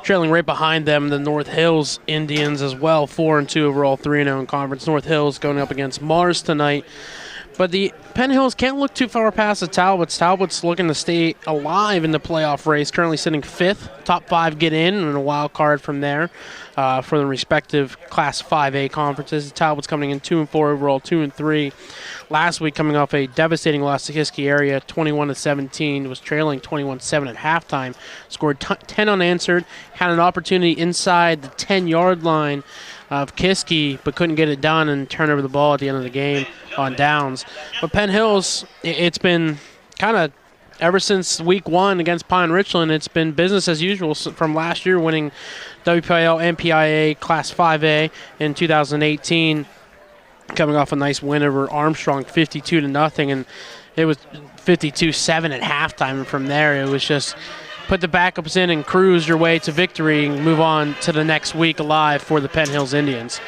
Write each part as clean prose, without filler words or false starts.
Trailing right behind them, the North Hills Indians as well, 4-2 overall, 3-0 in conference. North Hills going up against Mars tonight. But the Penn Hills can't look too far past the Talbots. Talbots looking to stay alive in the playoff race, currently sitting 5th. Top 5 get in, and a wild card from there for the respective Class 5A conferences. The Talbots coming in 2-4 overall, 2-3. Last week, coming off a devastating loss to Kiski area, 21-17, was trailing 21-7 at halftime. Scored 10 unanswered, had an opportunity inside the 10-yard line of Kiski, but couldn't get it done and turn over the ball at the end of the game on downs. But Penn Hills, it's been kind of ever since week 1 against Pine Richland, it's been business as usual from last year, winning WPIL and PIA Class 5A in 2018, coming off a nice win over Armstrong, 52-0, and it was 52-7 at halftime. And from there, it was just put the backups in and cruise your way to victory and move on to the next week alive for the Penn Hills Indians.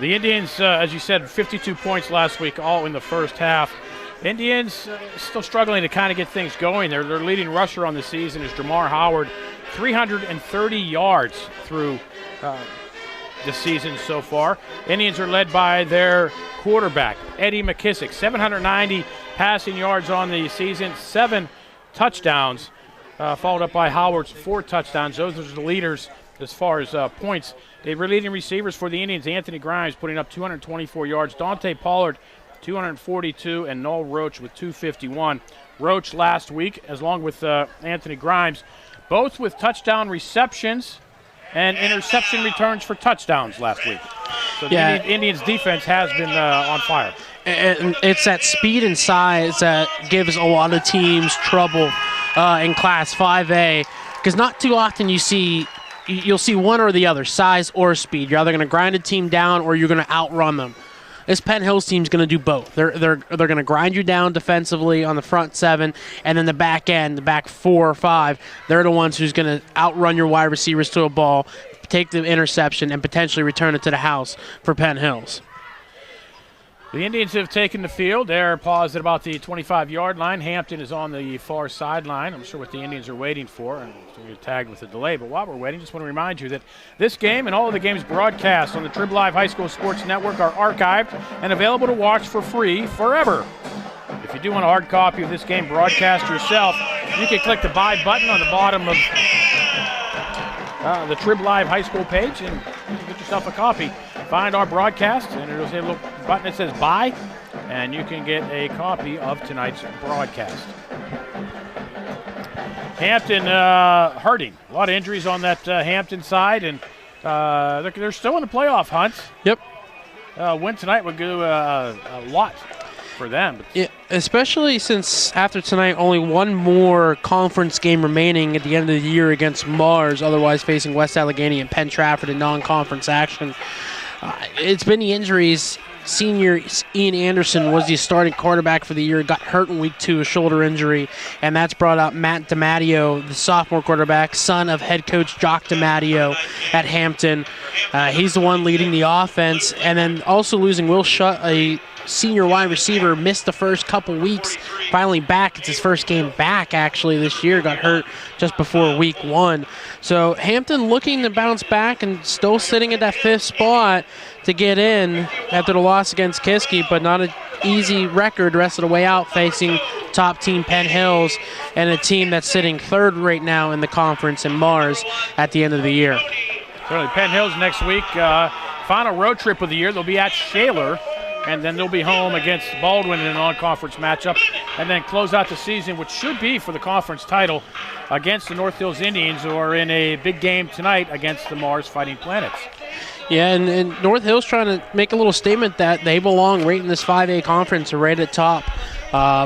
The Indians, as you said, 52 points last week, all in the first half. Indians still struggling to kind of get things going. Their leading rusher on the season is Jamar Howard, 330 yards through the season so far. Indians are led by their quarterback, Eddie McKissick, 790 passing yards on the season, 7 touchdowns, followed up by Howard's 4 touchdowns. Those are the leaders as far as points. The leading receivers for the Indians, Anthony Grimes putting up 224 yards, Dante Pollard 242, and Noel Roach with 251. Roach last week, along with Anthony Grimes, both with touchdown receptions and interception returns for touchdowns last week. So the Indians' defense has been on fire. And it's that speed and size that gives a lot of teams trouble in Class 5A, because not too often you'll see one or the other, size or speed. You're either going to grind a team down or you're going to outrun them. This Penn Hills team's going to do both. They're going to grind you down defensively on the front 7, and then the back end, the back 4 or 5, they're the ones who's going to outrun your wide receivers to a ball, take the interception, and potentially return it to the house for Penn Hills. The Indians have taken the field. They're paused at about the 25-yard line. Hampton is on the far sideline. I'm sure what the Indians are waiting for, and we're tagged with a delay. But while we're waiting, just want to remind you that this game and all of the games broadcast on the Trib Live High School Sports Network are archived and available to watch for free forever. If you do want a hard copy of this game broadcast yourself, you can click the buy button on the bottom of the Trib Live High School page and get yourself a copy. Find our broadcast, and it'll say a little button that says buy, and you can get a copy of tonight's broadcast. Hampton hurting. A lot of injuries on that Hampton side, and they're still in the playoff hunt. Yep. Win tonight would do a lot for them. Yeah, especially since after tonight, only one more conference game remaining at the end of the year against Mars, otherwise facing West Allegheny and Penn Trafford in non-conference action. It's been the injuries. Senior Ian Anderson was the starting quarterback for the year, got hurt in week 2, a shoulder injury, and that's brought out Matt DiMatteo, the sophomore quarterback, son of head coach Jock DiMatteo at Hampton. He's the one leading the offense, and then also losing Will Shutt, a senior wide receiver, missed the first couple weeks, finally back. It's his first game back, actually, this year. Got hurt just before week 1. So Hampton looking to bounce back and still sitting at that 5th spot to get in after the loss against Kiski, but not an easy record the rest of the way out, facing top team Penn Hills and a team that's sitting 3rd right now in the conference in Mars at the end of the year. Certainly, Penn Hills next week, final road trip of the year. They'll be at Shaler, and then they'll be home against Baldwin in a non-conference matchup, and then close out the season, which should be for the conference title, against the North Hills Indians, or in a big game tonight against the Mars Fighting Planets. Yeah, and North Hills trying to make a little statement that they belong right in this 5A conference, or right at top,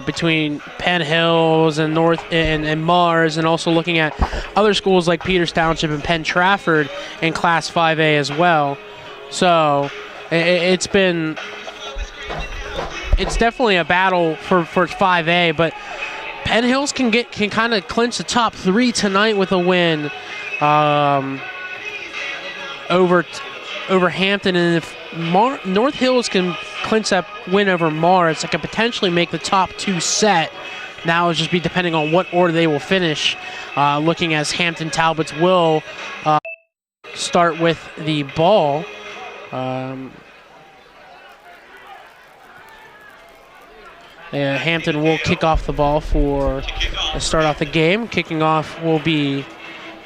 between Penn Hills and and Mars, and also looking at other schools like Peters Township and Penn Trafford in Class 5A as well. So it's definitely a battle for 5A, but Penn Hills can kind of clinch the top 3 tonight with a win over Hampton, and if North Hills can clinch that win over Mars, it can potentially make the top 2 set now it'll just be depending on what order they will finish. Looking as Hampton Talbots will start with the ball. Hampton will kick off the ball to start off the game. Kicking off will be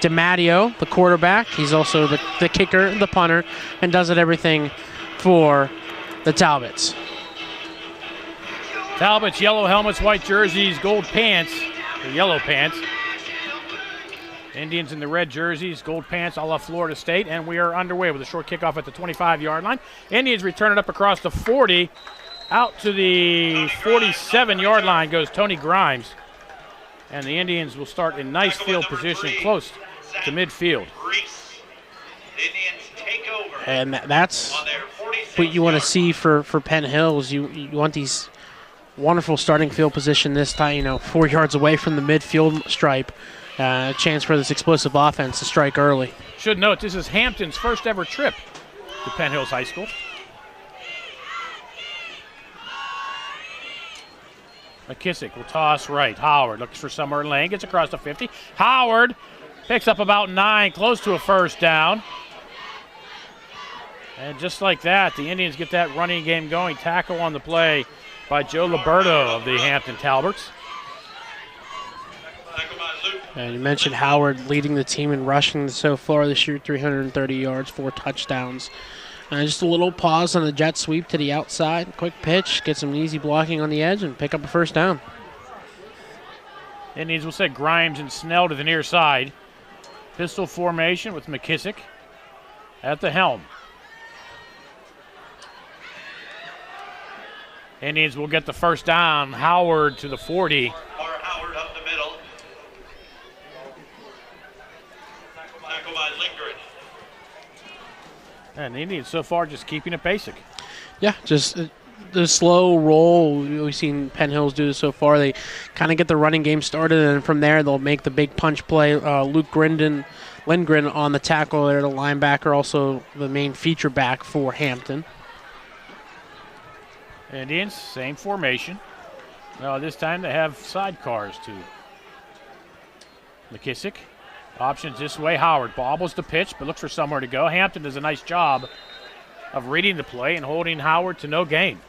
DiMatteo, the quarterback. He's also the kicker, the punter, and does everything for the Talbots. Talbots, yellow helmets, white jerseys, gold pants, or yellow pants. Indians in the red jerseys, gold pants, a la Florida State, and we are underway with a short kickoff at the 25-yard line. Indians return it up across the 40. Out to the 47-yard line goes Tony Grimes. And the Indians will start in nice field position close to midfield. And that's what you want to see for Penn Hills. You want these wonderful starting field position this time, 4 yards away from the midfield stripe. A chance for this explosive offense to strike early. Should note this is Hampton's first ever trip to Penn Hills High School. McKissick will toss right. Howard looks for somewhere in lane, gets across the 50. Howard picks up about 9, close to a first down. And just like that, the Indians get that running game going. Tackle on the play by Joe Liberto of the Hampton Talbots. And you mentioned Howard leading the team in rushing so far this year, 330 yards, 4 touchdowns. Just a little pause on the jet sweep to the outside. Quick pitch, get some easy blocking on the edge, and pick up a first down. Indians will set Grimes and Snell to the near side. Pistol formation with McKissick at the helm. Indians will get the first down. Howard to the 40. Howard up the middle. Tackle by Lindgren. And the Indians so far just keeping it basic. Yeah, just the slow roll. We've seen Penn Hills do this so far. They kind of get the running game started, and from there they'll make the big punch play. Lindgren on the tackle there, the linebacker, also the main feature back for Hampton. Indians, same formation. This time they have sidecars to McKissick. Options this way. Howard bobbles the pitch, but looks for somewhere to go. Hampton does a nice job of reading the play and holding Howard to no gain.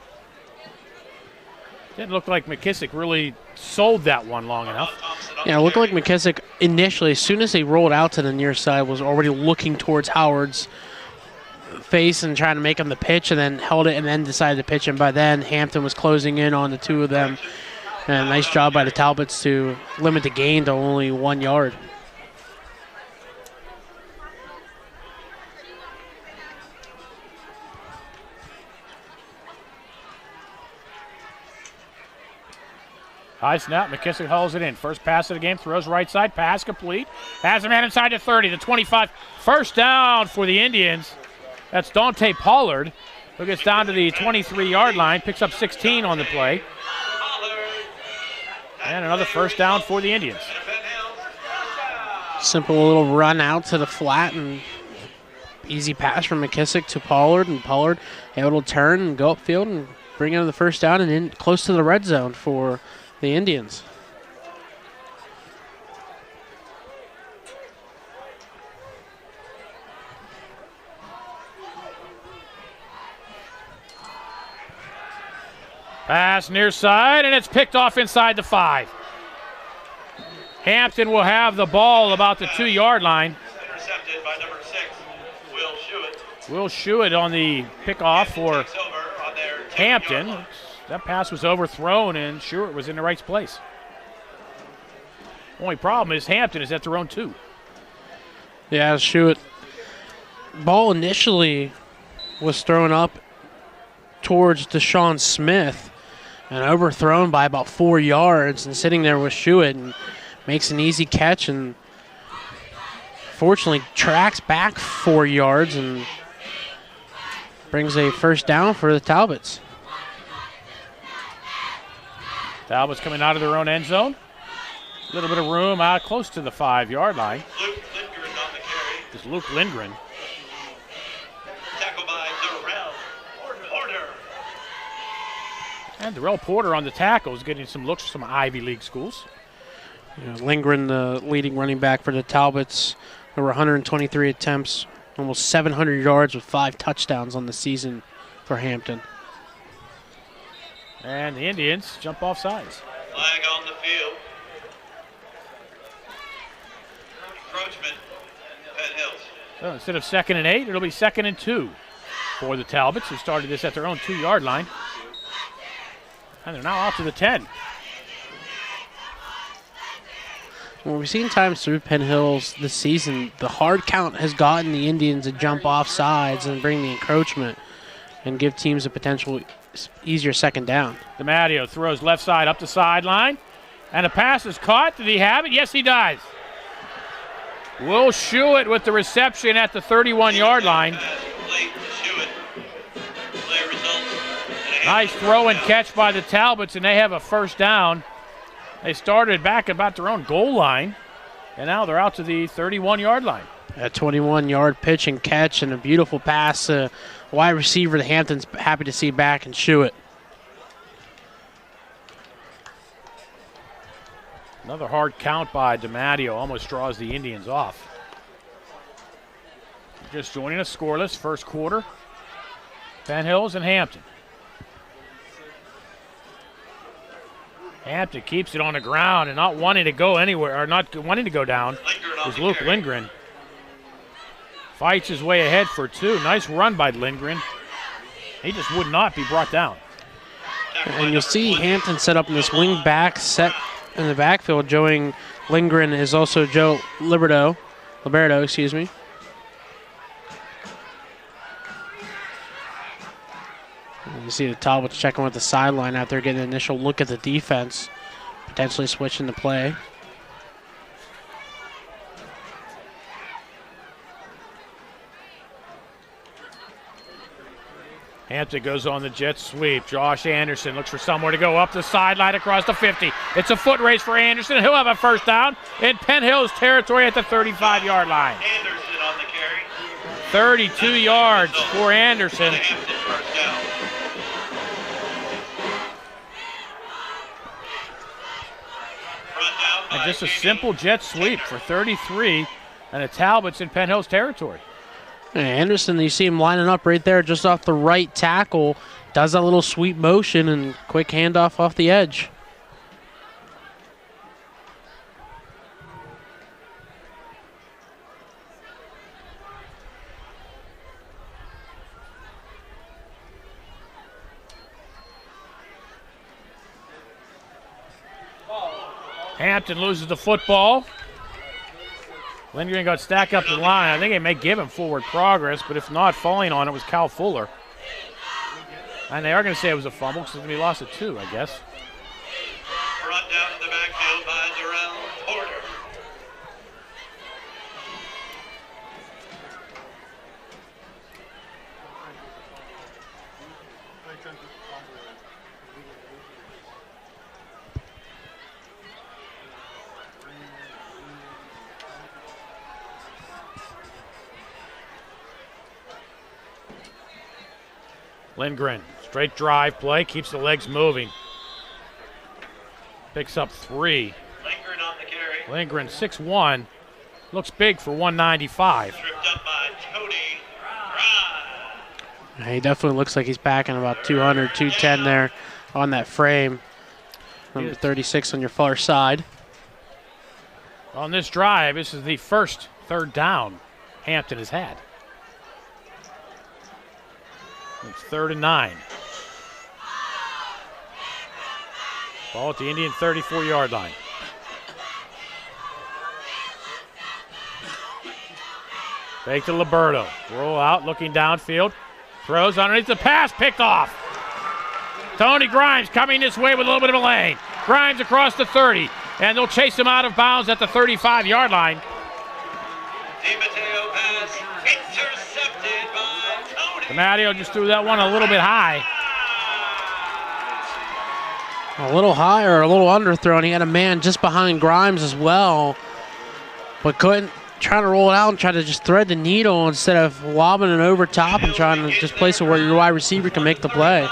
Didn't look like McKissick really sold that one long enough. Yeah, it looked like McKissick initially, as soon as they rolled out to the near side, was already looking towards Howard's face and trying to make him the pitch, and then held it and then decided to pitch him. By then, Hampton was closing in on the two of them. And a nice job by the Talbots to limit the gain to only 1 yard. High snap, McKissick hauls it in. First pass of the game, throws right side, pass complete. Has a man inside the 30, the 25. First down for the Indians. That's Dante Pollard, who gets down to the 23-yard line, picks up 16 on the play. And another first down for the Indians. Simple little run out to the flat and easy pass from McKissick to Pollard, and Pollard able to turn and go upfield and bring in the first down and in close to the red zone for the Indians. Pass near side, and it's picked off inside the 5. Hampton will have the ball about the 2-yard line. Intercepted by number 6, Will Shuett. Will Shuett on the pickoff for Hampton. That pass was overthrown, and Shuett was in the right place. Only problem is Hampton is at their own 2. Yeah, Shuett. Ball initially was thrown up towards Deshaun Smith and overthrown by about 4 yards, and sitting there with Shuett and makes an easy catch and fortunately tracks back 4 yards and brings a first down for the Talbots. Talbots coming out of their own end zone. A little bit of room out close to the 5-yard line. Luke Lindgren on the carry. It's Luke Lindgren. Tackle by Darrell Horner. And Darrell Porter on the tackles, getting some looks from some Ivy League schools. Lindgren, the leading running back for the Talbots, over 123 attempts, almost 700 yards with 5 touchdowns on the season for Hampton. And the Indians jump off sides. Flag on the field. Encroachment, Penn Hills. So instead of 2nd and 8, it'll be 2nd and 2 for the Talbots, who started this at their own 2-yard line. And they're now out to the 10. Well, we've seen times through Penn Hills this season, the hard count has gotten the Indians to jump off sides and bring the encroachment and give teams a potential easier 2nd down. DiMatteo throws left side up the sideline, and a pass is caught. Did he have it? Yes, he does. Will Shuett with the reception at the 31-yard line. Late to Shuett. Play results. Nice throw and catch by the Talbots, and they have a 1st down. They started back about their own goal line, and now they're out to the 31-yard line. A 21-yard pitch and catch and a beautiful pass. Wide receiver the Hampton's happy to see back and Shuett. Another hard count by DiMatteo almost draws the Indians off. Just joining us scoreless, first quarter. Penn Hills and Hampton. Hampton keeps it on the ground and not wanting to go anywhere, or not wanting to go down, is Luke Lindgren. Fights his way ahead for 2. Nice run by Lindgren. He just would not be brought down. And you'll see Hampton set up in this wing back set in the backfield. Joeing Lindgren is also Joe Liberto, excuse me. And you see the Talbots checking with the sideline after getting an initial look at the defense, potentially switching the play. Hampton goes on the jet sweep. Josh Anderson looks for somewhere to go up the sideline across the 50. It's a foot race for Anderson. He'll have a 1st down in Penn Hills territory at the 35-yard line. Anderson on the carry. 32 yards for Anderson. Hampton 1st down. Brought down by And just a JD. simple jet sweep for 33, and the Talbots in Penn Hills territory. And Anderson, you see him lining up right there just off the right tackle, does that little sweep motion and quick handoff off the edge. Hampton loses the football. Lindgren got stacked up the line. I think it may give him forward progress, but if not, falling on it was Cal Fuller. And they are going to say it was a fumble because he lost it 2, I guess. Brought down in the backfield by Darrell Porter. Lindgren, straight drive play, keeps the legs moving. Picks up 3. Lindgren on the carry. Lindgren, 6'1", looks big for 195. Tripped up by Cody Grimes. He definitely looks like he's packing about 200, 210 there on that frame. Number 36 on your far side. On this drive, this is the first 3rd down Hampton has had. It's 3rd and 9. Ball at the Indian 34-yard line. Fake to Liberto. Roll out, looking downfield. Throws underneath the pass, picked off. Tony Grimes coming this way with a little bit of a lane. Grimes across the 30, and they'll chase him out of bounds at the 35-yard line. DiMatteo pass intercepted by Tony. DiMatteo just threw that one a little bit high. A little higher, a little underthrown. He had a man just behind Grimes as well, but couldn't try to roll it out and try to just thread the needle instead of lobbing it over top and trying to just place it where your wide receiver can make the play.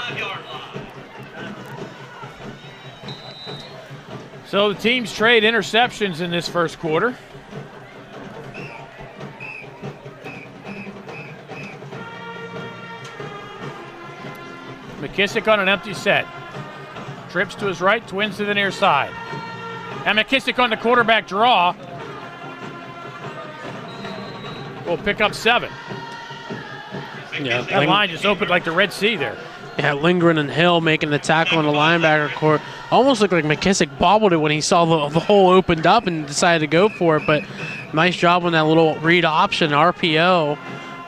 So the teams trade interceptions in this first quarter. McKissick on an empty set. Trips to his right, twins to the near side. And McKissick on the quarterback draw will pick up 7. Yeah, That line just opened like the Red Sea there. Yeah, Lindgren and Hill making the tackle in the linebacker court. Almost looked like McKissick bobbled it when he saw the hole opened up and decided to go for it. But nice job on that little read option RPO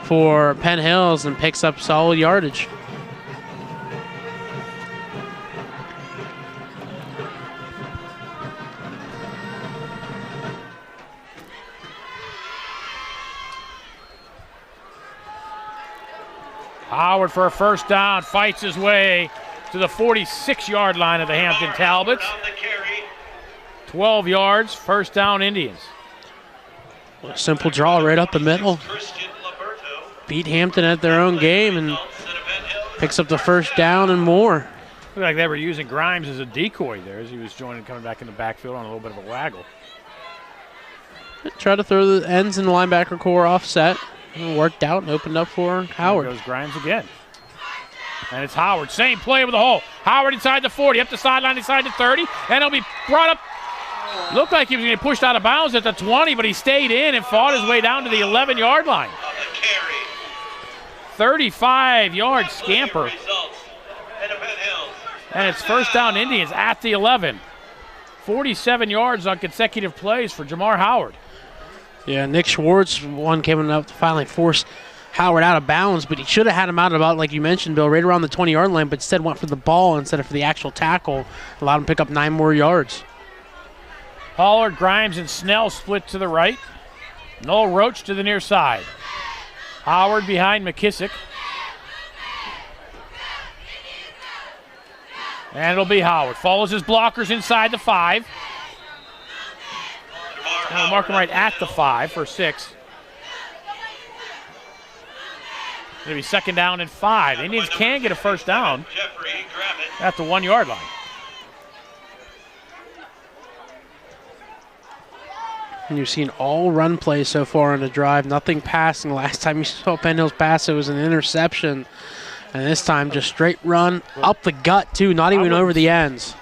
for Penn Hills and picks up solid yardage. Howard for a first down, fights his way to the 46-yard line of the Hampton Talbots. 12 yards, first down Indians. A simple draw right up the middle. Beat Hampton at their own game and picks up the first down and more. Looked like they were using Grimes as a decoy there as he was joining, coming back in the backfield on a little bit of a waggle. Try to throw the ends in the linebacker core offset. Worked out and opened up for Howard. There goes Grimes again. And it's Howard. Same play with the hole. Howard inside the 40, up the sideline inside the 30, and he'll be brought up. Looked like he was going to get pushed out of bounds at the 20, but he stayed in and fought his way down to the 11-yard line. 35-yard scamper. And it's first down Indians at the 11. 47 yards on consecutive plays for Jamar Howard. Yeah, Nick Schwartz one came up to finally force Howard out of bounds, but he should have had him out about, like you mentioned, Bill, right around the 20-yard line, but instead went for the ball instead of for the actual tackle. Allowed him to pick up 9 more yards. Pollard, Grimes, and Snell split to the right. Noel Roach to the near side. Howard behind McKissick. And it'll be Howard. Follows his blockers inside the 5. Now we'll mark him right at the 5 for 6. It'll be second down and 5. Indians can get a first down at the 1-yard line. And you've seen all run plays so far in the drive, nothing passing. Last time you saw Penn Hills pass, it was an interception. And this time just straight run up the gut, too, not even over the ends.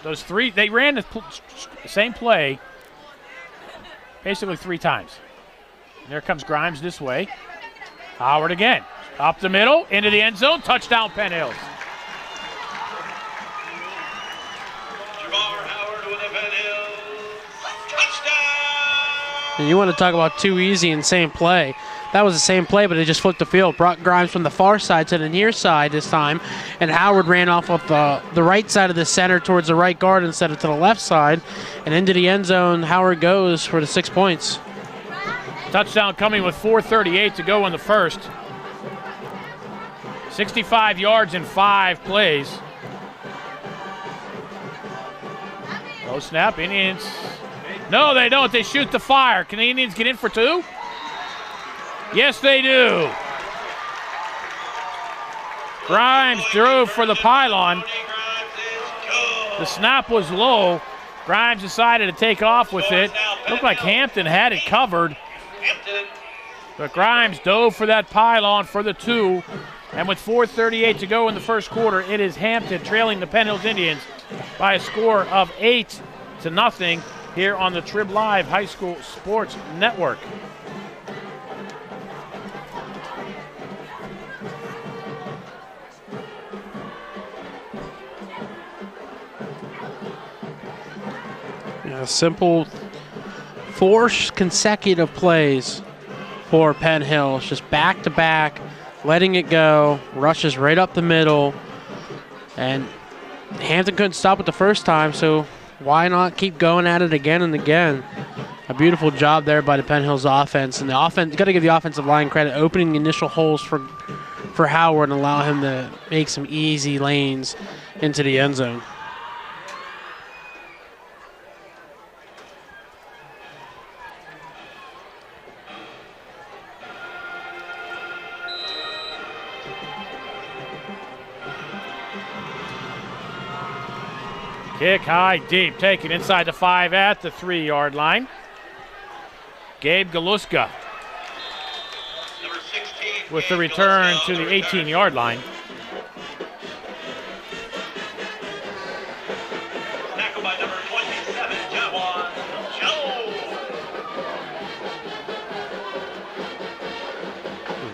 Those 3, they ran the same play basically 3 times. And there comes Grimes this way. Howard again. Up the middle, into the end zone, touchdown Penn Hills. Jamar Howard with a Penn Hills touchdown! And you want to talk about too easy and same play. That was the same play, but it just flipped the field. Brought Grimes from the far side to the near side this time, and Howard ran off of the right side of the center towards the right guard instead of to the left side, and into the end zone. Howard goes for the 6 points. Touchdown coming with 4:38 to go in the first. 65 yards in 5 plays. No snap, Indians. No, they don't. They shoot the fire. Can the Indians get in for 2? Yes, they do. Grimes drove for the pylon. The snap was low. Grimes decided to take off with it. Looked like Hampton had it covered. But Grimes dove for that pylon for the 2. And with 4:38 to go in the first quarter, it is Hampton trailing the Penn Hills Indians by a score of 8-0 here on the Trib Live High School Sports Network. Simple 4 consecutive plays for Penn Hills, just back to back, letting it go, rushes right up the middle, and Hampton couldn't stop it the first time, so why not keep going at it again and again? A beautiful job there by the Penn Hills offense, and the offense, got to give the offensive line credit, opening the initial holes for Howard and allow him to make some easy lanes into the end zone. Kick high, deep, taken inside the 5 at the 3-yard line. Gabe Galuska Number 16. with the return to the 18-yard line. Tackle by number 27, Jawan Joe.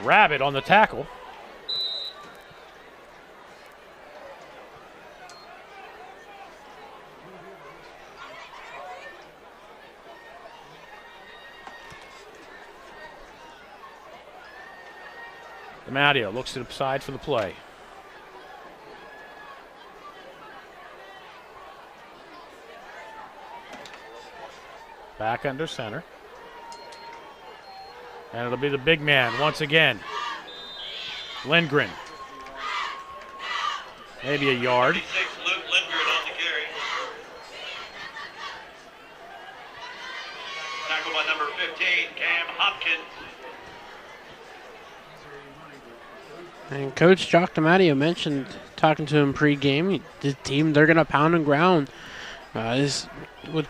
Rabbit on the tackle. DiMatteo looks to the side for the play. Back under center. And it'll be the big man once again. Lindgren. Maybe a yard. 56, Luke Lindgren on the carry. Tackle by number 15, Cam Hopkins. And Coach Jock DiMatteo mentioned, talking to him pre-game, the team, they're going to pound and ground. With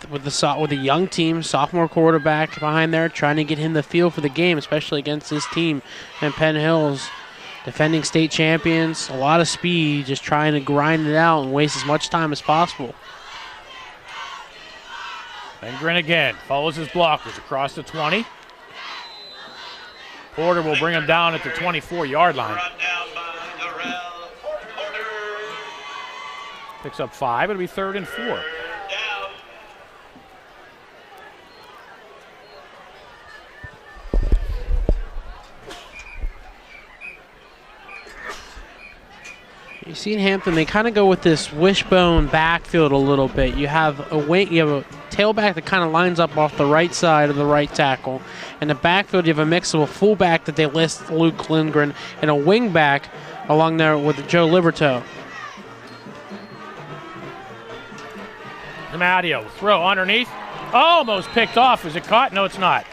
a young team, sophomore quarterback behind there, trying to get him the feel for the game, especially against this team. And Penn Hills, defending state champions, a lot of speed, just trying to grind it out and waste as much time as possible. Lindgren again, follows his blockers across the 20. Porter will bring him down at the 24-yard line. Brought down by Darrell Porter. Picks up 5. It'll be 3rd and 4. Down. You see in Hampton, they kind of go with this wishbone backfield a little bit. You have a tailback that kind of lines up off the right side of the right tackle. In the backfield, you have a mix of a fullback that they list Luke Lindgren and a wingback along there with Joe Liberto. DiMatteo, throw underneath. Almost picked off. Is it caught? No, it's not.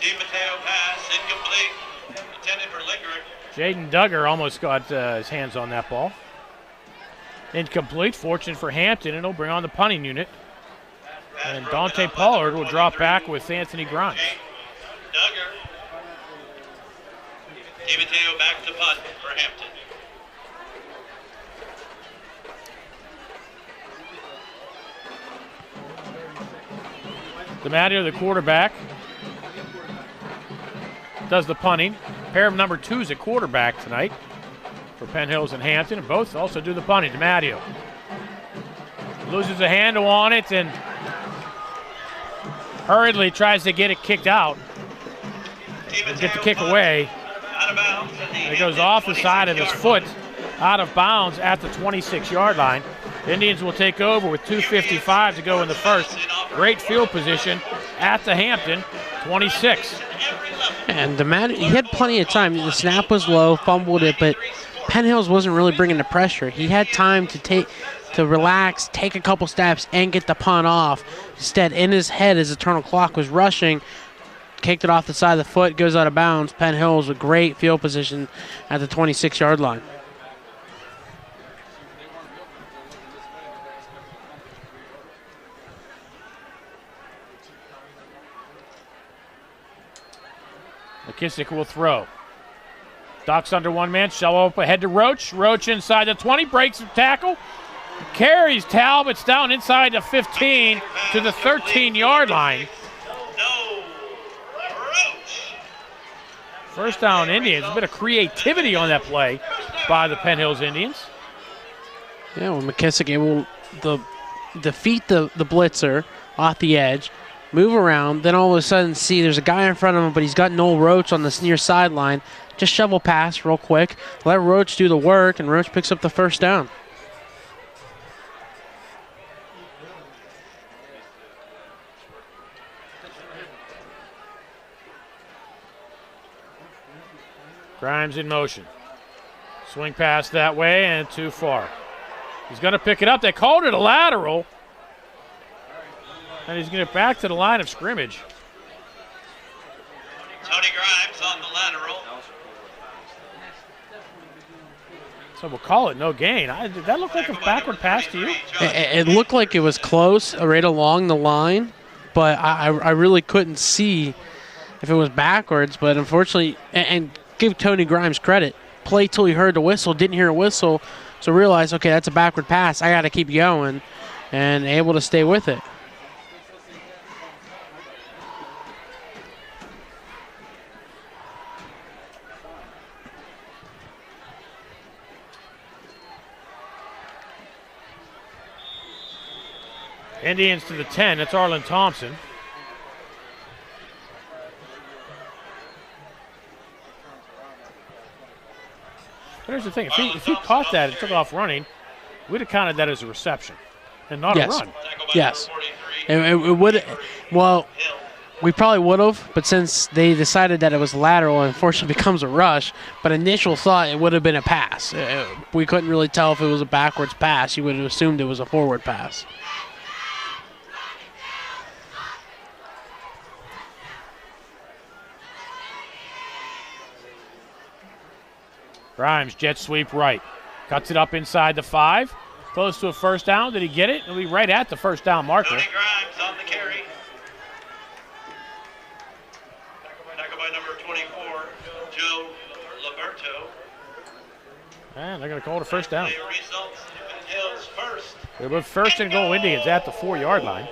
DiMatteo pass, incomplete. Intended for Lindgren. Jaden Duggar almost got his hands on that ball. Incomplete. Fortunate for Hampton, and it'll bring on the punting unit. And Dante Pollard will drop back with Anthony Grimes. Duggar. DiMatteo back to punt for Hampton. DiMatteo, the quarterback, does the punting. Pair of number 2s at quarterback tonight for Penn Hills and Hampton, and both also do the punting. DiMatteo loses a handle on it and hurriedly tries to get it kicked out. Get the kick away. Out of bounds. And it goes off the side of his foot, out of bounds at the 26-yard line. Indians will take over with 2:55 to go in the first. Great field position at the Hampton 26. And DiMatteo, he had plenty of time. The snap was low, fumbled it, but Penn Hills wasn't really bringing the pressure. He had time to relax, take a couple steps, and get the punt off. Instead, in his head, as the eternal clock was rushing, kicked it off the side of the foot, goes out of bounds. Penn Hills with great field position at the 26-yard line. McKissick will throw. Ducks under one man, shell up ahead to Roach. Roach inside the 20, breaks the tackle. Carries Talbots down inside the 15 to the 13-yard line. No. Roach. First down Indians. A bit of creativity on that play by the Penn Hills Indians. Yeah, well, McKissick able to defeat the blitzer off the edge, move around, then all of a sudden see there's a guy in front of him, but he's got Noel Roach on this near sideline. Just shovel pass real quick, let Roach do the work, and Roach picks up the first down. Grimes in motion. Swing pass that way and too far. He's going to pick it up. They called it a lateral. And he's going to get back to the line of scrimmage. Tony Grimes on the lateral. So we'll call it no gain. Did that look like a backward pass to you? It looked like it was close, right along the line, but I really couldn't see if it was backwards. But unfortunately, and give Tony Grimes credit, play till he heard the whistle, didn't hear a whistle, so realized, okay, that's a backward pass. I got to keep going, and able to stay with it. Indians to the 10. That's Arlen Thompson. But here's the thing. If he caught that and took off running, we'd have counted that as a reception and not a run. Yes. It would. Well, we probably would have, but since they decided that it was lateral, it unfortunately becomes a rush. But initial thought, it would have been a pass. We couldn't really tell if it was a backwards pass. You would have assumed it was a forward pass. Grimes, jet sweep right. Cuts it up inside the 5. Close to a first down. Did he get it? It'll be right at the first down marker. Tony Grimes on the carry. Tackle by number 24, Joe Liberto. And they're going to call it a first down. The results, Penn Hills first. They move first and goal Indians at the 4-yard line.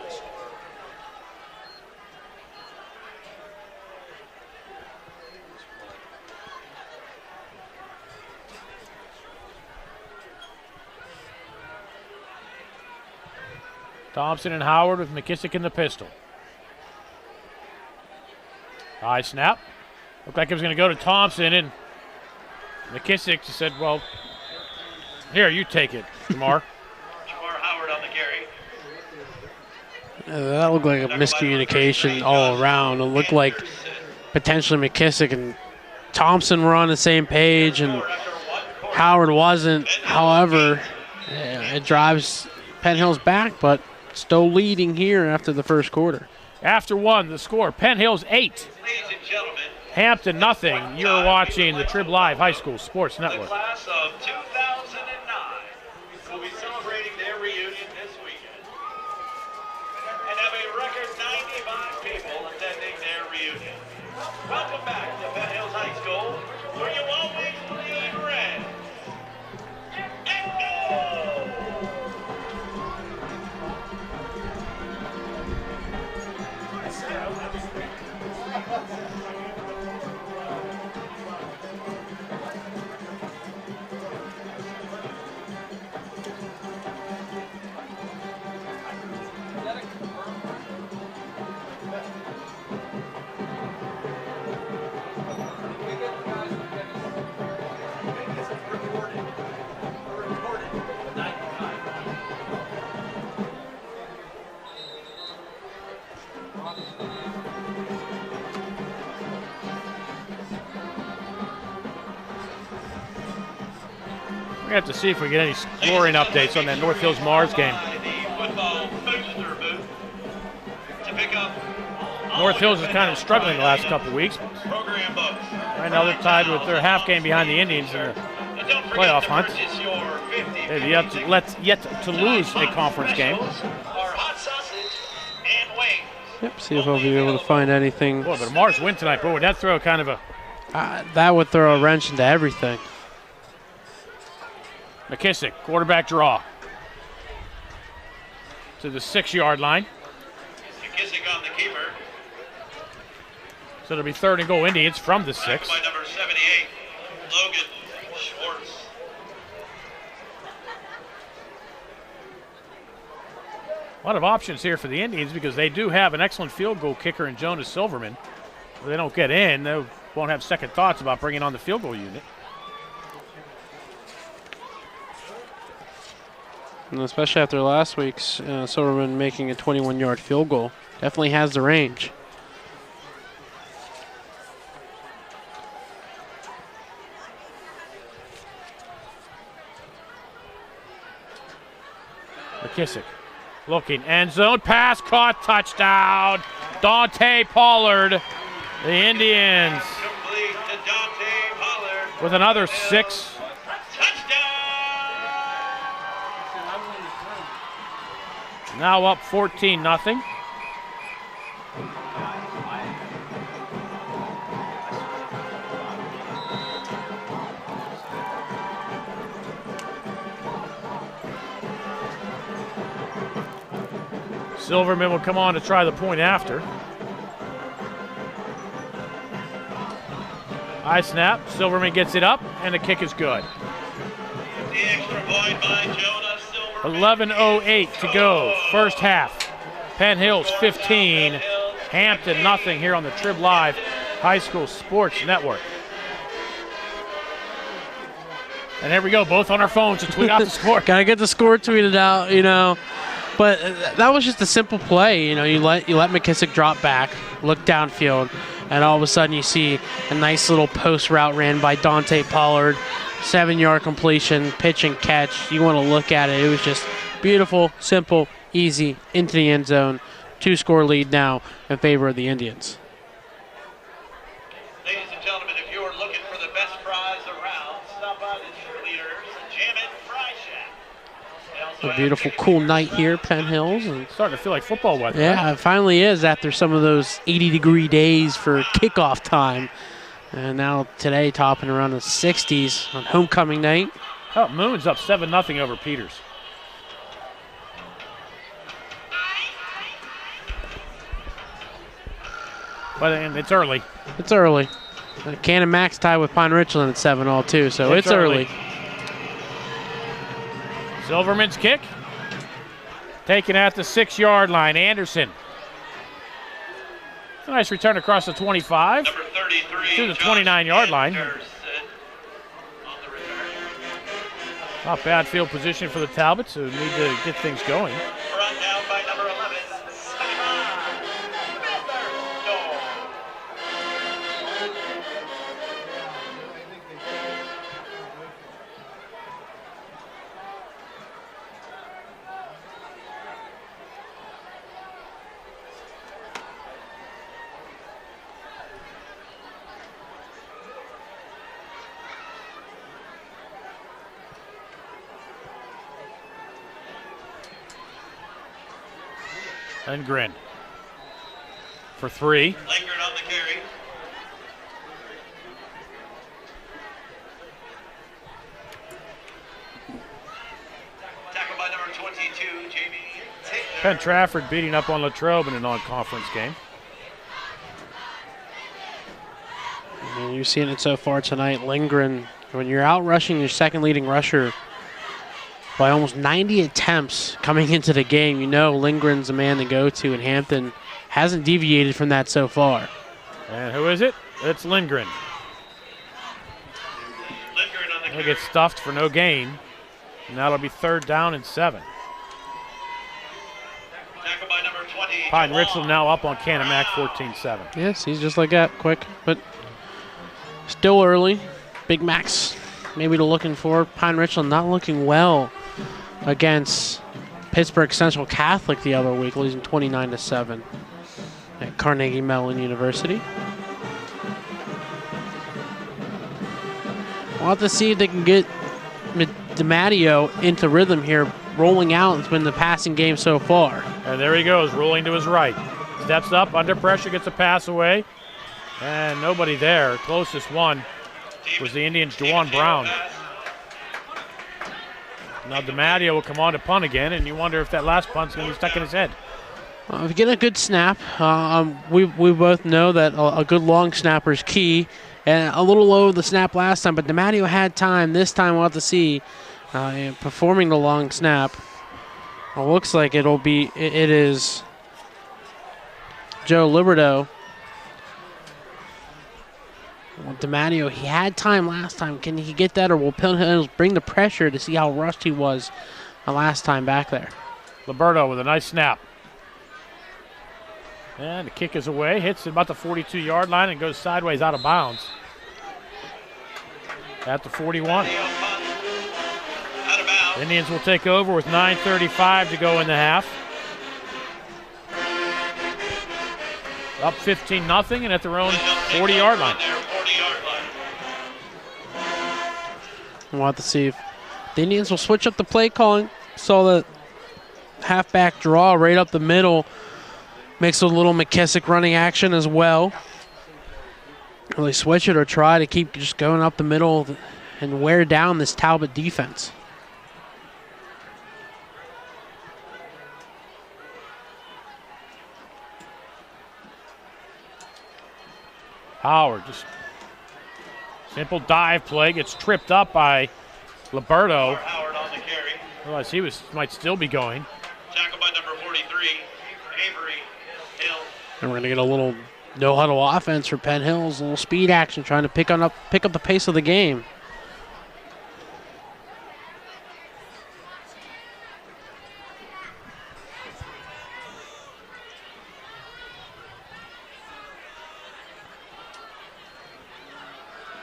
Thompson and Howard with McKissick in the pistol. High snap. Looked like it was going to go to Thompson, and McKissick said, well, here, you take it, Jamar. Jamar Howard on the carry. That looked like a miscommunication all around. It looked like potentially McKissick and Thompson were on the same page, and Howard wasn't. However, it drives Penn Hills back, but still leading here after the first quarter. After one, the score, Penn Hills 8. Ladies and gentlemen, Hampton nothing. You're watching the Trib Live High School Sports Network. the class of 2009 will be celebrating their reunion this weekend and have a record 95 people attending their reunion. Welcome back to Penn Hills High School, where you always bleed red. And go! We have to see if we get any scoring updates on that North Hills Mars game. North Hills is kind of struggling the last couple of weeks. Right now they're tied with their half game behind the Indians in their playoff hunt. They've yet to lose a conference game. Yep, see if I'll be able to find anything. Boy, but a Mars win tonight, boy, would that throw kind of a... that would throw a wrench into everything. McKissick, quarterback draw. To the 6-yard line. McKissick on the keeper. So it'll be third and goal Indians from the 6. By number 78, Logan Schwartz. A lot of options here for the Indians because they do have an excellent field goal kicker in Jonas Silverman. If they don't get in, they won't have second thoughts about bringing on the field goal unit. And especially after last week's Silverman making a 21-yard field goal. Definitely has the range. McKissick looking, end zone, pass caught, touchdown. Dante Pollard, the Indians Complete to Dante Pollard. with another 6. Touchdown! now up 14-0. Silverman will come on to try the point after. High snap, Silverman gets it up, and the kick is good. The extra point by Jonah Silverman. 11:08 to go, first half. Penn Hills 15, Hampton nothing here on the Trib Live High School Sports Network. And there we go, both on our phones to tweet out the score. Gotta get the score tweeted out, you know. But that was just a simple play. You know, you let McKissick drop back, look downfield, and all of a sudden you see a nice little post route ran by Dante Pollard, 7-yard completion, pitch and catch. You want to look at it. It was just beautiful, simple, easy, into the end zone. 2-score lead now in favor of the Indians. Ladies and gentlemen, if you're looking for the best fries around, stop by the Cheerleaders Jam It Fry Shack. A beautiful, cool night here, Penn Hills. And Starting to feel like football weather. yeah, it finally is after some of those 80-degree days for kickoff time. And now today topping around the 60s on homecoming night. Oh, Moon's up 7-0 over Peters. But it's early. It's early. Cannon Max tied with Pine Richland at 7-all too, so it's early. Silverman's kick. Taken at the 6-yard line. Anderson. A nice return across the 25 Number 33, to the 29-yard line. Anderson on the return. Not bad field position for the Talbots, who need to get things going. Brought down by number 11, Simon Millerstone. And Grin for 3. Lingard on the carry. Tackled by number 22, Jamie Taylor. Penn Trafford beating up on Latrobe in a non-conference game. And you're seeing it so far tonight. Lindgren, when you're out rushing your second leading rusher by almost 90 attempts coming into the game, you know Lindgren's the man to go to, and Hampton hasn't deviated from that so far. And who is it? It's Lindgren. Lingard on the He'll carry. get stuffed for no gain. And that'll be 3rd down and 7. Tackled by number 20. Pine Richland now up on Canamac 14-7. Yes, he's just like that, quick, but still early. Big Max maybe to looking for. Pine Richland not looking well against Pittsburgh Central Catholic the other week, losing 29-7 at Carnegie Mellon University. We'll have to see if they can get DiMatteo into rhythm here. Rolling out has been the passing game so far. And there he goes, rolling to his right. Steps up, under pressure, gets a pass away. And nobody there. Closest one was the Indians' Juwan Brown. Now DiMatteo will come on to punt again, and you wonder if that last punt's going to be stuck in his head. If you get a good snap, we both know that a good long snapper is key. And a little low the snap last time, but DiMatteo had time. This time we'll have to see performing the long snap. It looks like it is Joe Liberto. Well, DiMatteo, he had time last time. Can he get that, or will Penn Hills bring the pressure to see how rushed he was the last time back there? Liberto with a nice snap. And the kick is away, hits about the 42-yard line and goes sideways out of bounds. At the 41. Out of bounds. Indians will take over with 9:35 to go in the half. Up 15-0 and at their own 40-yard line. We'll have to see if the Indians will switch up the play calling. Saw that halfback draw right up the middle. Mixed with a little McKissick running action as well. Really switch it or try to keep just going up the middle and wear down this Talbot defense. Howard, just simple dive play, gets tripped up by Liberto. Howard on the carry. Realize he might still be going. Tackled by number 43, Avery Hill. And we're going to get a little no-huddle offense for Penn Hills, a little speed action, trying to pick up the pace of the game.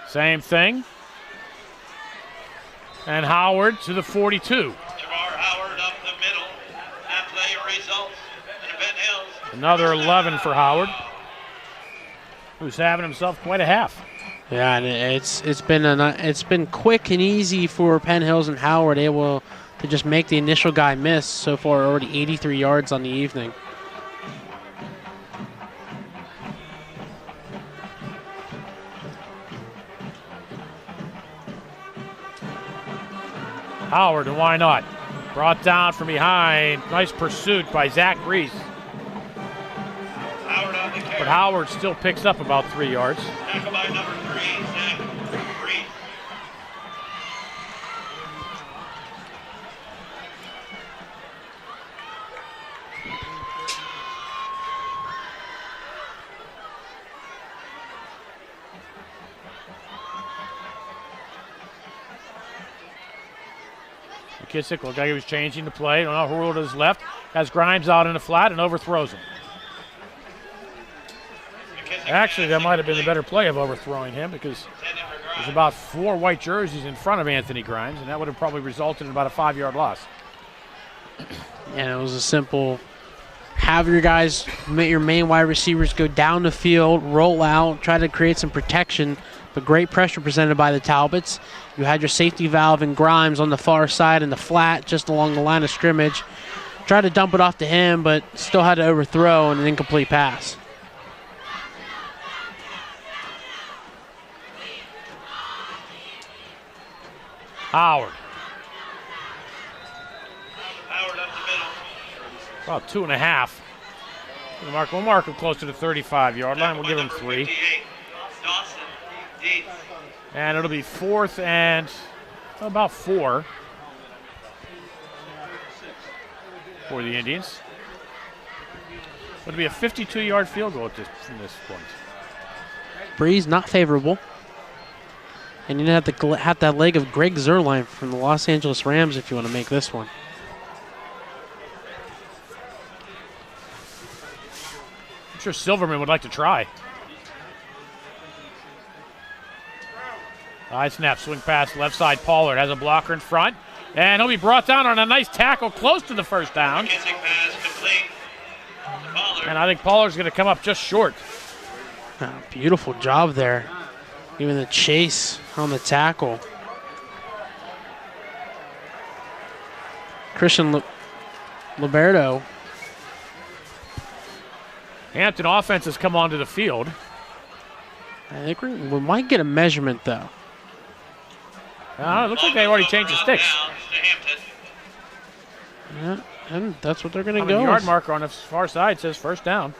Same thing. And Howard to the 42. Jamar Howard up the middle. That play results in Penn Hills. Another 11 for Howard, who's having himself quite a half. Yeah, and it's been quick and easy for Penn Hills and Howard, able to just make the initial guy miss. So far, already 83 yards on the evening. Howard, and why not? Brought down from behind. Nice pursuit by Zach Reese. Howard on the carry. But Howard still picks up about 3 yards. Tackled by number 3, Zach Reese. McKissick looked like he was changing the play. Don't know who rolled to his left. Has Grimes out in the flat and overthrows him. Actually, that might have been the better play of overthrowing him, because there's about 4 white jerseys in front of Anthony Grimes, and that would have probably resulted in about a 5-yard loss. And it was a simple, have your guys, your main wide receivers go down the field, roll out, try to create some protection, but great pressure presented by the Talbots. You had your safety valve in Grimes on the far side in the flat, just along the line of scrimmage. Tried to dump it off to him, but still had to overthrow an incomplete pass. Howard. Howard up the middle. About 2.5. We'll mark him close to the 35-yard line. We'll give him 3. Dawson, Dietz. And it'll be 4th and about 4 for the Indians. It'll be a 52-yard field goal from this point. Breeze not favorable. And you have to have that leg of Greg Zuerlein from the Los Angeles Rams if you want to make this one. I'm sure Silverman would like to try. High snap, swing pass, left side. Pollard has a blocker in front. And he'll be brought down on a nice tackle close to the first down. Kissing pass complete. Pollard. And I think Pollard's going to come up just short. Beautiful job there. Even the chase on the tackle. Christian Liberto. Hampton offense has come onto the field. I think we might get a measurement, though. It looks like they already changed the sticks. Yeah, and that's what they're going to The go yard with. marker on the far side says first down.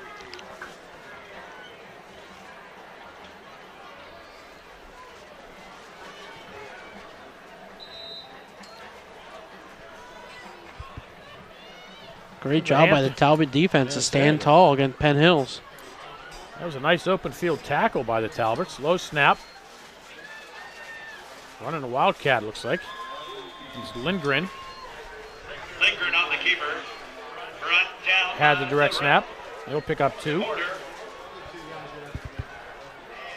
Great job by the Talbot defense to stand tall against Penn Hills. That was a nice open field tackle by the Talbots. Low snap. Running a wildcat, looks like. It's Lindgren. Lindgren on the keeper. Front down. Had the direct snap. He'll pick up 2. Porter.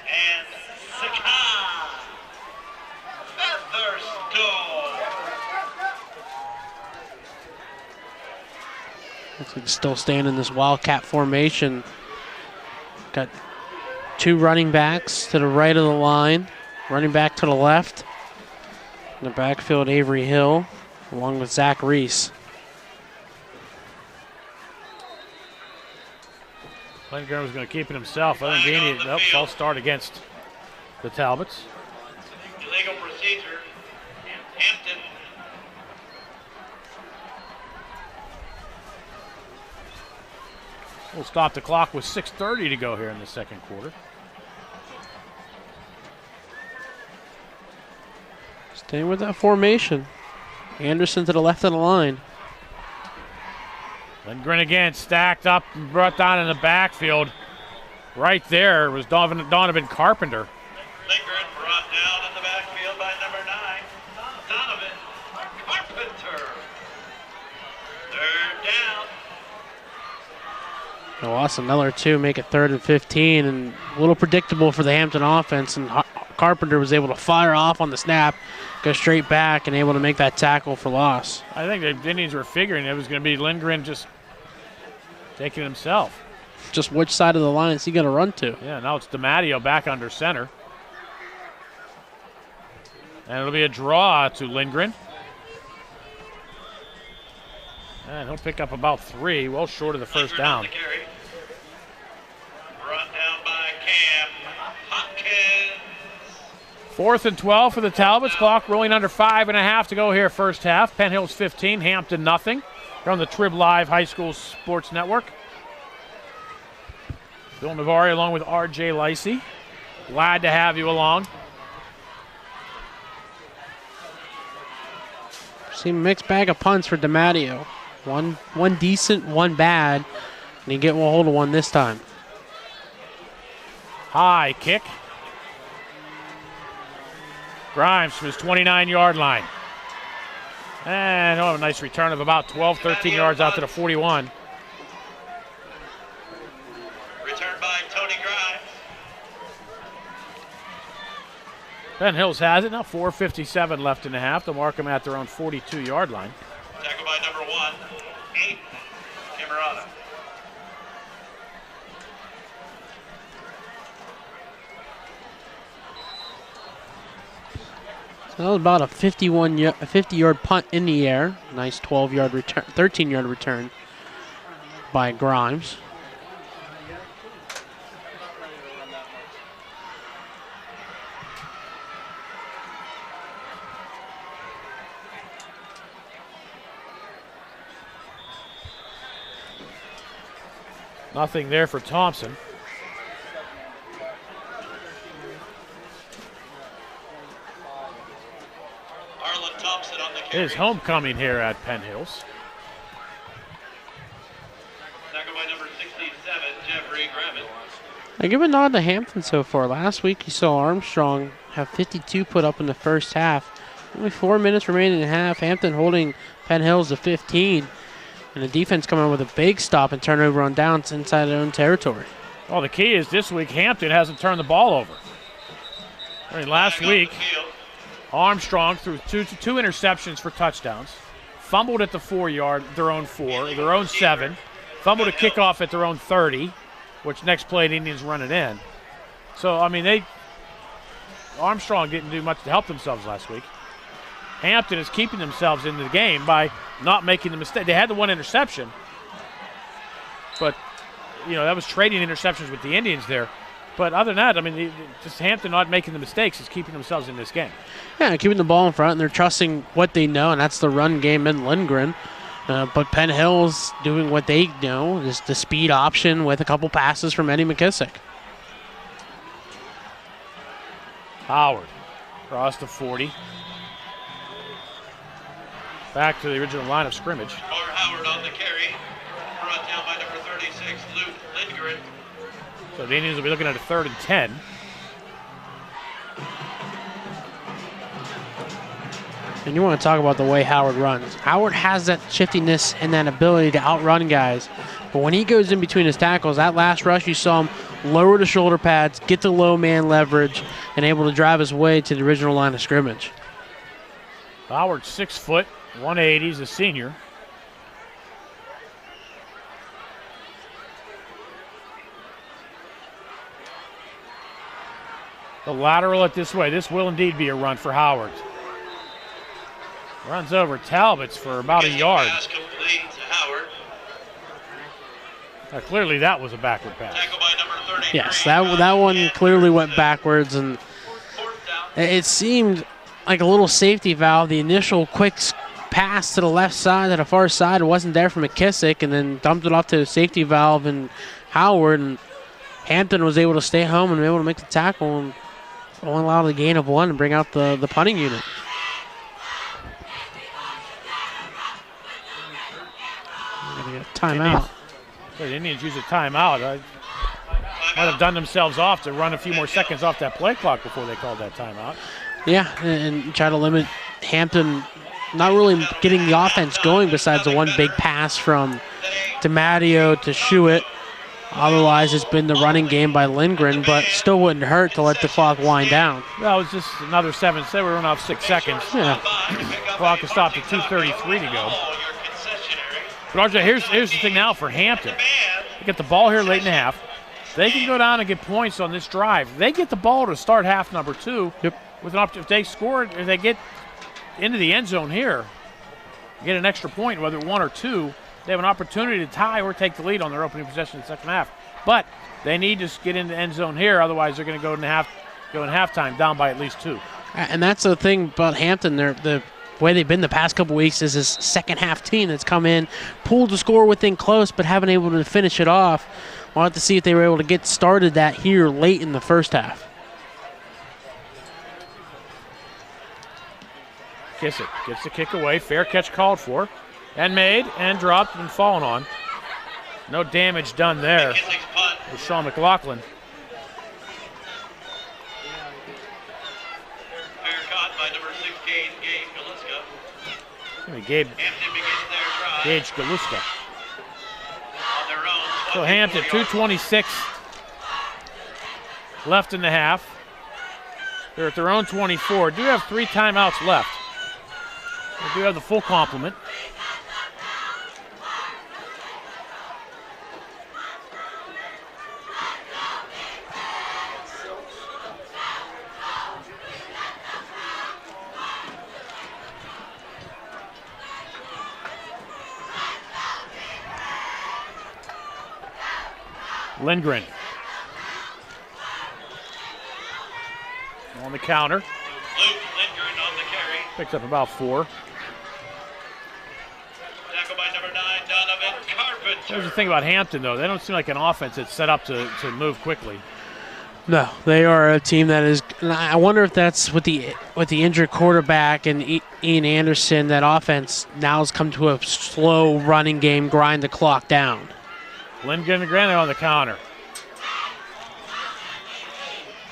And Saka. Featherstone. Looks like still staying in this wildcat formation. Got 2 running backs to the right of the line. Running back to the left. In the backfield, Avery Hill, along with Zach Reese. Lindgren was going to keep it himself. I think Gainey, nope, false start against the Talbots. Illegal procedure. Hampton. We'll stop the clock with 6:30 to go here in the second quarter. Staying with that formation. Anderson to the left of the line. Lindgren again, stacked up and brought down in the backfield. Right there was Donovan Carpenter. Lindgren brought down in the backfield by number 9, Donovan Carpenter. Third down. They lost another 2, make it 3rd and 15, and a little predictable for the Hampton offense. And Carpenter was able to fire off on the snap, go straight back, and able to make that tackle for loss. I think the Indians were figuring it was going to be Lindgren just taking it himself. Just which side of the line is he going to run to? Yeah, now it's DiMatteo back under center. And it'll be a draw to Lindgren. And he'll pick up about 3, well short of the first down. Brought down by Cam Hopkins. 4th and 12 for the Talbots. Clock rolling under 5.5 to go here first half. Penn Hills 15, Hampton nothing. Here on the Trib Live High School Sports Network. Bill Navari along with R.J. Lacey. Glad to have you along. See a mixed bag of punts for DiMatteo. One decent, one bad, and he get a hold of one this time. High kick. Grimes from his 29-yard line. And a nice return of about 12, 13 yards out to the 41. Return by Tony Grimes. Penn Hills has it now, 4:57 left in the half. They'll mark them at their own 42-yard line. Tackled by number 1, 8, Camerata. So that was about a 50-yard punt in the air. Nice 12-yard return, 13-yard return by Grimes. Nothing there for Thompson. Arlen Thompson on the carry. His homecoming here at Penn Hills. Tackled by number 67, Jeffrey Gravitt. I give a nod to Hampton so far. Last week you saw Armstrong have 52 put up in the first half. Only 4 minutes remaining in the half. Hampton holding Penn Hills to 15. And the defense coming up with a big stop and turnover on downs inside their own territory. Well, the key is this week Hampton hasn't turned the ball over. I mean, last week, Armstrong threw two interceptions for touchdowns, fumbled at the 4-yard, their own 4, their own 7, fumbled a kickoff at their own 30, which next play the Indians run it in. So, I mean, Armstrong didn't do much to help themselves last week. Hampton is keeping themselves in the game by not making the mistake. They had the one interception, but, that was trading interceptions with the Indians there. But other than that, I mean, just Hampton not making the mistakes is keeping themselves in this game. Yeah, keeping the ball in front, and they're trusting what they know, and that's the run game in Lindgren. But Penn Hills doing what they know, is the speed option with a couple passes from Eddie McKissick. Howard across the 40. Back to the original line of scrimmage. Howard on the carry. Brought down by number 36, Luke Lindgren. So the Indians will be looking at a 3rd and 10. And you want to talk about the way Howard runs. Howard has that shiftiness and that ability to outrun guys. But when he goes in between his tackles, that last rush, you saw him lower the shoulder pads, get the low man leverage, and able to drive his way to the original line of scrimmage. Howard, 6 foot, 180. He's a senior. The lateral it this way. This will indeed be a run for Howard. Runs over Talbots for about a yard. Pass complete to Howard. Clearly that was a backward pass. Tackle by number 33. Yes, that one clearly went backwards, and Fourth down. it seemed like a little safety valve. The initial quick pass to the left side, to the far side, wasn't there from McKissick, and then dumped it off to the safety valve and Howard, and Hampton was able to stay home and able to make the tackle and only allow the gain of 1 and bring out the punting unit. Gonna get a timeout. So the Indians use a timeout. I might have done themselves off to run a few more seconds off that play clock before they called that timeout. Yeah, and try to limit Hampton not really getting the offense going besides the one big pass from DiMatteo to Schuett. Otherwise, it's been the running game by Lindgren, but still wouldn't hurt to let the clock wind down. Well, it was just another 7 seconds. We're running off 6 seconds. Yeah. Clock is stopped at 2:33 to go. But RJ, here's the thing now for Hampton. They get the ball here late in the half. They can go down and get points on this drive. They get the ball to start half number 2. Yep. With an if they score, if they get into the end zone here, get an extra point, whether 1 or 2, they have an opportunity to tie or take the lead on their opening possession in the second half. But they need to get into the end zone here, otherwise they're going to go in halftime down by at least 2. And that's the thing about Hampton. The way they've been the past couple weeks is this second half team that's come in, pulled the score within close, but haven't able to finish it off. We'll have to see if they were able to get started that here late in the first half. Kissick gets the kick away. Fair catch called for. And made and dropped and fallen on. No damage done there with Sean McLaughlin. Fair caught by number 16, Gabe Galuska. Gage Galuska. On their own. So Hampton, 2:26 left in the half. They're at their own 24. Do have 3 timeouts left. They do have the full complement. Lindgren on the counter. Luke Lindgren on the carry. Picks up about 4. Tackle by number 9, Donovan Carpenter. There's the thing about Hampton, though. They don't seem like an offense that's set up to move quickly. No, they are a team that is. I wonder if that's with the injured quarterback and Ian Anderson. That offense now has come to a slow running game, grind the clock down. Lindgren and Granite on the counter.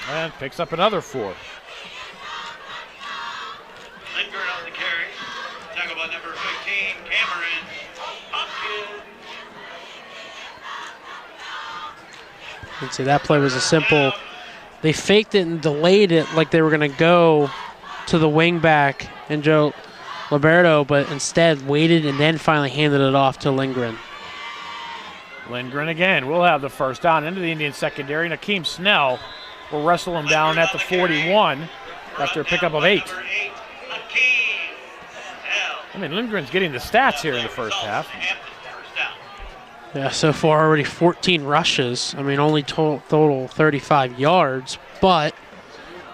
And picks up another 4. Lindgren on the carry. Tackle by number 15, Cameron Hopkins. I'd say that play was a simple. They faked it and delayed it like they were going to go to the wing back and Joe Liberto, but instead waited and then finally handed it off to Lindgren. Lindgren again will have the first down into the Indian secondary. Akeem Snell will wrestle him down at the 41 after a pickup of 8. I mean, Lindgren's getting the stats here in the first half. Yeah, so far already 14 rushes. I mean, only total 35 yards, but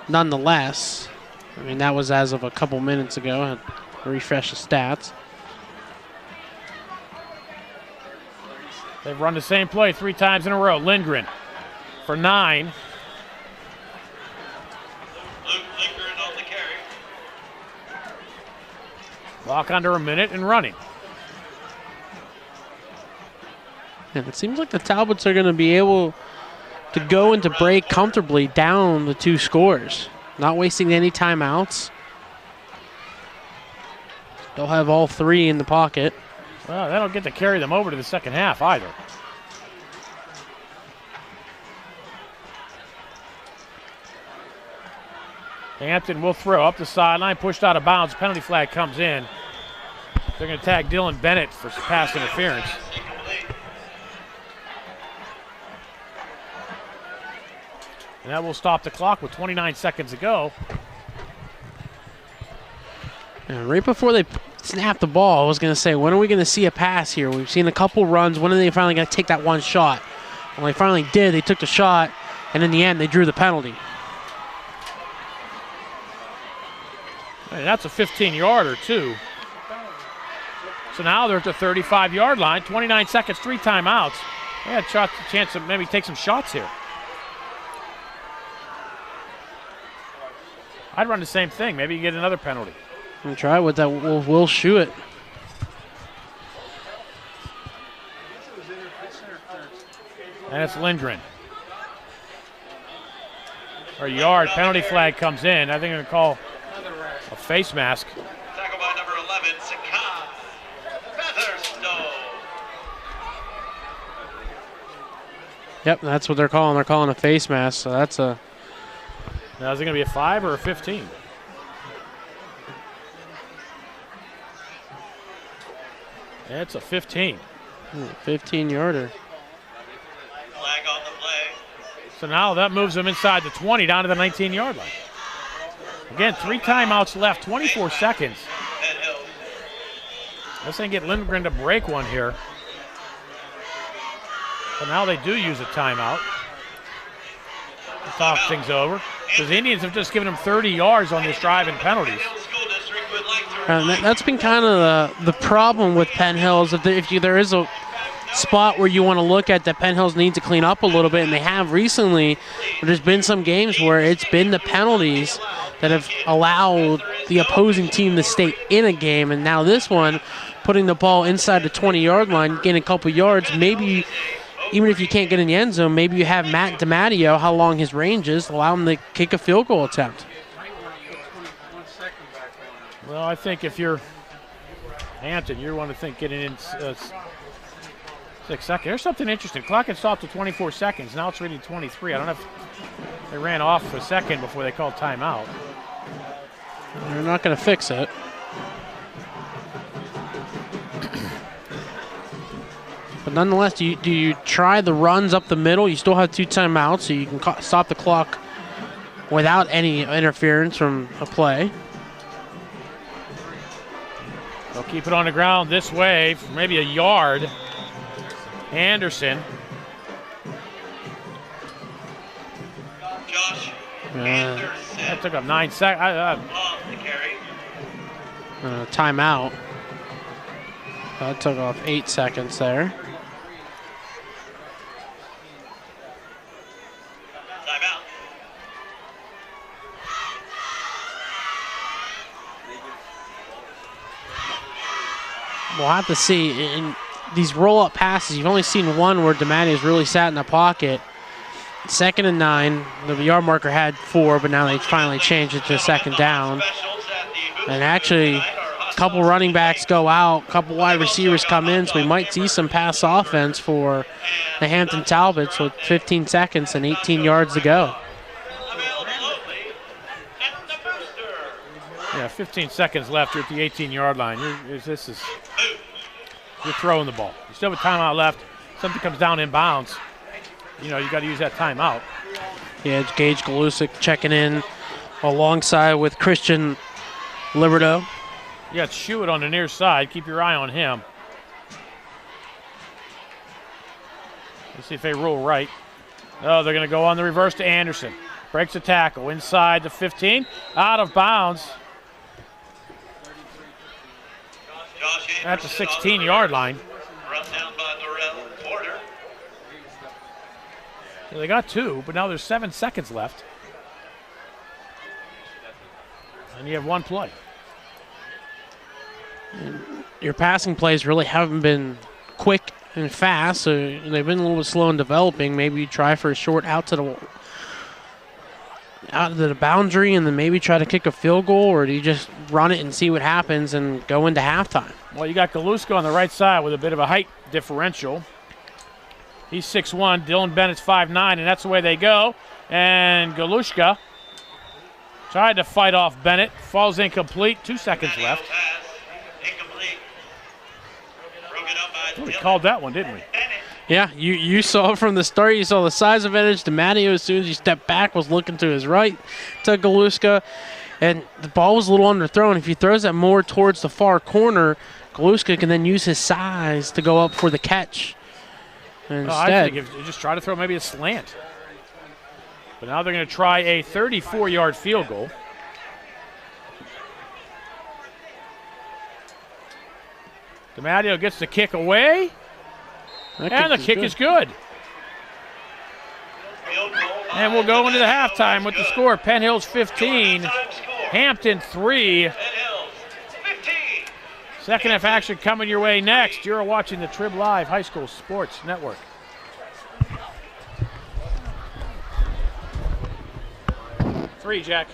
nonetheless, I mean, that was as of a couple minutes ago. I had to refresh the stats. They've run the same play 3 times in a row. Lindgren for 9. Luke Lindgren on the carry. Clock under a minute and running. And it seems like the Talbots are going to be able to go into break comfortably down the 2 scores. Not wasting any timeouts. They'll have all 3 in the pocket. Well, they don't get to carry them over to the second half either. Hampton will throw up the sideline, pushed out of bounds. Penalty flag comes in. They're going to tag Dylan Bennett for pass interference. And that will stop the clock with 29 seconds to go. And right before they snap the ball. I was going to say, when are we going to see a pass here? We've seen a couple runs. When are they finally going to take that one shot? Well, they finally did. They took the shot, and in the end, they drew the penalty. Hey, that's a 15-yarder, too. So now they're at the 35-yard line. 29 seconds, 3 timeouts. They had a chance to maybe take some shots here. I'd run the same thing. Maybe you get another penalty. And try with that. We'll shoot it. And it's Lindgren. Or yard. Penalty flag comes in. I think they're going to call a face mask. Tackle by number 11, Sakai Featherstone. Yep, that's what they're calling. They're calling a face mask. So that's a. Now, is it going to be a 5 or a 15? It's a 15. 15-yarder. Flag on the play. So now that moves them inside the 20 down to the 19-yard line. Again, 3 timeouts left, 24 seconds. Penn Hills. Let's see, get Lindgren to break one here. But now they do use a timeout. To talk things over. Because the Indians have just given them 30 yards on this drive in penalties. School District would like to And that's been kind of the problem with Penn Hills. If there is a spot where you want to look at that Penn Hills needs to clean up a little bit, and they have recently, but there's been some games where it's been the penalties that have allowed the opposing team to stay in a game, and now this one, putting the ball inside the 20-yard line, getting a couple yards, maybe even if you can't get in the end zone, maybe you have Matt DiMatteo, how long his range is, allow him to kick a field goal attempt. Well, I think if you're Hampton, you want to think getting in 6 seconds. There's something interesting. Clock had stopped to 24 seconds. Now it's reading 23. I don't know if they ran off a second before they called timeout. They're not going to fix it. But nonetheless, do you try the runs up the middle? You still have 2 timeouts, so you can stop the clock without any interference from a play. They'll keep it on the ground this way for maybe a yard. Anderson. Josh Anderson. That took up 9 seconds. Off the carry. Timeout. That took off 8 seconds there. Timeout. We'll have to see. In these roll-up passes, you've only seen one where DiMatteo's really sat in the pocket. 2nd and 9. The yard marker had 4, but now they finally changed it to 2nd down. And actually, a couple running backs go out, a couple wide receivers come in, so we might see some pass offense for the Hampton Talbots with 15 seconds and 18 yards to go. Yeah, 15 seconds left. You're at the 18-yard line. You're throwing the ball. You still have a timeout left. Something comes down inbounds. You got to use that timeout. Yeah, it's Gage Galusik checking in alongside with Christian Liberto. You got Schuett on the near side. Keep your eye on him. Let's see if they roll right. Oh, they're going to go on the reverse to Anderson. Breaks the tackle inside the 15. Out of bounds. At the 16-yard line. Run down by Darrell Porter. Well, they got 2, but now there's 7 seconds left. And you have 1 play. And your passing plays really haven't been quick and fast, so they've been a little bit slow in developing. Maybe you try for a short out to the boundary and then maybe try to kick a field goal, or do you just run it and see what happens and go into halftime? Well, you got Galuska on the right side with a bit of a height differential. He's 6'1", Dylan Bennett's 5'9", and that's the way they go. And Galuska tried to fight off Bennett. Falls incomplete. 2 seconds left. Incomplete. Broken up by We called that one, didn't we? Yeah, you saw from the start, you saw the size advantage. DiMatteo, as soon as he stepped back, was looking to his right to Galuska. And the ball was a little underthrown. If he throws that more towards the far corner, Galuska can then use his size to go up for the catch. And I instead, think if you just try to throw maybe a slant. But now they're going to try a 34-yard field goal. DiMatteo gets the kick away, and the kick is good. And we'll go into the halftime with the score. Penn Hills 15, Hampton 3. Second half action coming your way next. You're watching the Trib Live High School Sports Network. Three, Jack.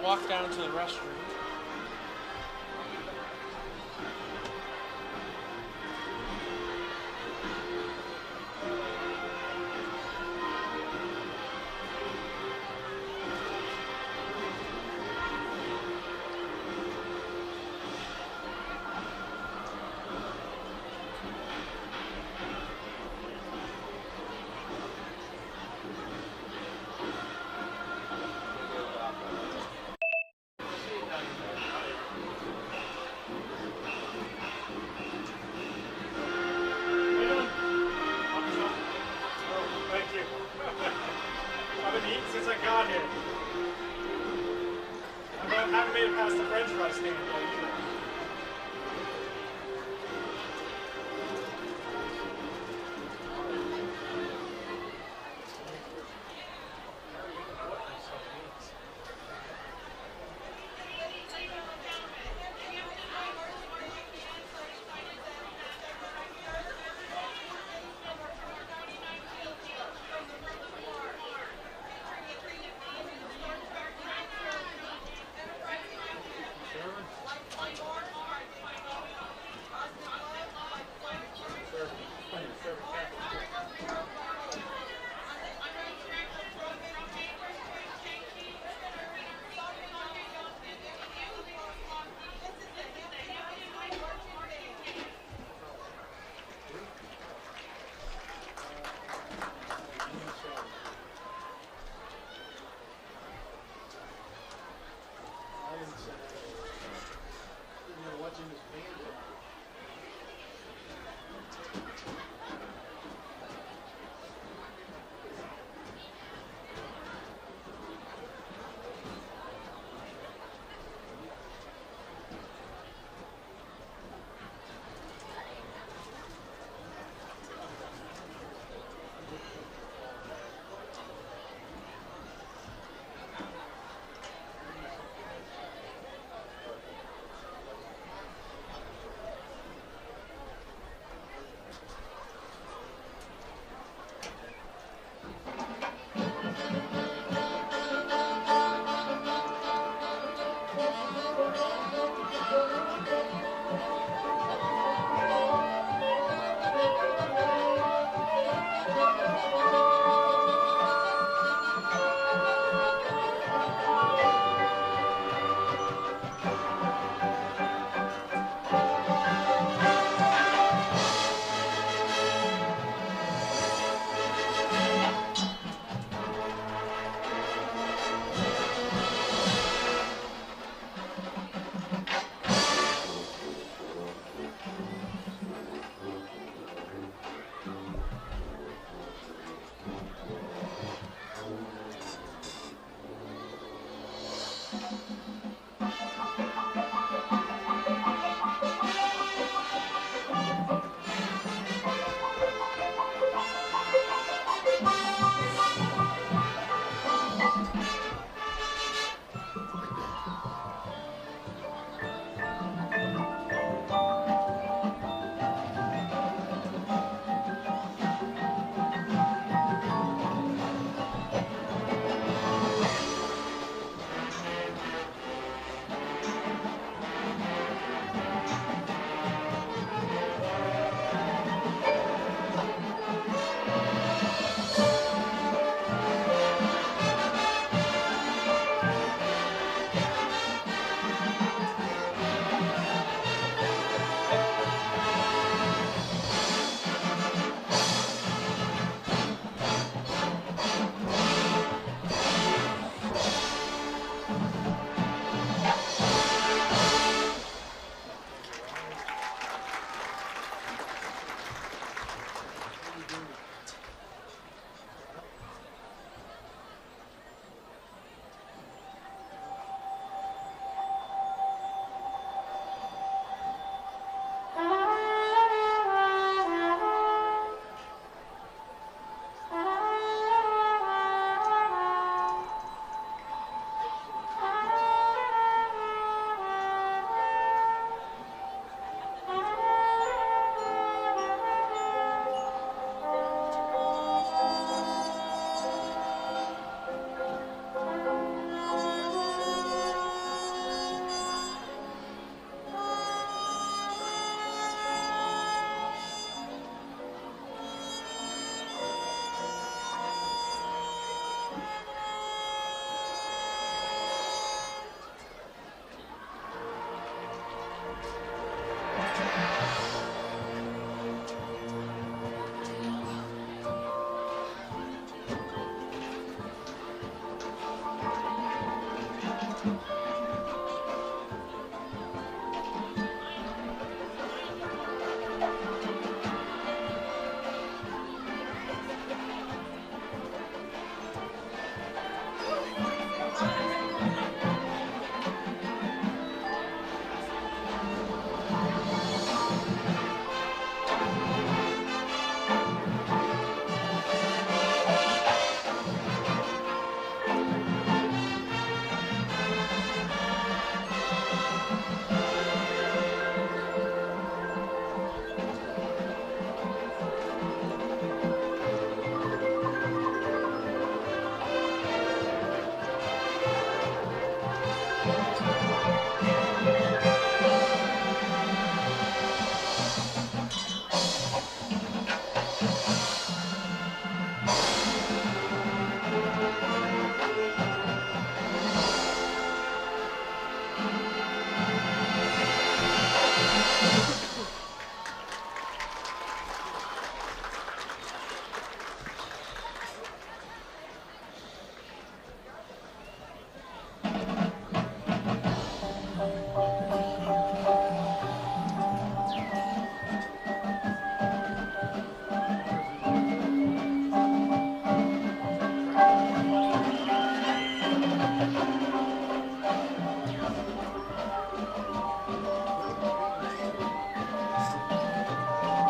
Walk down to the restroom.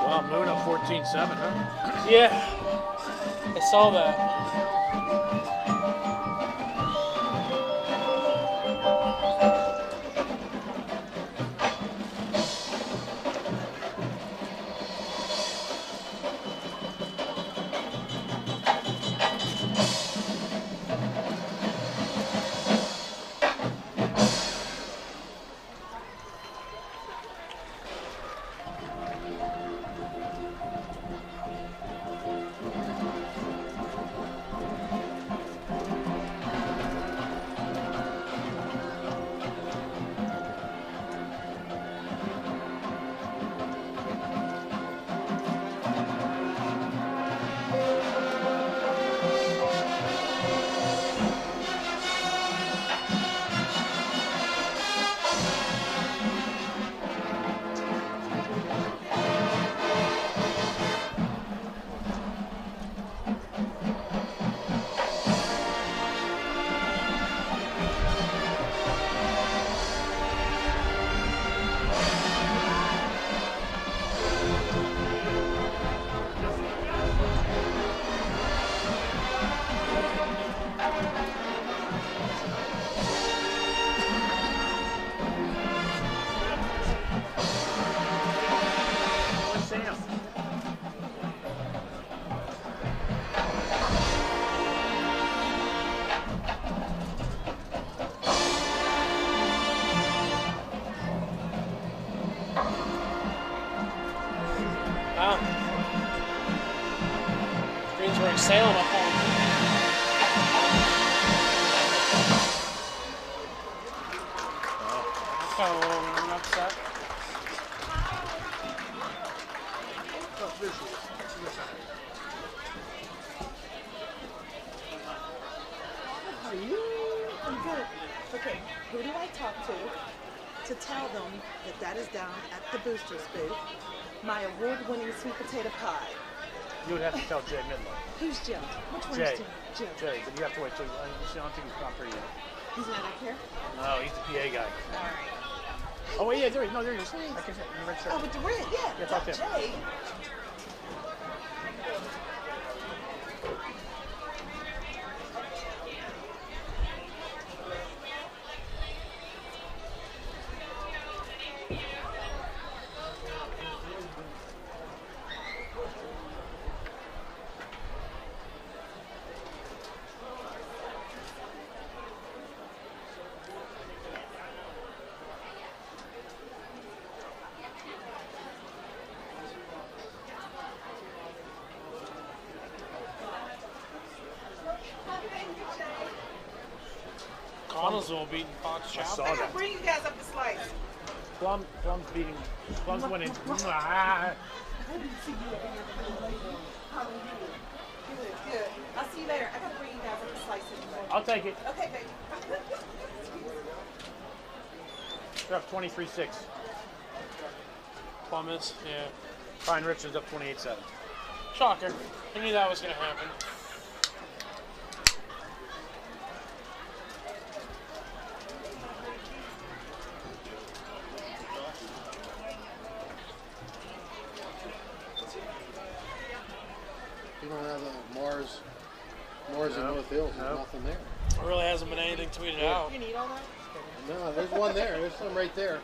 Well, Moon up 14-7, huh? Yeah, I saw that. Wow. Greensburg Salem up on. I'm kind of a little upset. How are you? I'm good. Okay, who do I talk to tell them that that is down at the Boosters booth? My award-winning sweet potato pie. You would have to tell Jay Midler. Who's Jim? Which one's Jay. Jim? Jay, but you have to wait till I don't think he's not pretty yet. He's not up here? No, he's the PA guy. All right. Oh, wait, yeah, there he is. No, there he is. I can see it in the red shirt. Oh, with the red, yeah. Yeah, talk to him. Jay. Connellsville beating Fox I Chapel. saw I gotta that. bring you guys up the slice. Plum's beating. Plum's winning. I didn't see you at any other later. How are you? Good, good. I'll see you later. I gotta bring you guys up the slice anymore. I'll take it. Okay, baby. They're up 23-6. Plymouth, yeah. Pine Richards up 28-7. Shocker. I knew that was going to happen. You don't have the Mars in North Hills. There's nothing there. There really hasn't been anything tweeted out. You need all that? No, there's one there. There's some right there.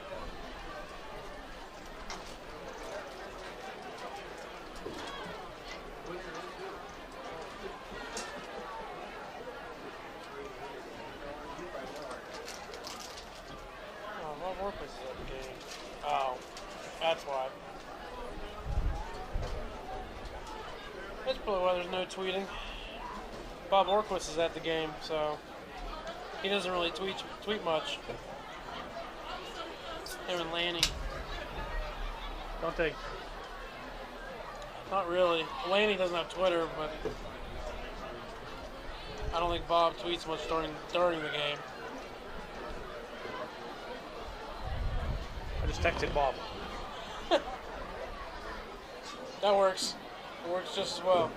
Oh, what work was at the game? Oh, that's why. That's probably why there's no tweeting. Bob Orquist is at the game, so he doesn't really tweet much. Him and Lanny. Don't they? Not really. Lanny doesn't have Twitter, but I don't think Bob tweets much during the game. I just texted Bob. That works. It works just as well.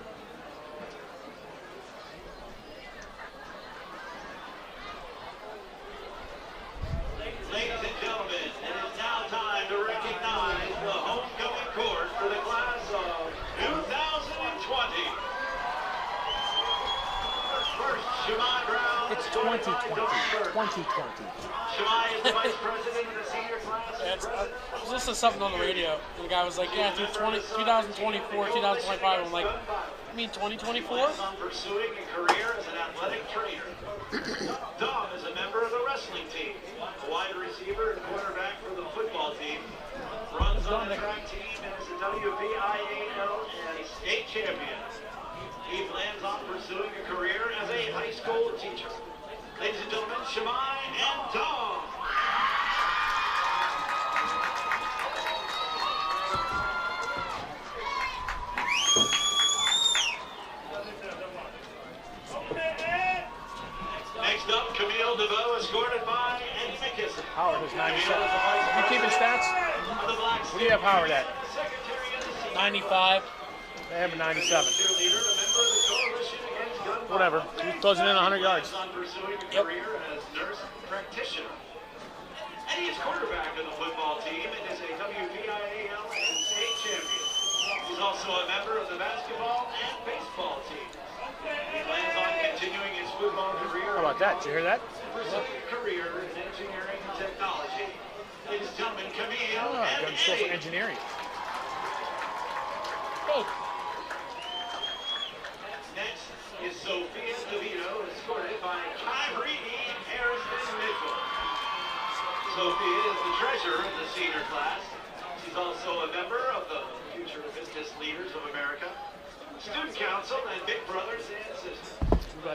Ladies and gentlemen, it is now time to recognize the homecoming court for the class of 2020. First, Shemai Brown. It's 2020. 2020. Shemai is the vice president of the senior class. I was listening to something on the radio, and the guy was like, yeah, dude, 2024, 2025. I'm like, you mean 2024? Plans on pursuing a career as an athletic trainer. Dom is a member of the wrestling team, a wide receiver and quarterback for the football team, runs on the track team and is a WPIAL and state champion. He plans on pursuing a career as a high school teacher. Ladies and gentlemen, Shemai and Dom. Next up, Camille DeVoe, escorted by Eddie McKisson. Howard is 97. You keeping stats? What do you have Howard at? 95. They have a 97. Whatever. He's closing in 100 yards. Yep. Practitioner. Eddie is quarterback of the football team and is a WPIAL and state champion. He's also a member of the basketball and baseball team. He plans on continuing his football career. How about that? Did you hear that? Pursuing a career in engineering and technology. Ladies and gentlemen, Camille Oh, and got to school for Eddie. engineering. Oh, Next is Sophia DeVito, escorted by Kyrie Harrison Mitchell. Sophia is the treasurer of the senior class. She's also a member of the Future Business Leaders of America, Student Council, and Big Brothers and Sisters.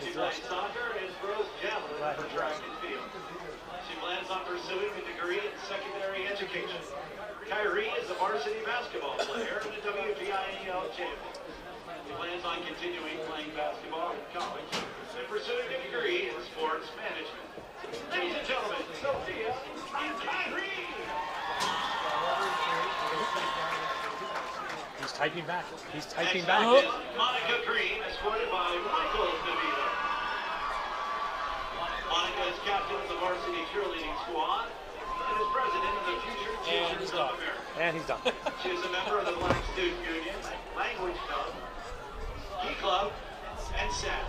She plays soccer and throws javelin for track and field. She plans on pursuing a degree in secondary education. Kyrie is a varsity basketball player and a WPIAL champion. He plans on continuing playing basketball in college and pursuing a degree in sports management. Ladies and gentlemen, Sophia and Kyrie. He's typing back. He's typing Next back. up is Monica Green, escorted by Michael DeVito. Monica is captain of the varsity cheerleading squad and is president of the Future Teachers of America. And he's done. She is a member of the Black Student Union, Language Club, E-Club, and SAD.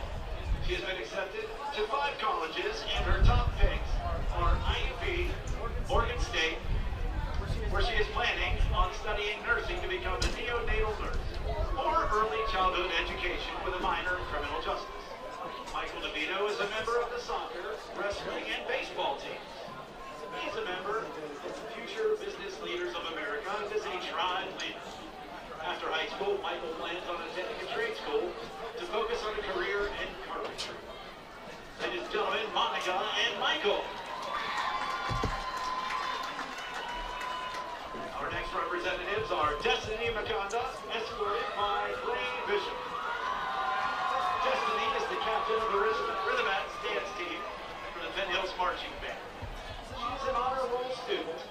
She has been accepted to 5 colleges, and her top picks are IUP, Oregon State, where she is planning on studying nursing to become a neonatal nurse, or early childhood education with a minor in criminal justice. Michael DeVito is a member of the soccer, wrestling, and baseball teams. He's a member of the Future Business Leaders of America and is a tried leader. After high school, Michael plans on attending a trade school to focus on a career in carpentry. Ladies and gentlemen, Monica and Michael. Our next representatives are Destiny Makonda, escorted by Clay Bishop. Destiny is the captain of the Rhythmats dance team for the Penn Hills Marching Band. She's an honor roll student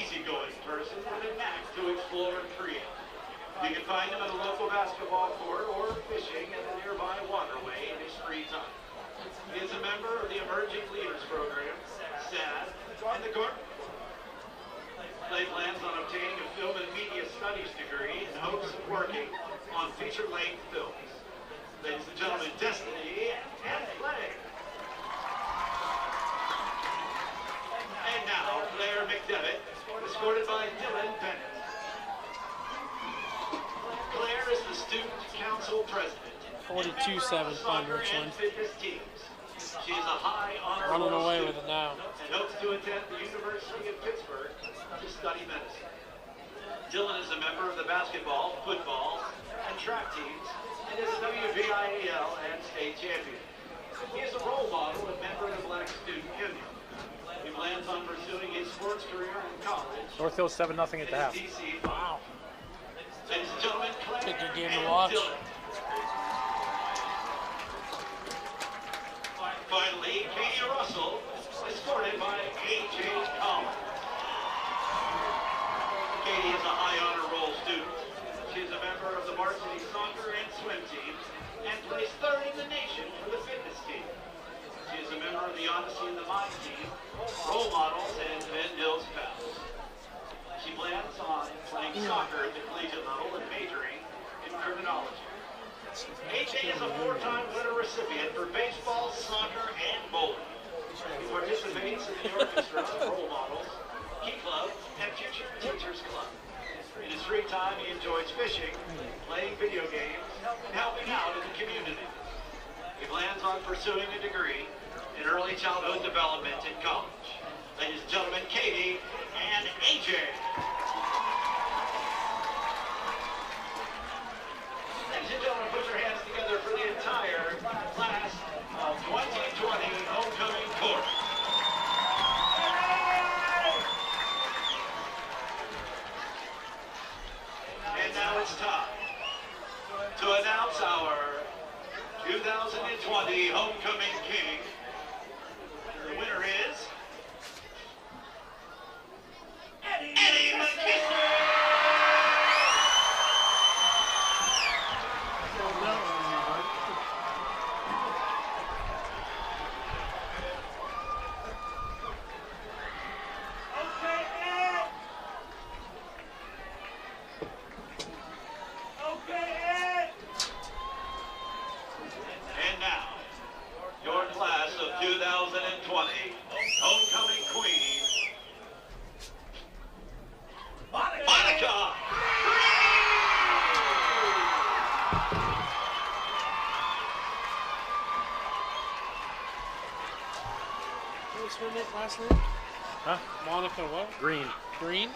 easygoing person with a knack to explore and create. You can find him at a local basketball court or fishing at a nearby waterway in his free time. He is a member of the Emerging Leaders Program, SAD, and the Garden Club. Clay plans on obtaining a film and media studies degree in hopes of working on feature-length films. Ladies and gentlemen, Destiny and Clay. And now, Claire McDevitt, escorted by Dylan Bennett. Claire is the Student Council President. 42-7 Fun Richland. Fitness teams. She is a high honor Running roll away student with it now. and hopes to attend the University of Pittsburgh to study medicine. Dylan is a member of the basketball, football, and track teams and is a WVIAL and state champion. He is a role model and member of the Black Student Union. He plans on pursuing his sports career in college. North Hill 7-0 at the half. DC. Wow. Ladies and gentlemen, Claire Pick your game and to watch. Dylan. Finally, Katie Russell, escorted by A.J. Collins. Katie is a high honor roll student. She is a member of the varsity soccer and swim teams and placed third in the nation for the fitness team. She is a member of the Odyssey and the Mind team, role models, and Penn Hills Pals. She plans on playing soccer at the collegiate level and majoring in criminology. AJ is a four-time winner recipient for baseball, soccer, and bowling. He participates in the orchestra, role models, Key Club, and Future Teachers Club. In his free time, he enjoys fishing, playing video games, and helping out in the community. He plans on pursuing a degree in early childhood development in college. Ladies and gentlemen, Katie and AJ. Ladies and gentlemen, put your hands together for the entire class of 2020 homecoming court. And now it's time to announce our 2020 homecoming king. The winner is Eddie McKinley. And now, your class of 2020 homecoming queen, Monica. What's her name, last name? Huh? Monica what? Green. Green?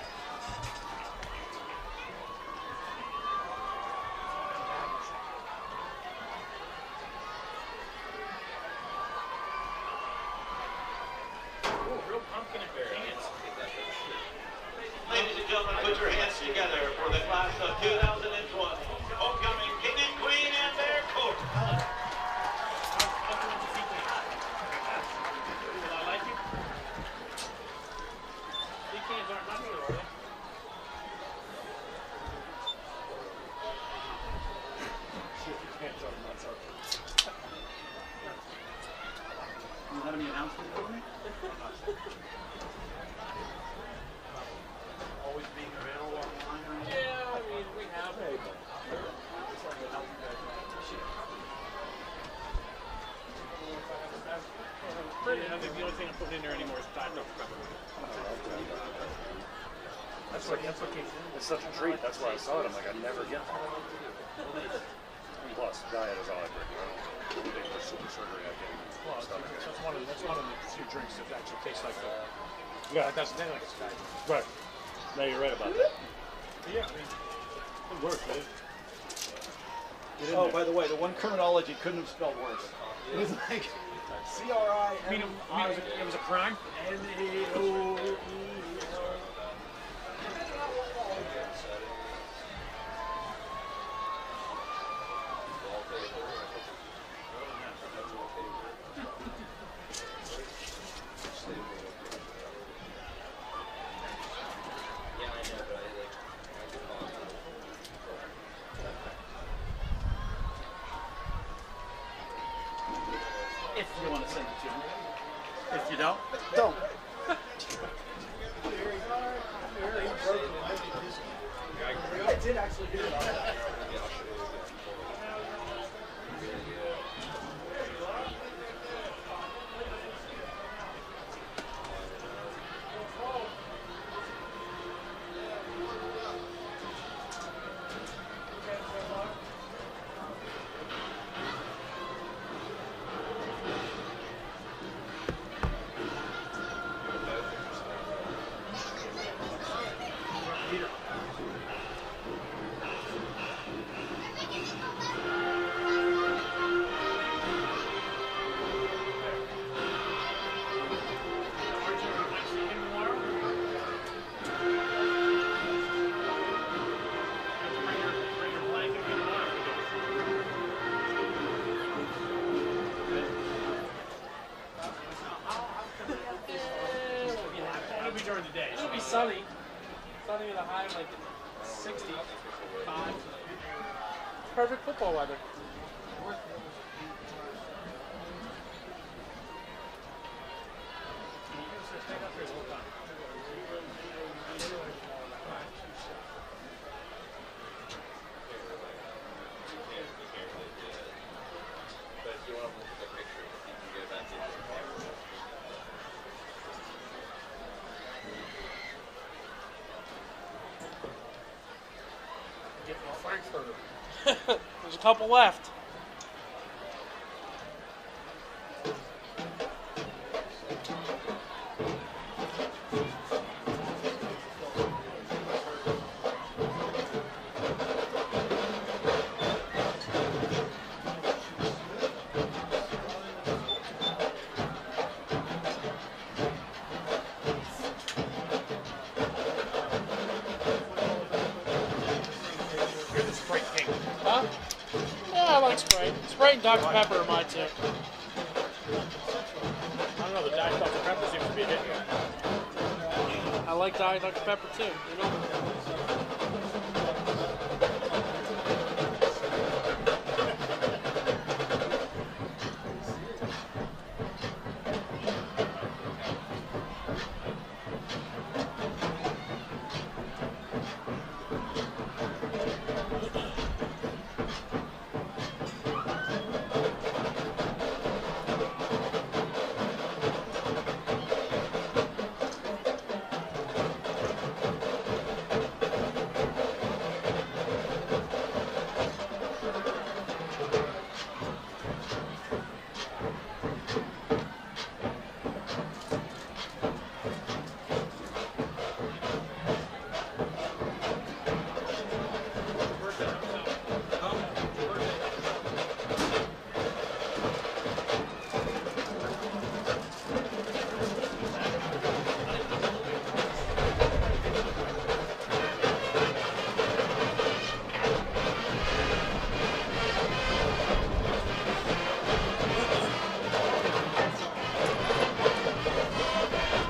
Ladies and gentlemen, put your hands together for the class of 2020 homecoming king and queen and their court. You have any announcements for me? Always being available online. Yeah, I mean, we have. I think the only thing I'm putting in there anymore is time. That's what came in. It's such a treat. That's why I saw it. I'm like, I never get that. And plus, diet is all I drink. I don't think there's super sugary. I get Well, stomach ache. that's one of the few drinks that actually tastes like the. Yeah, that's then like it's diet. Right. No, you're right about that. Yeah, I mean, it works, man. Oh, by the way, the one criminology couldn't have spelled worse. It was like I mean, it was a crime. C-R-I-M-A-O-E-L. send it to you. If you don't, Don't. I did actually do it. During the day. It'll be sunny. Sunny with a high of like 65. Perfect football weather. There's a couple left. You're the Sprite king. Huh? Yeah, I like Sprite. Sprite and Dr. Pepper are my two. I don't know, the Diet Dr. Pepper seems to be a hit. I like Diet Dr. Pepper too, you know?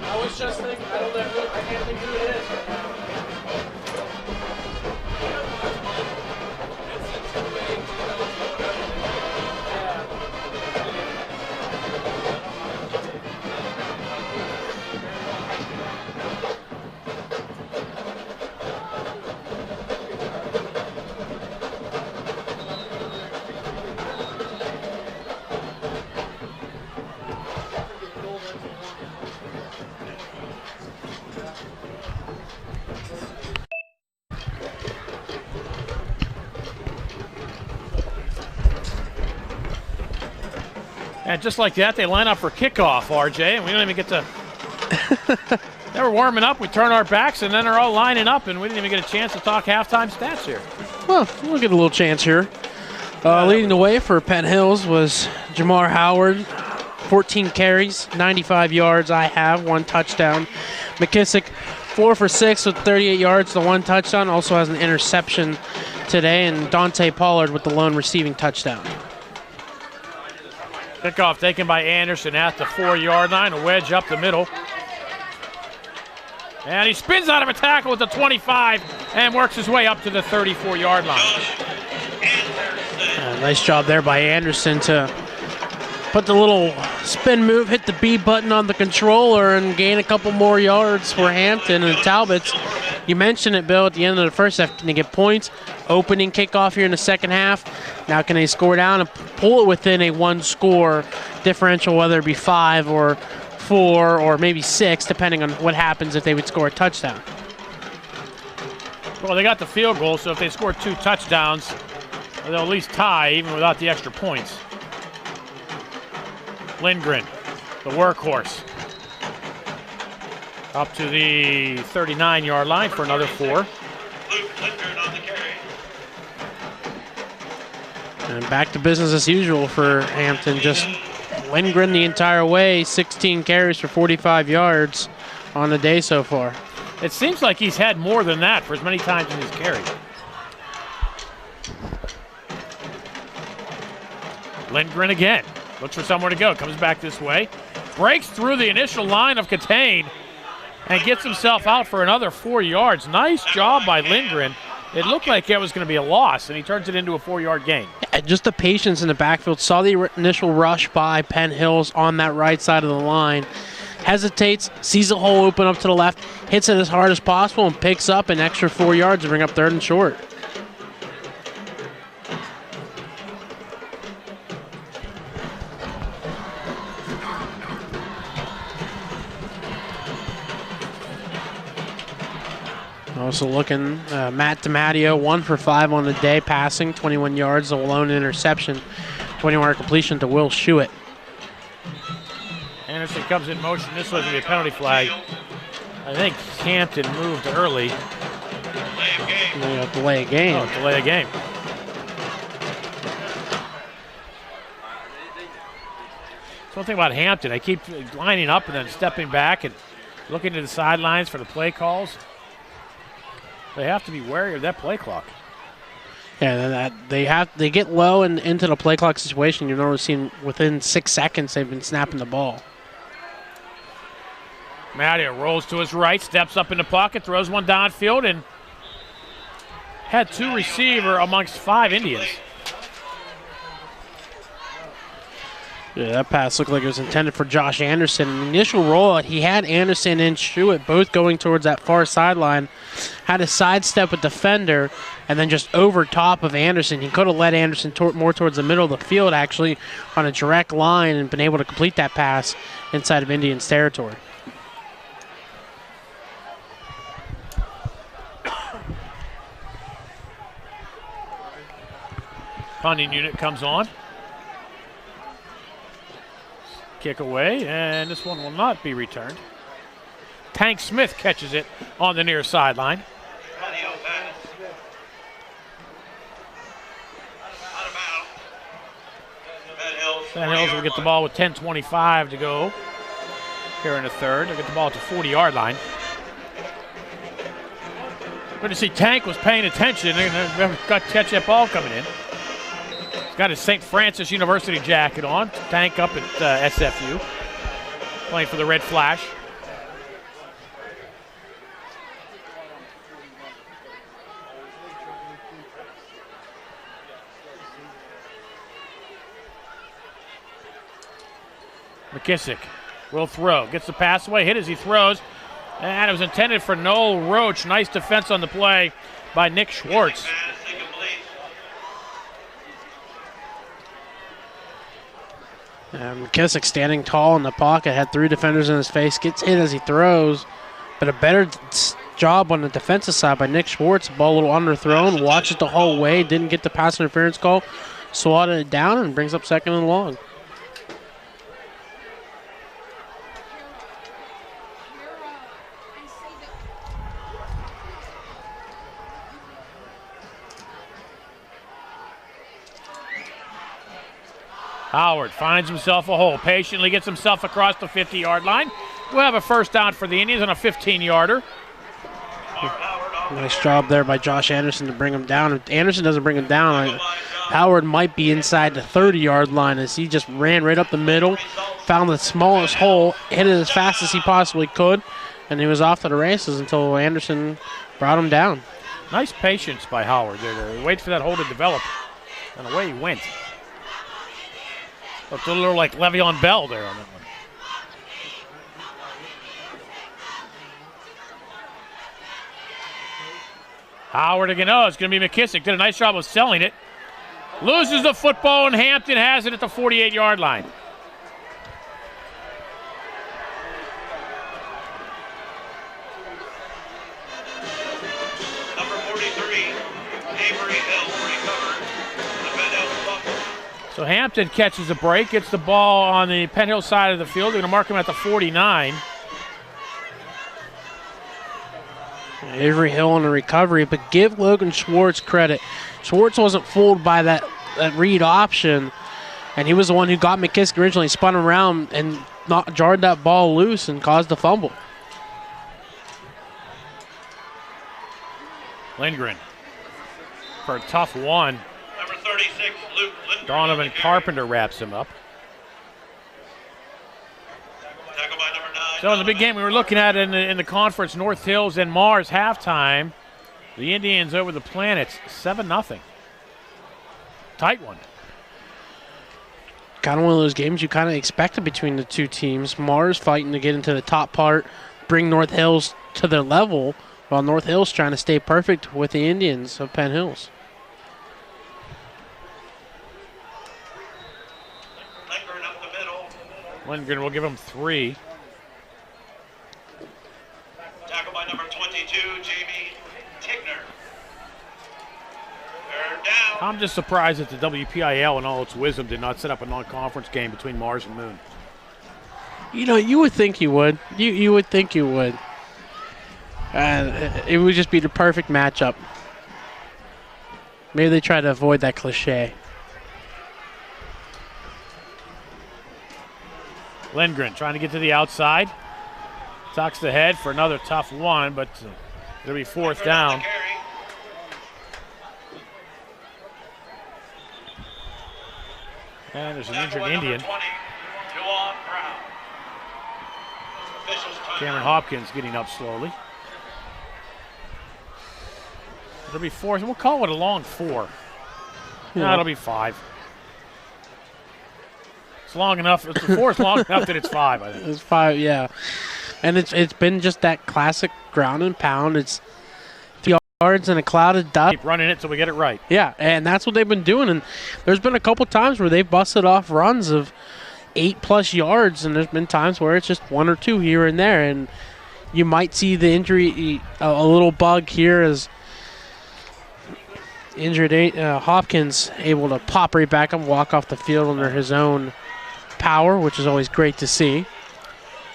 I was just thinking, I can't think who it is right now. And just like that, they line up for kickoff, RJ, and we don't even get to... They were warming up, we turn our backs, and then they're all lining up, and we didn't even get a chance to talk halftime stats here. Well, we'll get a little chance here. Leading the way for Penn Hills was Jamar Howard, 14 carries, 95 yards. I have 1 touchdown. McKissick, 4 for 6 with 38 yards, the 1 touchdown. Also has an interception today, and Dante Pollard with the lone receiving touchdown. Kickoff taken by Anderson at the 4-yard line, a wedge up the middle. And he spins out of a tackle at the 25 and works his way up to the 34-yard line. Nice job there by Anderson to put the little spin move, hit the B button on the controller, and gain a couple more yards for Hampton and the Talbots. You mentioned it, Bill, at the end of the first half. Can they get points? Opening kickoff here in the second half. Now can they score down and pull it within a one-score differential, whether it be 5 or 4 or maybe 6, depending on what happens if they would score a touchdown. Well, they got the field goal, so if they score 2 touchdowns, they'll at least tie even without the extra points. Lindgren, the workhorse. Up to the 39-yard line for another 4. Luke Lindgren on the carry. And back to business as usual for Hampton. Just Lindgren the entire way, 16 carries for 45 yards on the day so far. It seems like he's had more than that for as many times in his carry. Lindgren again. Looks for somewhere to go. Comes back this way. Breaks through the initial line of Contain and gets himself out for another 4 yards. Nice job by Lindgren. It looked like it was going to be a loss, and he turns it into a 4-yard gain. Yeah, just the patience in the backfield. Saw the initial rush by Penn Hills on that right side of the line. Hesitates, sees a hole open up to the left, hits it as hard as possible, and picks up an extra 4 yards to bring up 3rd and short. Also looking, Matt DiMatteo, 1 for 5 on the day, passing, 21 yards, a lone interception, 20-yard completion to Will Shuett. Anderson comes in motion. This was going to be a penalty flag. I think Hampton moved early. Delay a game. Oh, delay a game. That's one thing about Hampton. They keep lining up and then stepping back and looking to the sidelines for the play calls. They have to be wary of that play clock. Yeah, they get low and into the play clock situation. You've normally seen within 6 seconds they've been snapping the ball. Matteo rolls to his right, steps up in the pocket, throws one downfield, and had 2 receiver amongst 5 Indians. Yeah, that pass looked like it was intended for Josh Anderson. In the initial rollout, he had Anderson and Shuett both going towards that far sideline. Had a sidestep with defender, and then just over top of Anderson. He could have led Anderson more towards the middle of the field, actually, on a direct line and been able to complete that pass inside of Indians' territory. Punting unit comes on. Kick away, and this one will not be returned. Tank Smith catches it on the near sideline. Penn Hills will get the ball with 10:25 to go here in the 3rd. They'll get the ball at the 40-yard line. Good to see Tank was paying attention and got to catch that ball coming in. He's got his St. Francis University jacket on. Tank up at SFU, playing for the Red Flash. McKissick will throw. Gets the pass away, hit as he throws. And it was intended for Noel Roach. Nice defense on the play by Nick Schwartz. McKissick standing tall in the pocket, had 3 defenders in his face, gets hit as he throws. But a better job on the defensive side by Nick Schwartz. Ball a little underthrown, watched it the whole way, didn't get the pass interference call, swatted it down, and brings up 2nd and long. Howard finds himself a hole, patiently gets himself across the 50-yard line. We'll have a first down for the Indians on a 15-yarder. Nice job there by Josh Anderson to bring him down. If Anderson doesn't bring him down, Howard might be inside the 30-yard line as he just ran right up the middle, found the smallest hole, hit it as fast as he possibly could, and he was off to the races until Anderson brought him down. Nice patience by Howard there to wait for that hole to develop, and away he went. Looked a little like Le'Veon Bell there on that one. Howard again. Oh, it's going to be McKissick. Did a nice job of selling it. Loses the football, and Hampton has it at the 48-yard line. Number 43, Avery Hill recovered. The Penn Hills Bucks. So Hampton catches a break, gets the ball on the Penn Hill side of the field. They're going to mark him at the 49. Avery Hill on the recovery, but give Logan Schwartz credit. Schwartz wasn't fooled by that read option, and he was the one who got McKissick originally, spun around and jarred that ball loose and caused the fumble. Lindgren for a tough one. Number 36, Luke Lindgren. Donovan Carpenter wraps him up. Tackle by number 9. So in the big game we were looking at in the conference, North Hills and Mars halftime, the Indians over the Planets, 7-0. Tight one. Kind of one of those games you kind of expected between the two teams. Mars fighting to get into the top part, bring North Hills to their level, while North Hills trying to stay perfect with the Indians of Penn Hills. Lindgren up the middle. Lindgren will give him 3. Tackle by number 22, Jamie Tigner. Third down. I'm just surprised that the WPIL in all its wisdom did not set up a non-conference game between Mars and Moon. You know, you would think you would. You would think you would. It would just be the perfect matchup. Maybe they try to avoid that cliche. Lindgren trying to get to the outside. Tucks the head for another tough one, but it'll be 4th down. And there's an injured Indian. 20, Juwan Brown. Officials Cameron Hopkins getting up slowly. It'll be 4th. We'll call it a long 4. No, it'll be 5. It's long enough. The 4 is long enough that it's 5, I think. It's 5, yeah. And it's been just that classic ground and pound. It's 3 yards and a cloud of dust. Keep running it till we get it right. Yeah, and that's what they've been doing. And there's been a couple times where they've busted off runs of 8+ yards, and there's been times where it's just 1 or 2 here and there. And you might see the injury, a little bug here as injured Hopkins able to pop right back and walk off the field under his own power, which is always great to see.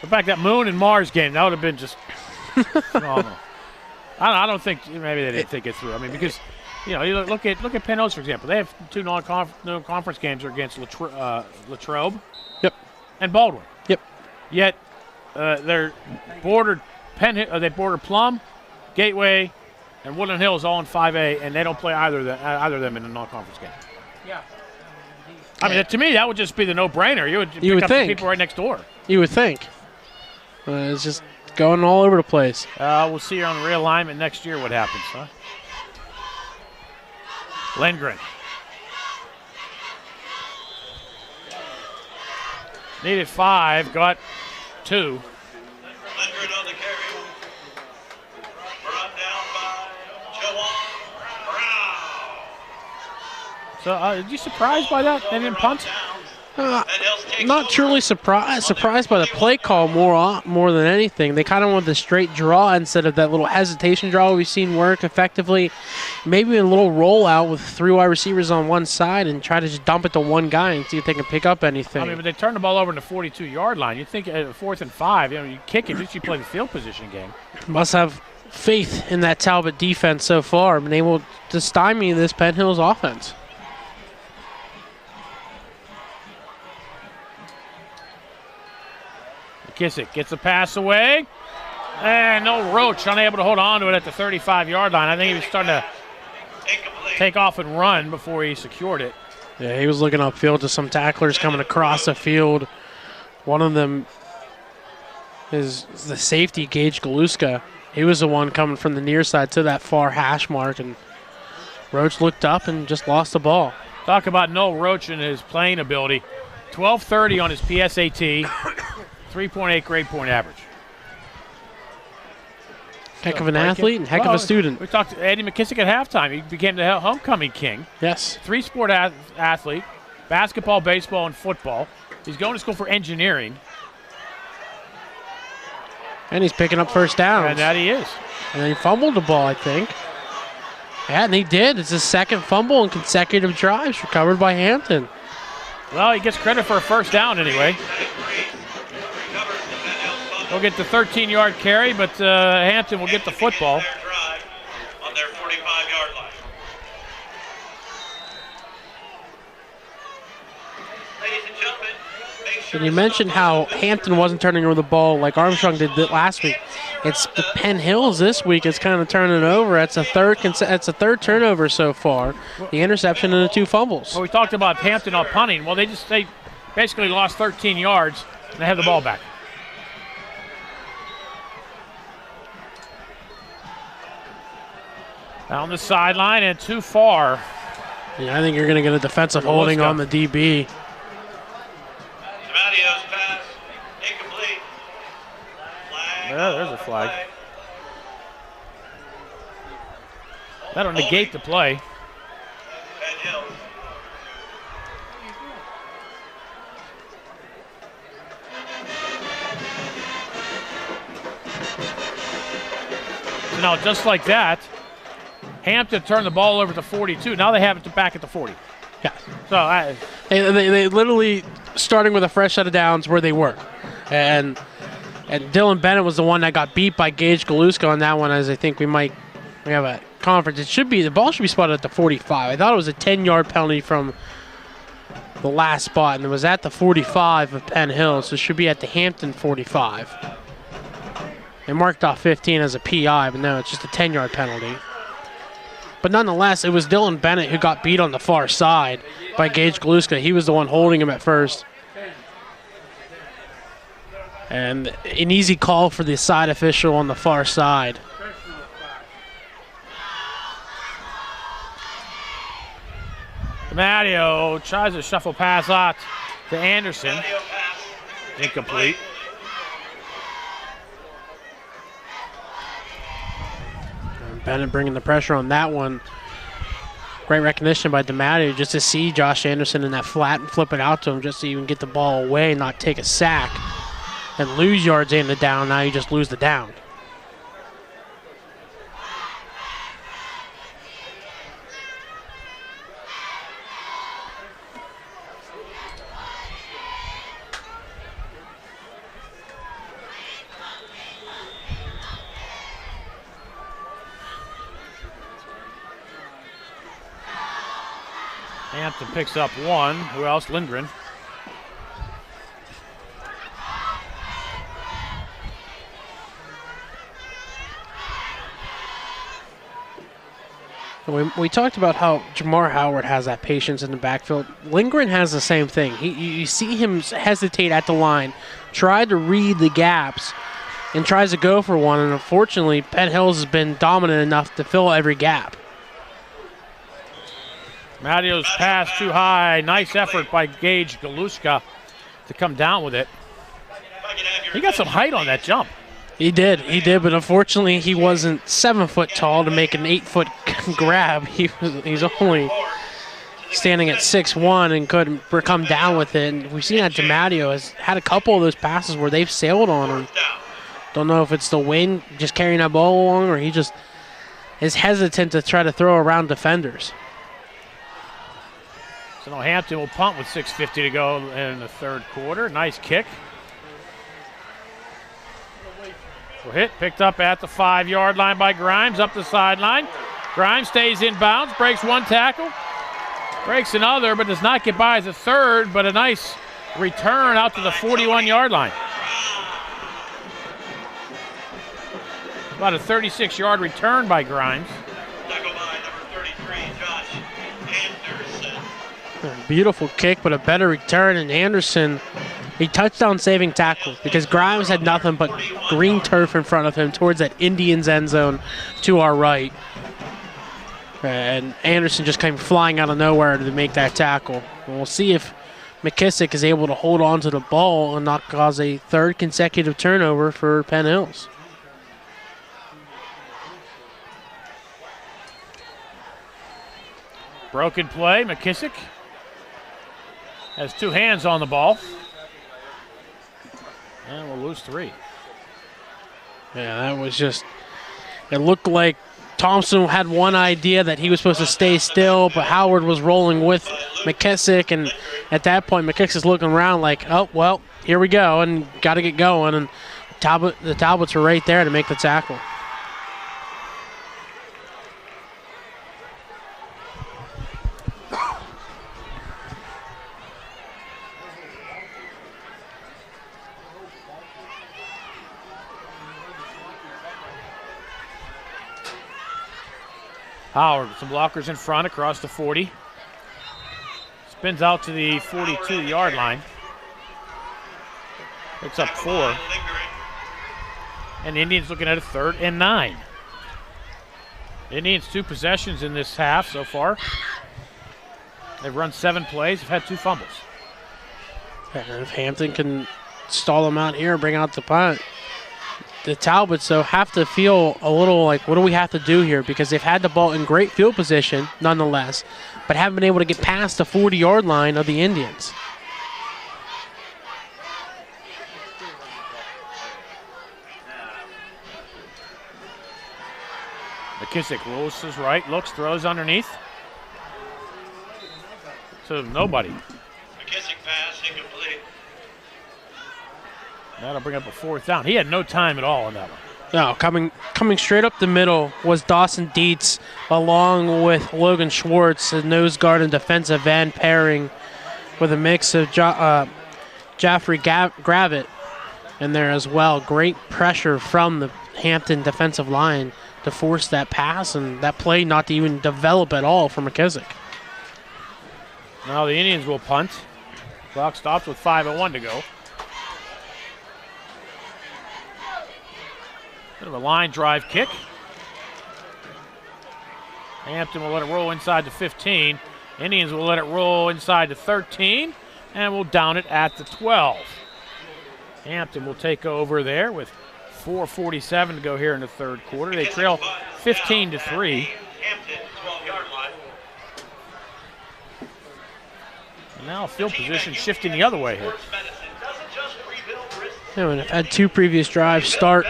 In fact, that Moon and Mars game, that would have been just phenomenal. I don't think maybe they didn't think it through. I mean, because you look at Penn Hills, for example. They have 2 non-conference games against Latrobe, Yep, and Baldwin. Yep. Yet they're bordered they border Plum, Gateway, and Woodland Hills all in 5A, and they don't play either of them in a non-conference game. Yeah. I mean, to me, that would just be the no-brainer. You would pick would up think. the people right next door. You would think. It's just going all over the place. We'll see here on the realignment next year what happens, huh? Lindgren. Needed 5, got 2. Lindgren on the carry. Brought down by Juwan Brown. So, are you surprised by that? They didn't punt? Not truly surprised by the play call more than anything. They kind of want the straight draw instead of that little hesitation draw we've seen work effectively. Maybe a little rollout with 3 wide receivers on one side and try to just dump it to one guy and see if they can pick up anything. I mean, but they turned the ball over in the 42-yard line. You'd think at 4th and 5, you kick it, just you play the field position game. Must have faith in that Talbot defense so far. Been able to stymie this Penn Hills offense. McKissick gets the pass away. And no Roach, unable to hold on to it at the 35-yard line. I think he was starting to take off and run before he secured it. Yeah, he was looking upfield to some tacklers coming across the field. One of them is the safety, Gage Galuska. He was the one coming from the near side to that far hash mark, and Roach looked up and just lost the ball. Talk about Noel Roach and his playing ability. 1230 on his PSAT, 3.8 grade point average. Heck of an athlete and heck of a student. We talked to Eddie McKissick at halftime. He became the homecoming king. Yes. Three-sport athlete, basketball, baseball, and football. He's going to school for engineering. And he's picking up first downs. And that he is. And then he fumbled the ball, I think. Yeah, and he did. It's his second fumble in consecutive drives recovered by Hampton. Well, he gets credit for a first down anyway. He'll get the 13-yard carry, but Hampton will get the football. On their 45-yard line. Ladies and gentlemen, make sure And you mentioned how Hampton wasn't turning over the ball like Armstrong did last week. It's the Penn Hills this week is kind of turning it over. It's a third turnover so far. The interception and the 2 fumbles. Well, we talked about Hampton on punting. Well, they basically lost 13 yards, and they have the ball back. Down the sideline and too far. Yeah, I think you're going to get a defensive holding on the DB. DiMattio's pass, incomplete. Flag. Yeah, there's a flag. That'll negate the play. Penn Hills. So now, just like that, Hampton turned the ball over to 42. Now they have it back at the 40. Yeah. So They literally starting with a fresh set of downs where they were. And Dylan Bennett was the one that got beat by Gage Galuska on that one, as I think we have a conference. The ball should be spotted at the 45. I thought it was a 10-yard penalty from the last spot, and it was at the 45 of Penn Hill, so it should be at the Hampton 45. They marked off 15 as a PI, but no, it's just a 10-yard penalty. But nonetheless, it was Dylan Bennett who got beat on the far side by Gage Galuska. He was the one holding him at first. And an easy call for the side official on the far side. DiMattio tries to shuffle pass out to Anderson. Incomplete. Bennett bringing the pressure on that one. Great recognition by DiMattio just to see Josh Anderson in that flat and flip it out to him just to even get the ball away and not take a sack and lose yards in the down. Now you just lose the down. Hampton picks up 1. Who else? Lindgren. We talked about how Jamar Howard has that patience in the backfield. Lindgren has the same thing. You see him hesitate at the line, try to read the gaps, and tries to go for one. And unfortunately, Penn Hills has been dominant enough to fill every gap. Mattio's pass too high. Nice effort by Gage Galuska to come down with it. He got some height on that jump. He did, but unfortunately he wasn't 7 foot tall to make an 8 foot grab. He's only standing at 6'1" and couldn't come down with it. And we've seen that DiMattio has had a couple of those passes where they've sailed on him. Don't know if it's the wind just carrying that ball along or he just is hesitant to try to throw around defenders. So now Hampton will punt with 6:50 to go in the third quarter. Nice kick. So hit, picked up at the 5-yard line by Grimes, up the sideline. Grimes stays in bounds, breaks one tackle, breaks another, but does not get by as a third, but a nice return out to the 41-yard line. About a 36-yard return by Grimes. Tackle by number 33, Josh Anderson. Beautiful kick, but a better return. And Anderson, a touchdown-saving tackle because Grimes had nothing but green turf in front of him towards that Indians end zone to our right. And Anderson just came flying out of nowhere to make that tackle. We'll see if McKissick is able to hold on to the ball and not cause a third consecutive turnover for Penn Hills. Broken play, McKissick has 2 hands on the ball. And we'll lose 3. Yeah, that was just, it looked like Thompson had one idea that he was supposed to stay still, but Howard was rolling with McKissick, and at that point McKissick's looking around like, oh, well, here we go, and got to get going, and the Talbots were right there to make the tackle. Howard with some blockers in front across the 40. Spins out to the 42-yard line. Picks up 4. And the Indians looking at a 3rd and 9. Indians 2 possessions in this half so far. They've run 7 plays. They've had 2 fumbles. And if Hampton can stall them out here and bring out the punt. The Talbots, though, have to feel a little like, what do we have to do here? Because they've had the ball in great field position, nonetheless, but haven't been able to get past the 40-yard line of the Indians. McKissick rolls to his right, looks, throws underneath. To nobody. McKissick pass, incomplete. That'll bring up a 4th down. He had no time at all on that one. No, coming straight up the middle was Dawson Dietz, along with Logan Schwartz, a nose guard and defensive end pairing with a mix of Jaffrey Gravitt in there as well. Great pressure from the Hampton defensive line to force that pass and that play not to even develop at all for McKissick. Now the Indians will punt. Clock stops with 5:01 to go. Bit of a line drive kick. Hampton will let it roll inside the 15. Indians will let it roll inside the 13, and will down it at the 12. Hampton will take over there with 4:47 to go here in the 3rd quarter. They trail 15-3. Hampton, 12-yard line. And now field position shifting the other way here. Sports medicine doesn't just rebuild wrists. Yeah, and I've had 2 previous drives start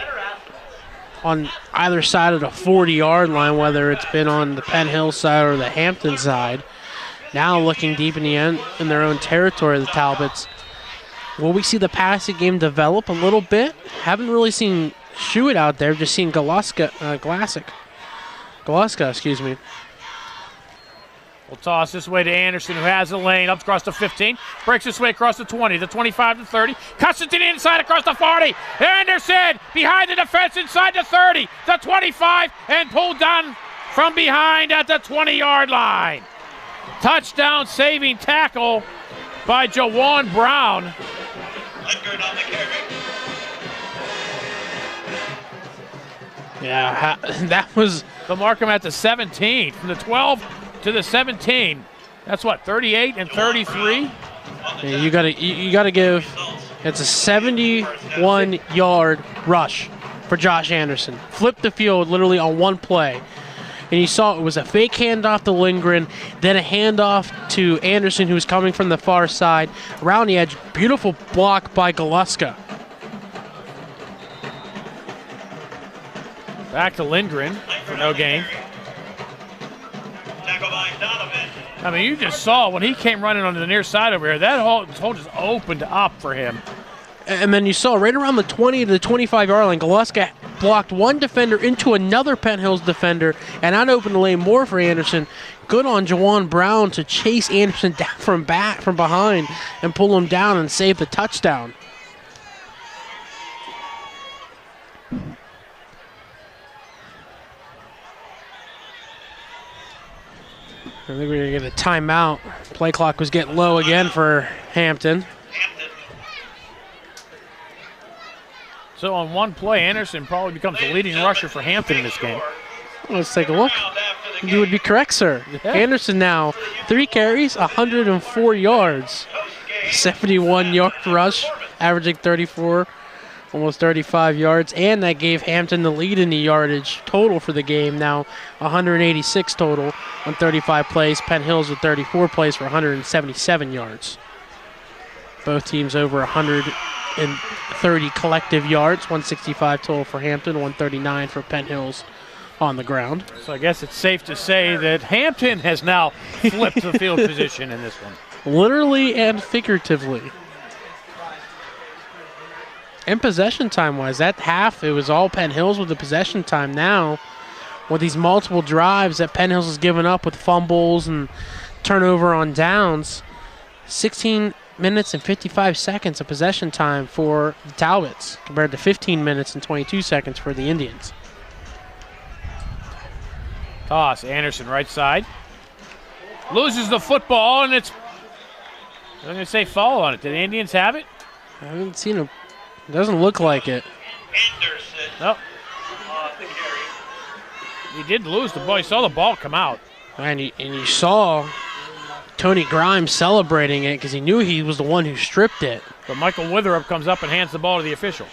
on either side of the 40-yard line, whether it's been on the Penn Hill side or the Hampton side. Now looking deep in the end in their own territory, the Talbots. Will we see the passing game develop a little bit? Haven't really seen Shuit out there, just seen Galaska, excuse me. We'll toss this way to Anderson, who has the lane up across the 15. Breaks this way across the 20, the 25 to 30. Cuts it to the inside across the 40. Anderson behind the defense inside the 30, the 25, and pulled down from behind at the 20-yard line. Touchdown saving tackle by Jawan Brown. Lindgren on the carry. Yeah, that was... They'll mark him at the 17, from the 12 to the 17. That's what, 38 and 33? Yeah, you gotta give. It's a 71-yard rush for Josh Anderson. Flipped the field literally on one play. And you saw it was a fake handoff to Lindgren, then a handoff to Anderson, who was coming from the far side. Around the edge, beautiful block by Goluska. Back to Lindgren for no gain. Tackle by Donovan. I mean, you just saw when he came running on the near side over here, that hole just opened up for him. And then you saw right around the 20 to the 25-yard line, Goluska blocked one defender into another Penn Hills defender, and that opened the lane more for Anderson. Good on Jawan Brown to chase Anderson down from behind and pull him down and save the touchdown. I think we're going to get a timeout. Play clock was getting low again for Hampton. So on one play, Anderson probably becomes the leading rusher for Hampton in this game. Let's take a look. You would be correct, sir. Yeah. Anderson now, 3 carries, 104 yards. 71-yard rush, averaging 34, almost 35 yards, and that gave Hampton the lead in the yardage total for the game. Now 186 total on 35 plays. Penn Hills with 34 plays for 177 yards. Both teams over 130 collective yards, 165 total for Hampton, 139 for Penn Hills on the ground. So I guess it's safe to say that Hampton has now flipped the field position in this one. Literally and figuratively. And possession time-wise, that half, it was all Penn Hills with the possession time. Now, with these multiple drives that Penn Hills has given up with fumbles and turnover on downs, 16 minutes and 55 seconds of possession time for the Talbots compared to 15 minutes and 22 seconds for the Indians. Toss, Anderson right side. Loses the football, and I'm going to say foul on it. Did the Indians have it? I haven't seen it. Doesn't look like it. Anderson No. on the carry. He did lose the ball. You saw the ball come out. And you saw Tony Grimes celebrating it because he knew he was the one who stripped it. But Michael Witherup comes up and hands the ball to the official.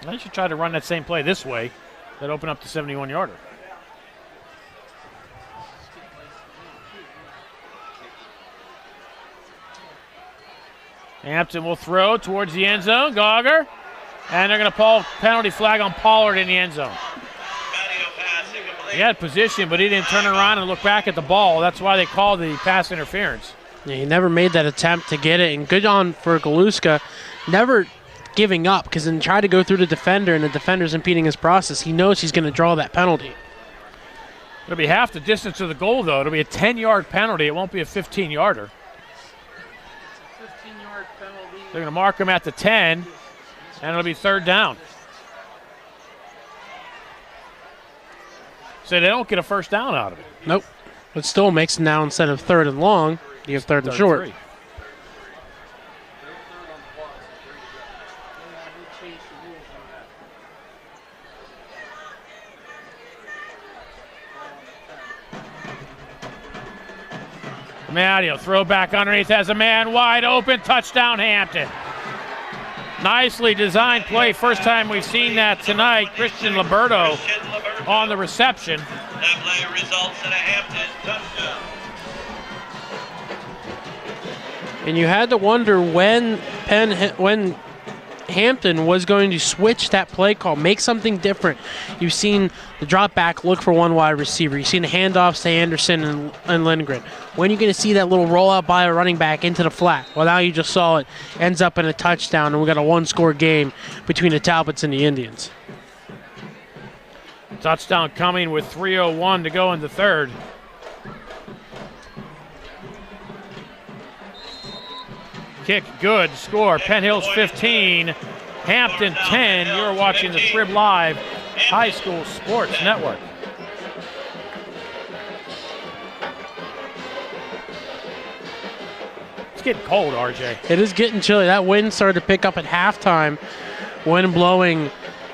They should try to run that same play this way. That open up the 71-yarder. Hampton will throw towards the end zone. Gauger. And they're going to call penalty flag on Pollard in the end zone. He had position, but he didn't turn around and look back at the ball. That's why they called the pass interference. Yeah, he never made that attempt to get it. And good on for Galuska. Never giving up, because then try to go through the defender, and the defender's impeding his process. He knows he's going to draw that penalty. It'll be half the distance to the goal, though. It'll be a 10-yard penalty. It won't be a 15-yarder. They're going to mark him at the 10, and it'll be third down. So they don't get a first down out of it. Nope. But still makes it now, instead of third and long, you have third and short. 3. Matteo, throw back underneath, has a man wide open, touchdown Hampton. Nicely designed play, first time we've seen that tonight. Christian Liberto on the reception. That play results in a Hampton touchdown. And you had to wonder when Hampton was going to switch that play call, make something different. You've seen the drop back, look for one wide receiver. You've seen the handoffs to Anderson and Lindgren. When are you going to see that little rollout by a running back into the flat? Well, now you just saw it. Ends up in a touchdown, and we got a one-score game between the Talbots and the Indians. Touchdown coming with 3:01 to go in the third. Kick good, score. Penn Hills 15, Hampton 10. You're watching the Trib Live High School Sports Network. It's getting cold, RJ. It is getting chilly. That wind started to pick up at halftime. Wind blowing,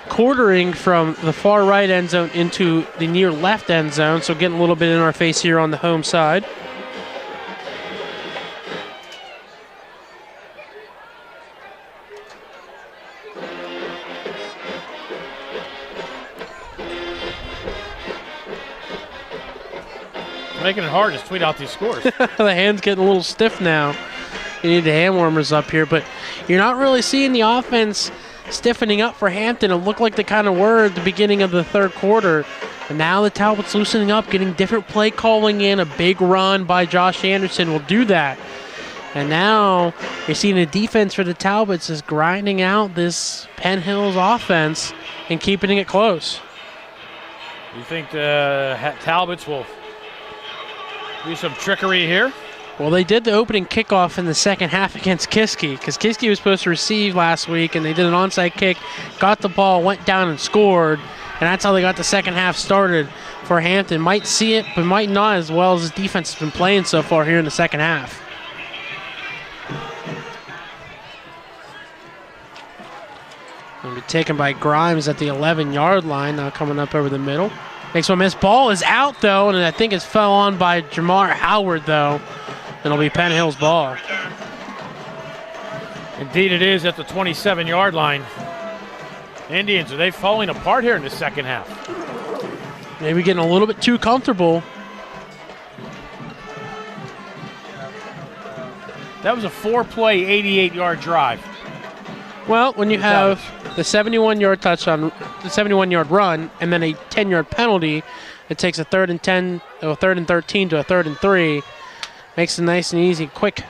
quartering from the far right end zone into the near left end zone, so getting a little bit in our face here on the home side. Making it hard to tweet out these scores. The hand's getting a little stiff now. You need the hand warmers up here, but you're not really seeing the offense stiffening up for Hampton. It looked like they kind of were at the beginning of the third quarter. And now the Talbots loosening up, getting different play calling in. A big run by Josh Anderson will do that. And now you're seeing the defense for the Talbots is grinding out this Penn Hills offense and keeping it close. You think the Talbots will do some trickery here? Well, they did the opening kickoff in the second half against Kiski, because Kiski was supposed to receive last week, and they did an onside kick, got the ball, went down and scored, and that's how they got the second half started for Hampton. Might see it, but might not, as well as his defense has been playing so far here in the second half. Going to be taken by Grimes at the 11-yard line, now coming up over the middle. Makes one miss. Ball is out, though, and I think it's fell on by Jamar Howard, though. It'll be Penn Hill's ball. Indeed it is at the 27-yard line. Indians, are they falling apart here in the second half? Maybe getting a little bit too comfortable. That was a 4-play, 88-yard drive. Well, when you have the 71-yard touchdown, the 71-yard run, and then a 10-yard penalty, it takes a 3rd and 10, or 3rd and 13 to a 3rd and 3. Makes it nice and easy, quick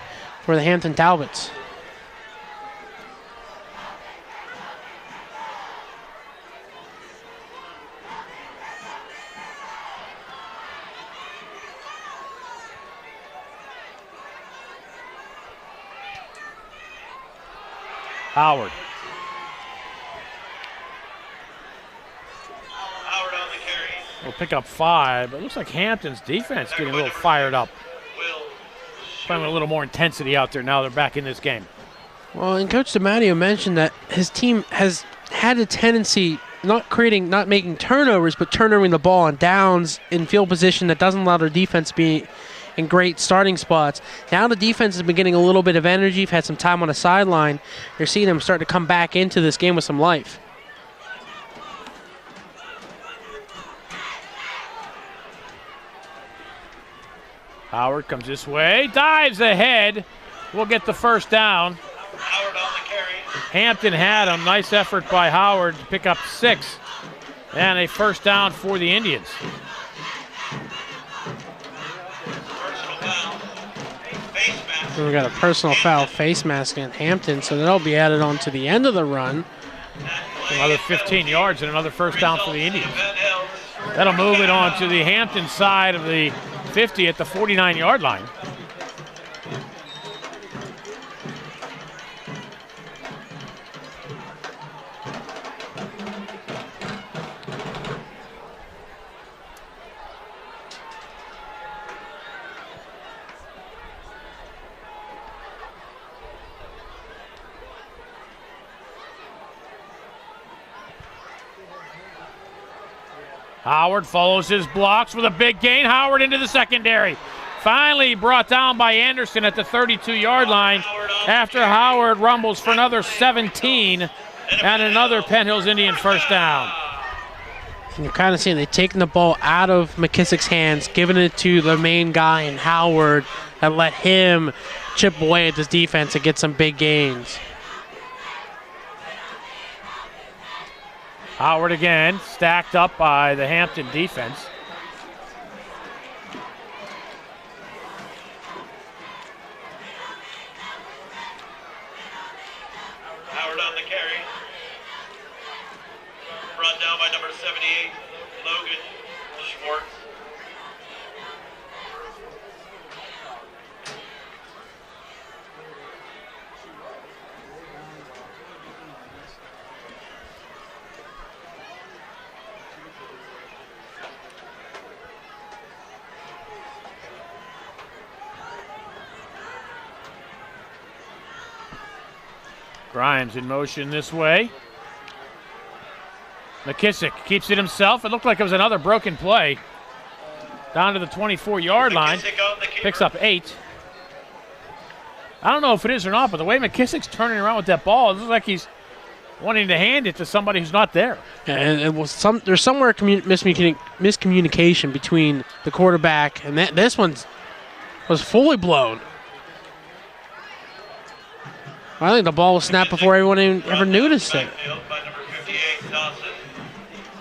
for the Hampton Talbots. Howard. Howard on the carry. Will pick up 5, but it looks like Hampton's defense getting a little fired up. Playing with a little more intensity out there now they're back in this game. Well, and Coach DiMatteo mentioned that his team has had a tendency not making turnovers, but turnovering the ball on downs in field position that doesn't allow their defense to be in great starting spots. Now the defense has been getting a little bit of energy. You've had some time on the sideline. You're seeing them start to come back into this game with some life. Howard comes this way, dives ahead. We'll get the first down. Howard on the carry. Hampton had him. Nice effort by Howard to pick up 6. And a first down for the Indians. Personal foul. Face mask. And we got a personal foul face mask in Hampton, so that'll be added on to the end of the run. Another 15 yards and another first down for the Indians. That'll move it on to the Hampton side of the 50 at the 49-yard line. Howard follows his blocks with a big gain. Howard into the secondary. Finally brought down by Anderson at the 32-yard line after Howard rumbles for another 17 and another Penn Hills Indian first down. And you're kind of seeing they've taken the ball out of McKissick's hands, giving it to the main guy in Howard, and let him chip away at this defense and get some big gains. Howard again, stacked up by the Hampton defense. Howard on the carry. Brought down by number 78, Logan Schwartz. Grimes in motion this way. McKissick keeps it himself. It looked like it was another broken play. Down to the 24-yard line. Picks up 8. I don't know if it is or not, but the way McKissick's turning around with that ball, it looks like he's wanting to hand it to somebody who's not there. And it was there's somewhere miscommunication between the quarterback, and this one was fully blown. I think the ball was snapped before everyone even ever noticed it. By number 58, Dawson.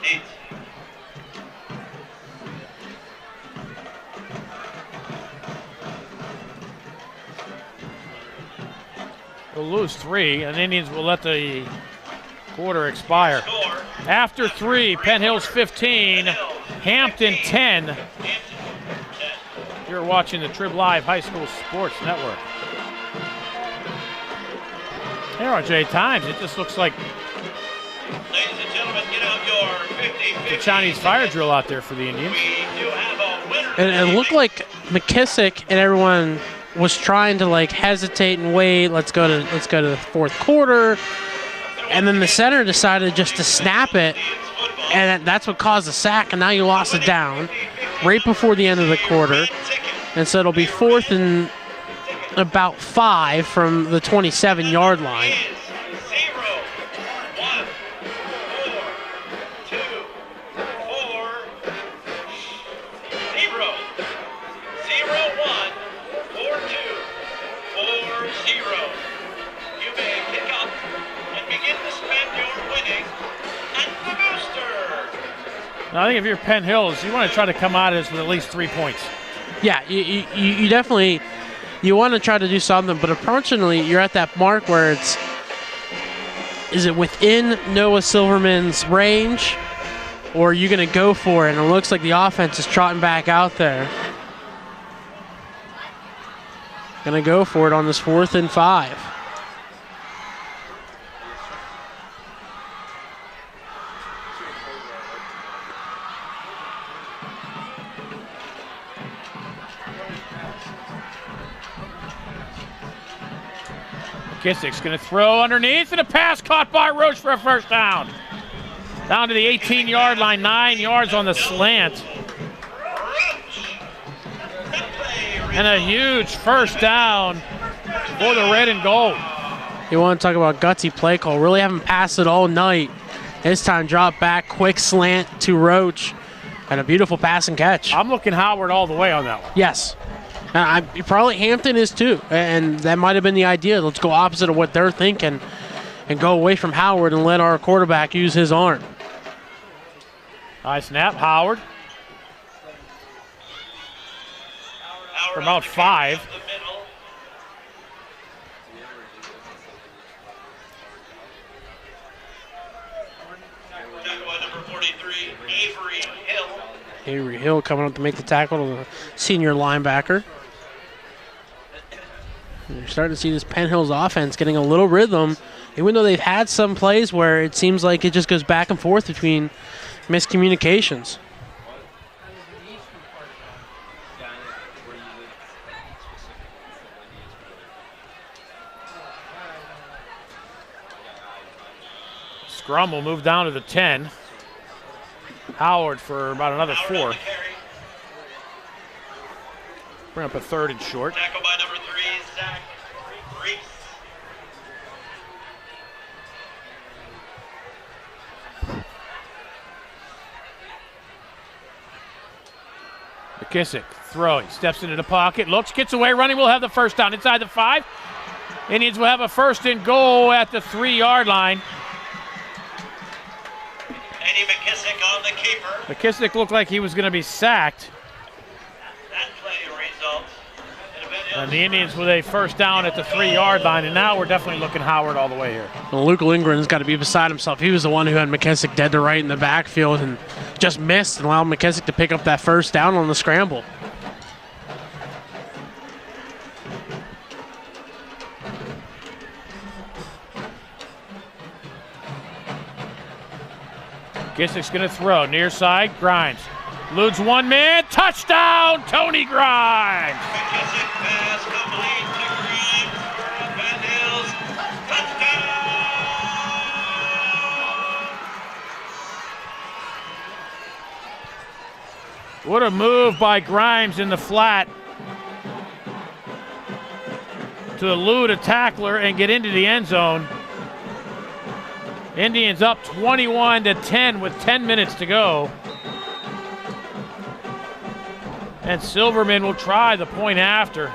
Eats. We'll lose 3, and the Indians will let the quarter expire. Score. After 3, Penn Hills 15, Hampton 10. You're watching the Trib Live High School Sports Network. Here are Jay times. It just looks like Ladies and gentlemen, get out your 50-50. a Chinese fire drill out there for the Indians. We do have a winner. And it looked like McKissick and everyone was trying to like hesitate and wait. Let's go to the fourth quarter. and then the center decided just to snap it, and that's what caused the sack, and now you lost it down right before the end of the quarter. And so it'll be 4th and about 5 from the 27-yard line. 0-1. Now, I think if you're Penn Hills, you want to try to come out of this with at least 3 points. Yeah, you definitely you want to try to do something, but unfortunately, you're at that mark where is it within Noah Silverman's range, or are you going to go for it? And it looks like the offense is trotting back out there. Going to go for it on this 4th and 5. McKissick's going to throw underneath, and a pass caught by Roach for a first down. Down to the 18-yard line, 9 yards on the slant. And a huge first down for the red and gold. You want to talk about gutsy play call. Really haven't passed it all night. This time drop back, quick slant to Roach, and a beautiful pass and catch. I'm looking Howard all the way on that one. Yes. Probably Hampton is too, and that might have been the idea. Let's go opposite of what they're thinking and go away from Howard and let our quarterback use his arm. High snap, Howard. For about 5. Number 43, Avery Hill. Avery Hill coming up to make the tackle, the senior linebacker. You're starting to see this Penn Hills offense getting a little rhythm, even though they've had some plays where it seems like it just goes back and forth between miscommunications. Scrum will move down to the 10. Howard for about another 4. Bring up a 3rd and short. Tackle by number 3, Zach Reese. McKissick throwing, steps into the pocket, looks, gets away, running, will have the first down inside the 5. Indians will have a 1st and goal at the 3-yard line. Eddie McKissick on the keeper. McKissick looked like he was going to be sacked. That play results in a bit. And the Indians with a 1st down at the 3-yard line, and now we're definitely looking Howard all the way here. Well, Luke Lindgren's got to be beside himself. He was the one who had McKissick dead to right in the backfield and just missed and allowed McKissick to pick up that 1st down on the scramble. McKissick's going to throw, near side, Grimes. Eludes one man, touchdown, Tony Grimes! McKissick pass complete to Grimes for a Penn Hills touchdown! What a move by Grimes in the flat to elude a tackler and get into the end zone. Indians up 21-10 with 10 minutes to go. And Silverman will try the point after.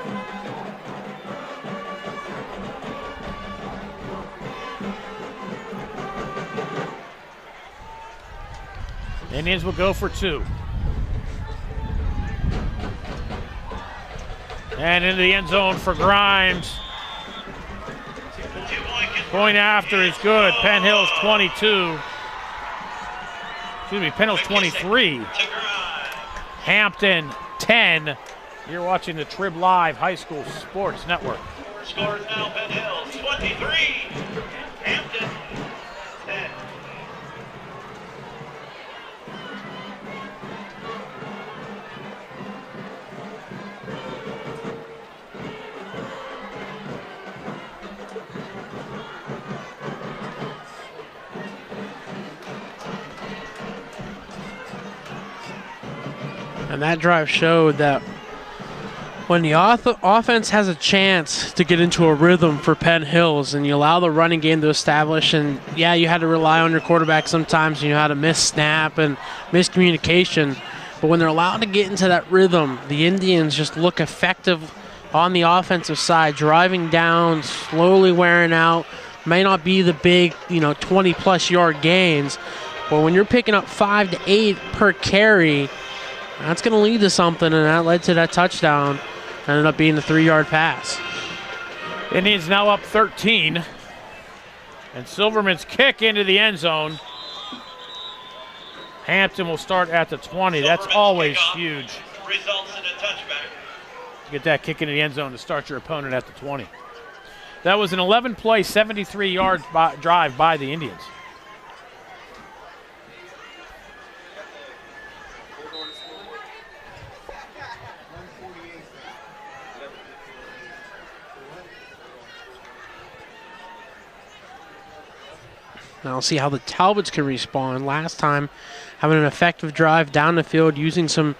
Indians will go for 2. And into the end zone for Grimes. Point after is good. Penn Hills 22. Excuse me, Penn Hills 23. Hampton 10. You're watching the Trib Live High School Sports Network. Scores now Penn Hills 23. Hampton 10. And that drive showed that when the offense has a chance to get into a rhythm for Penn Hills and you allow the running game to establish, and yeah, you had to rely on your quarterback sometimes, you had to miss snap and miscommunication, but when they're allowed to get into that rhythm, the Indians just look effective on the offensive side, driving down, slowly wearing out. May not be the big, 20-plus yard gains, but when you're picking up 5 to 8 per carry, that's going to lead to something, and that led to that touchdown. Ended up being a 3-yard pass. Indians now up 13. And Silverman's kick into the end zone. Hampton will start at the 20. That's always huge. Results in a touchback. Get that kick into the end zone to start your opponent at the 20. That was an 11-play, 73-yard drive by the Indians. Now we'll see how the Talbots can respond. Last time, having an effective drive down the field, using some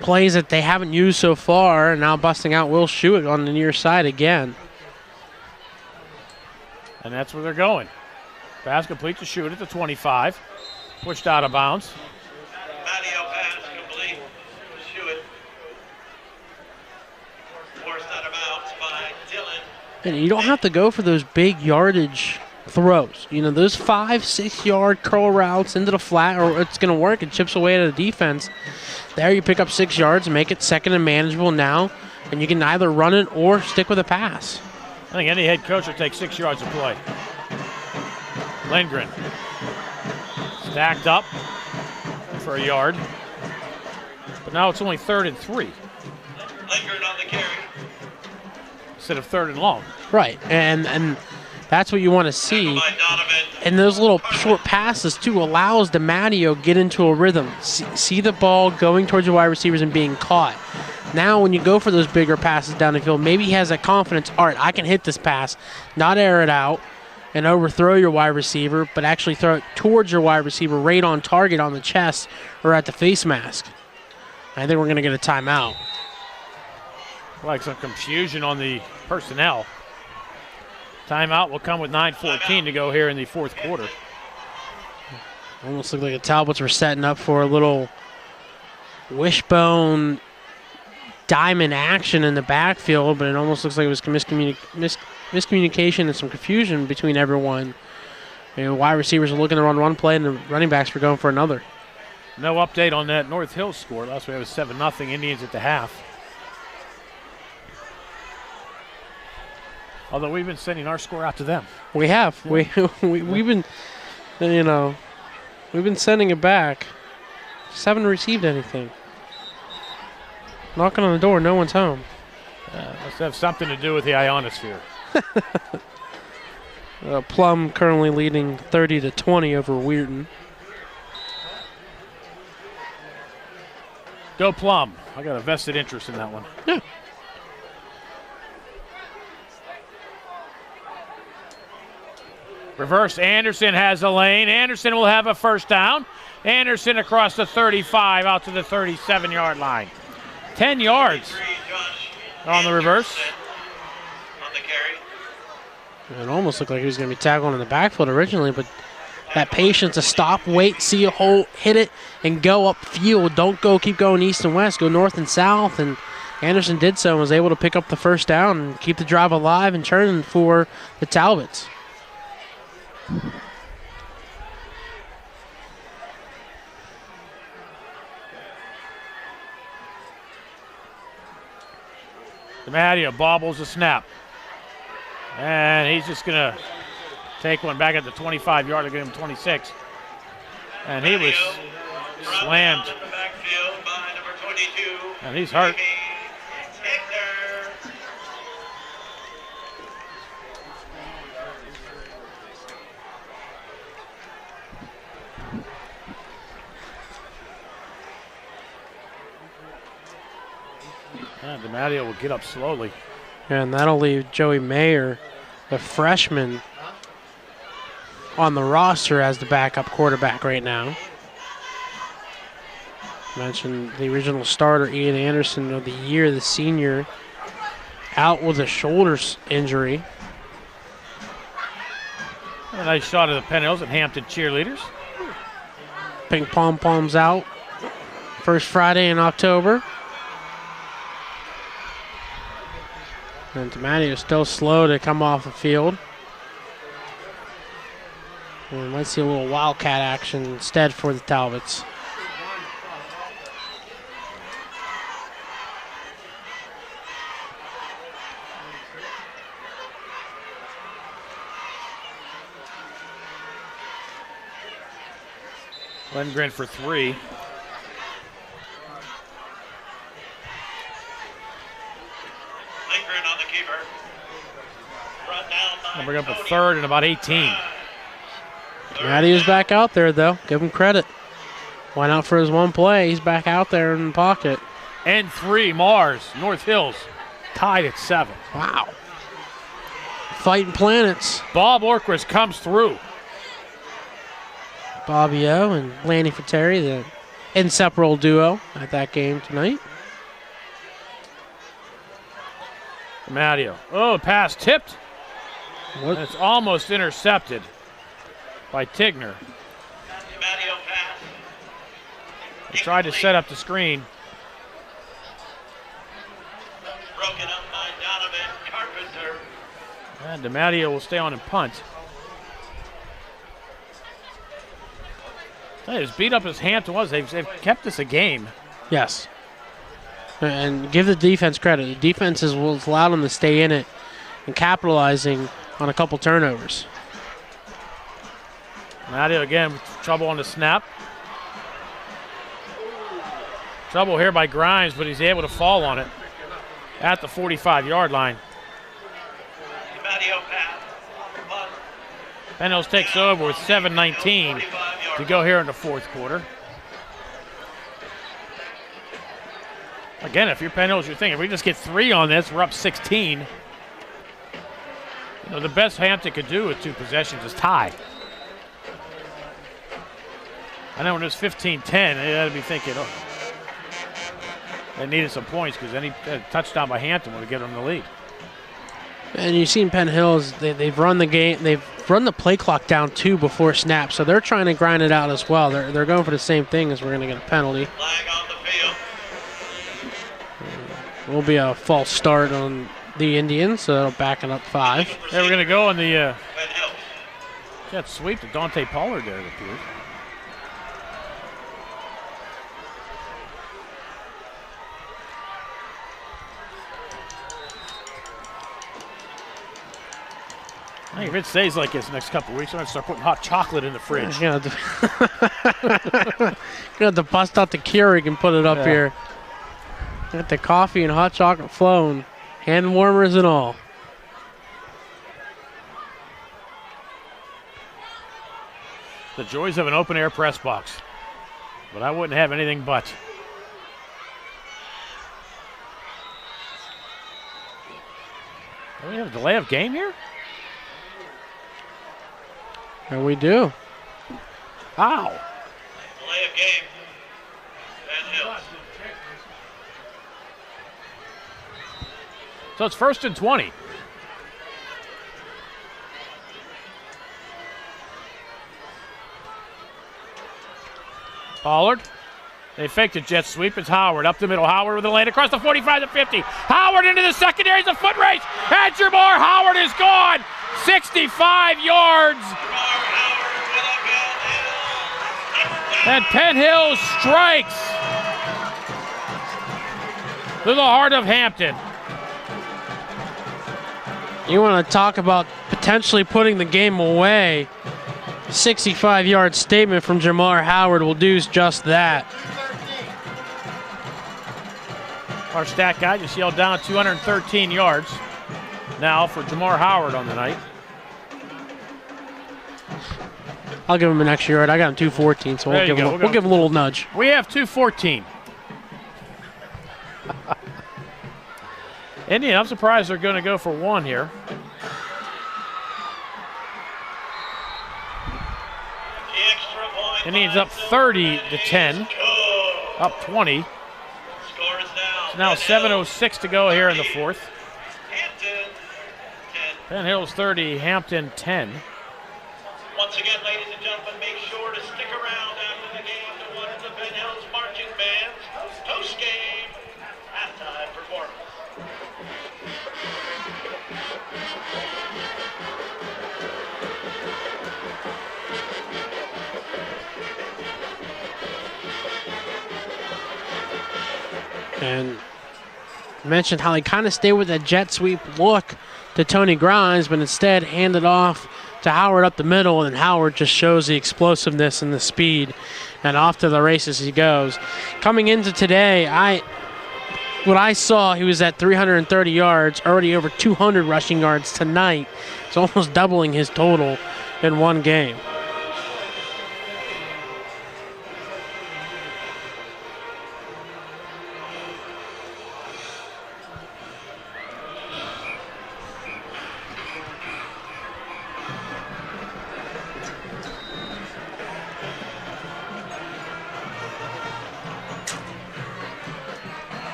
plays that they haven't used so far, and now busting out Will Schuick on the near side again. And that's where they're going. Pass complete to Schuick at the 25. Pushed out of bounds. Matteo pass complete. Schuick. Forced out of bounds by Dillon. And you don't have to go for those big yardage throws. Those 5-6 yard curl routes into the flat, or it's going to work. It chips away at the defense. There you pick up 6 yards and make it second and manageable now, and you can either run it or stick with a pass. I think any head coach will take 6 yards of play. Lindgren stacked up for a yard, but now it's only 3rd and 3 Lindgren on the carry. instead of 3rd and long. Right, and that's what you want to see. By Donovan. And those little short passes, too, allows DiMatteo get into a rhythm. See the ball going towards your wide receivers and being caught. Now when you go for those bigger passes down the field, maybe he has that confidence, all right, I can hit this pass, not air it out and overthrow your wide receiver, but actually throw it towards your wide receiver right on target on the chest or at the face mask. I think we're going to get a timeout. Like some confusion on the personnel. Timeout will come with 9:14 to go here in the 4th quarter. Almost looked like the Talbots were setting up for a little wishbone diamond action in the backfield, but it almost looks like it was miscommunication and some confusion between everyone. Wide receivers were looking to run one play, and the running backs were going for another. No update on that North Hills score. Last we had was 7-0 Indians at the half. Although we've been sending our score out to them. We have. Yeah. We've been, we've been sending it back. Just haven't received anything. Knocking on the door, no one's home. Must have something to do with the ionosphere. Plum currently leading 30-20 over Weirton. Go Plum. I got a vested interest in that one. Yeah. Reverse, Anderson has a lane. Anderson will have a first down. Anderson across the 35 out to the 37-yard line. 10 yards on the reverse. On the carry. It almost looked like he was going to be tackled in the backfield originally, but that patience to stop, wait, see a hole, hit it, and go upfield. Don't keep going east and west. Go north and south, and Anderson did so and was able to pick up the first down and keep the drive alive and turn for the Talbots. DiMatteo bobbles the snap. And he's just going to take one back at the 25-yard to get him 26. And he was slammed. And he's hurt. And DiMatteo will get up slowly. And that'll leave Joey Mayer, the freshman, on the roster as the backup quarterback right now. Mentioned the original starter, Ian Anderson, of the year, the senior, out with a shoulder injury. A nice shot of the Penn Hills and Hampton cheerleaders. Pink pom-poms out. First Friday in October. And DiMatteo still slow to come off the field. And we might see a little wildcat action instead for the Talbots. Lindgren for 3. Lindgren on the keeper. Brought down by We'll bring up a Cody. third in about 18. DiMatteo's back out there, though. Give him credit. Went out for his one play. He's back out there in the pocket. And 3, Mars, North Hills, tied at 7. Wow. Fighting planets. Bob Orquist comes through. Bobby O and Lanny Fratteri, the inseparable duo at that game tonight. DiMatteo. Oh, pass tipped. What? And it's almost intercepted by Tigner. DiMatteo pass. He tried to set up the screen. Broken up by Donovan Carpenter. And DiMatteo will stay on and punt. As beat up as Hampton was, they've kept this a game. Yes. And give the defense credit. The defense has allowed them to stay in it and capitalizing on a couple turnovers. DiMatteo again with trouble on the snap. Trouble here by Grimes, but he's able to fall on it at the 45-yard line. DiMatteo pass. Punt. Penn Hills takes over with 7:19 to go here in the fourth quarter. Again, if you're Penn Hills, you're thinking, if we just get 3 on this, we're up 16. You know, the best Hampton could do with 2 possessions is tie. I know when it was 15-10, they had to be thinking, oh, they needed some points because any touchdown by Hampton would have given them the lead. And you've seen Penn Hills, they've run the game, they've run the play clock down 2 before snap, so they're trying to grind it out as well. They're going for the same thing as we're going to get a penalty. Flag on the field. Will be a false start on the Indians, so that'll back it up 5. Yeah, we're going to go on the Penn Hills. jet sweep to Dante Pollard there, it appears. I think if it stays like this next couple of weeks, I'm going to start putting hot chocolate in the fridge. You're going to have to bust out the Keurig and put it up here. Got the coffee and hot chocolate flowing, hand warmers and all. The joys of an open-air press box. But I wouldn't have anything but. Do we have a delay of game here? And we do. Ow. Delay of game. Penn Hills. So it's 1st and 20. Pollard. They faked a jet sweep. It's Howard up the middle. Howard with the lane across the 45 to 50. Howard into the secondary. It's a foot race. And Jamar Howard is gone. 65 yards. And Penn Hills strikes through the heart of Hampton. You want to talk about potentially putting the game away. 65-yard statement from Jamar Howard will do just that. Our stat guy just yelled down 213 yards now for Jamar Howard on the night. I'll give him an extra yard. I got him 214, so There we'll you give go. him, we'll give him a little nudge. We have 214. Indian, I'm surprised they're going to go for 1 here. The extra point. Indians up 30 to 10. up 20. Score is It's now 7:06 to go here in the fourth. Hampton 10. Penn Hills 30, Hampton 10. Once again, ladies and gentlemen, make sure to stick around after the game to one of the Penn Hills marching band's post-game halftime performance. And mentioned how he kind of stayed with that jet sweep look to Tony Grimes, but instead handed off to Howard up the middle, and Howard just shows the explosiveness and the speed, and off to the races he goes. Coming into today, what I saw, he was at 330 yards, already over 200 rushing yards tonight. It's almost doubling his total in one game.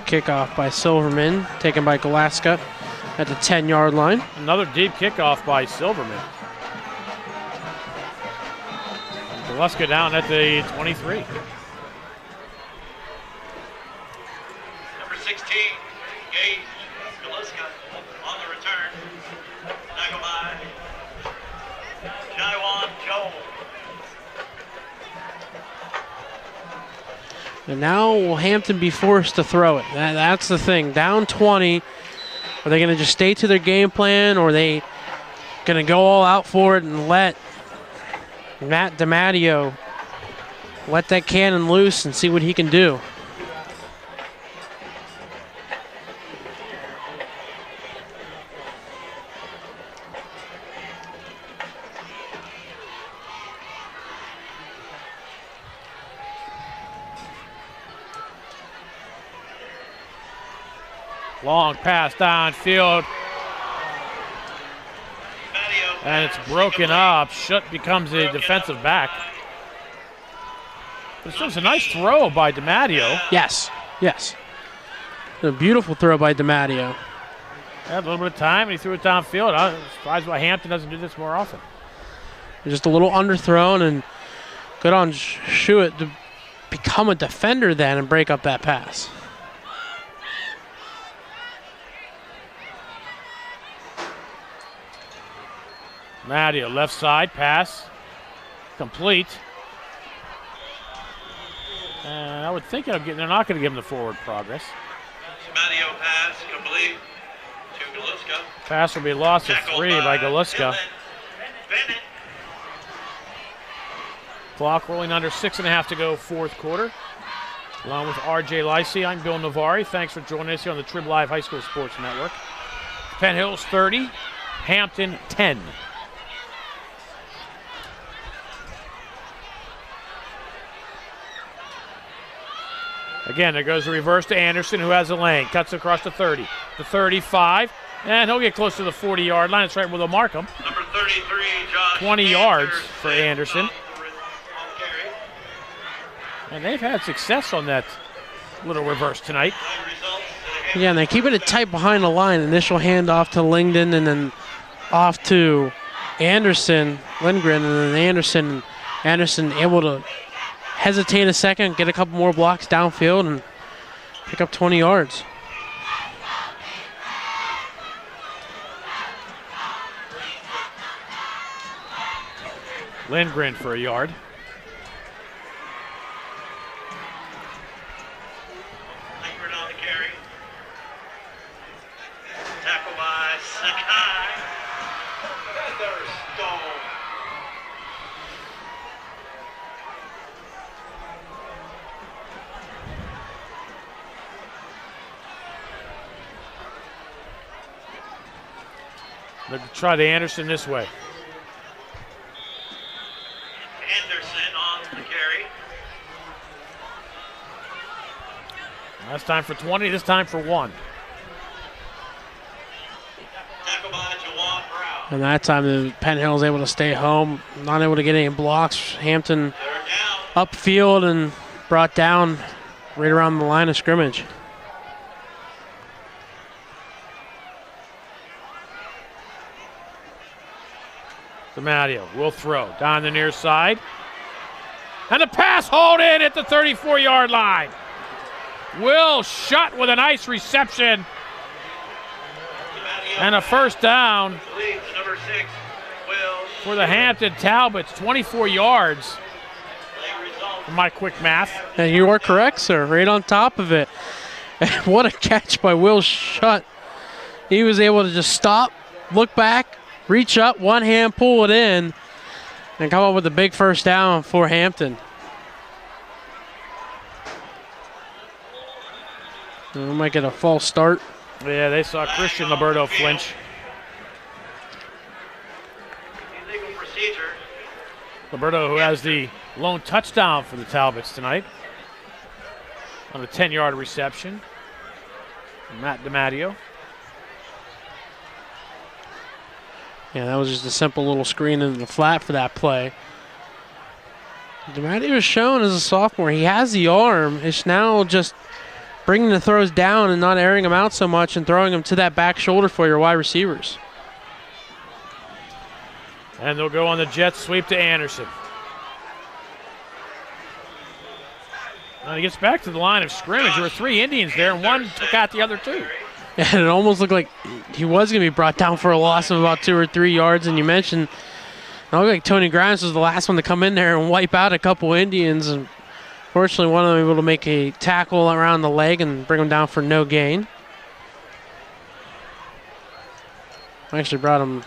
Kickoff by Silverman, taken by Galaska at the 10-yard line. Another deep kickoff by Silverman. Galaska down at the 23. Number 16, Gage Galiska on the return. Tackled by Jaiwan Joel. And now will Hampton be forced to throw it? That's the thing. Down 20. Are they going to just stay to their game plan, or are they going to go all out for it and let Matt DiMatteo let that cannon loose and see what he can do? Long pass downfield. And it's broken up. Schutt becomes a defensive back. But it's just a nice throw by DiMatteo. Yes, yes. A beautiful throw by DiMatteo. Had a little bit of time, and he threw it downfield. I'm surprised why Hampton doesn't do this more often. Just a little underthrown, and good on Schutt to become a defender then and break up that pass. Matteo, left side, pass, complete. And I would think they're not going to give him the forward progress. Matteo pass complete to Galiska. Pass will be lost at 3 by Galiska. Bennett. Clock rolling under 6.5 to go, fourth quarter. Along with RJ Lacey, I'm Bill Navari. Thanks for joining us here on the Trib Live High School Sports Network. Penn Hills 30, Hampton 10. Again, there goes the reverse to Anderson, who has a lane. Cuts across the 30, the 35, and he'll get close to the 40-yard line. That's right where they'll mark him. Number 33, Josh 20 yards for Anderson. on carry. And they've had success on that little reverse tonight. Yeah, and they're keeping it tight behind the line. Initial handoff to Lingdon, and then off to Anderson, Lindgren, and then Anderson able to hesitate a second, get a couple more blocks downfield, and pick up 20 yards. Lindgren for a yard. Lindgren on the carry. Tackle by Sakai. Another stone. They'll try the Anderson this way. Anderson on the carry. Last time for 20, this time for 1. Tackle by Jawan Brown. And that time, the Penn Hill was able to stay home, not able to get any blocks. Hampton They're down. upfield and brought down right around the line of scrimmage. DiMatteo will throw down the near side. And the pass hauled in at the 34-yard line. Will Shutt with a nice reception. And a first down for the Hampton Talbots, 24 yards. My quick math. And you are correct, sir. Right on top of it. What a catch by Will Shutt. He was able to just stop, look back, reach up, one hand, pull it in, and come up with a big first down for Hampton. We might get a false start. Yeah, they saw Christian Liberto flinch. Illegal procedure. Liberto, who has the lone touchdown for the Talbots tonight on a 10-yard reception. Matt DiMatteo. Yeah, that was just a simple little screen into the flat for that play. DiMatteo was shown as a sophomore. He has the arm. It's now just bringing the throws down and not airing them out so much and throwing them to that back shoulder for your wide receivers. And they'll go on the jet sweep to Anderson. Now he gets back to the line of scrimmage. There were 3 Indians there, and one took out the other 2. And it almost looked like he was going to be brought down for a loss of about 2 or 3 yards. And you mentioned, it looked like Tony Grimes was the last one to come in there and wipe out a couple Indians. And fortunately, one of them able to make a tackle around the leg and bring him down for no gain. I actually brought him.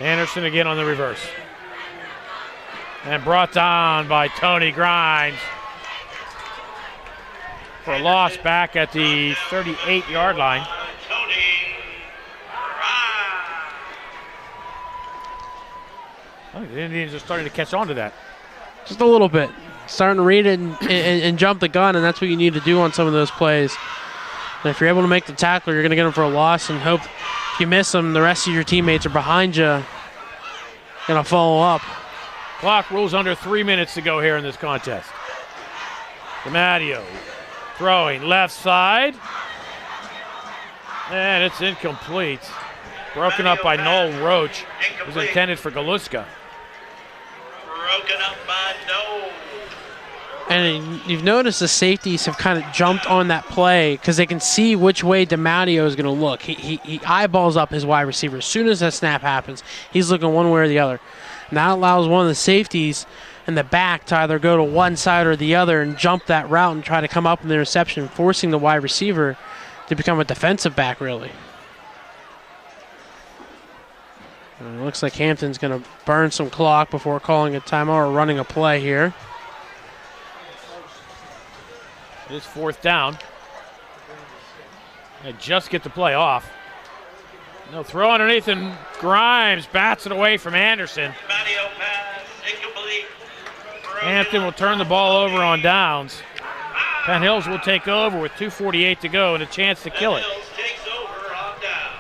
Anderson again on the reverse. And brought down by Tony Grimes for a loss back at the 38-yard line. Tony Grimes. I think the Indians are starting to catch on to that. Just a little bit. Starting to read it and jump the gun, and that's what you need to do on some of those plays. And if you're able to make the tackle, you're going to get them for a loss and hope if you miss them, the rest of your teammates are behind you going to follow up. Clock rules under 3 minutes to go here in this contest. DiMatteo throwing left side. And it's incomplete. Broken up by Noel Roach. It was intended for Galuska. Broken up by Noel. And you've noticed the safeties have kind of jumped on that play because they can see which way DiMatteo is going to look. He eyeballs up his wide receiver. As soon as that snap happens, he's looking one way or the other. And that allows one of the safeties in the back to either go to one side or the other and jump that route and try to come up in the interception, forcing the wide receiver to become a defensive back, really. And it looks like Hampton's going to burn some clock before calling a timeout or running a play here. It is 4th down. They just get the play off. No throw underneath, and Grimes bats it away from Anderson. DiMatteo pass, incomplete. Hampton will turn the ball over on downs. Penn Hills will take over with 2:48 to go and a chance to kill it. Hills takes over on down.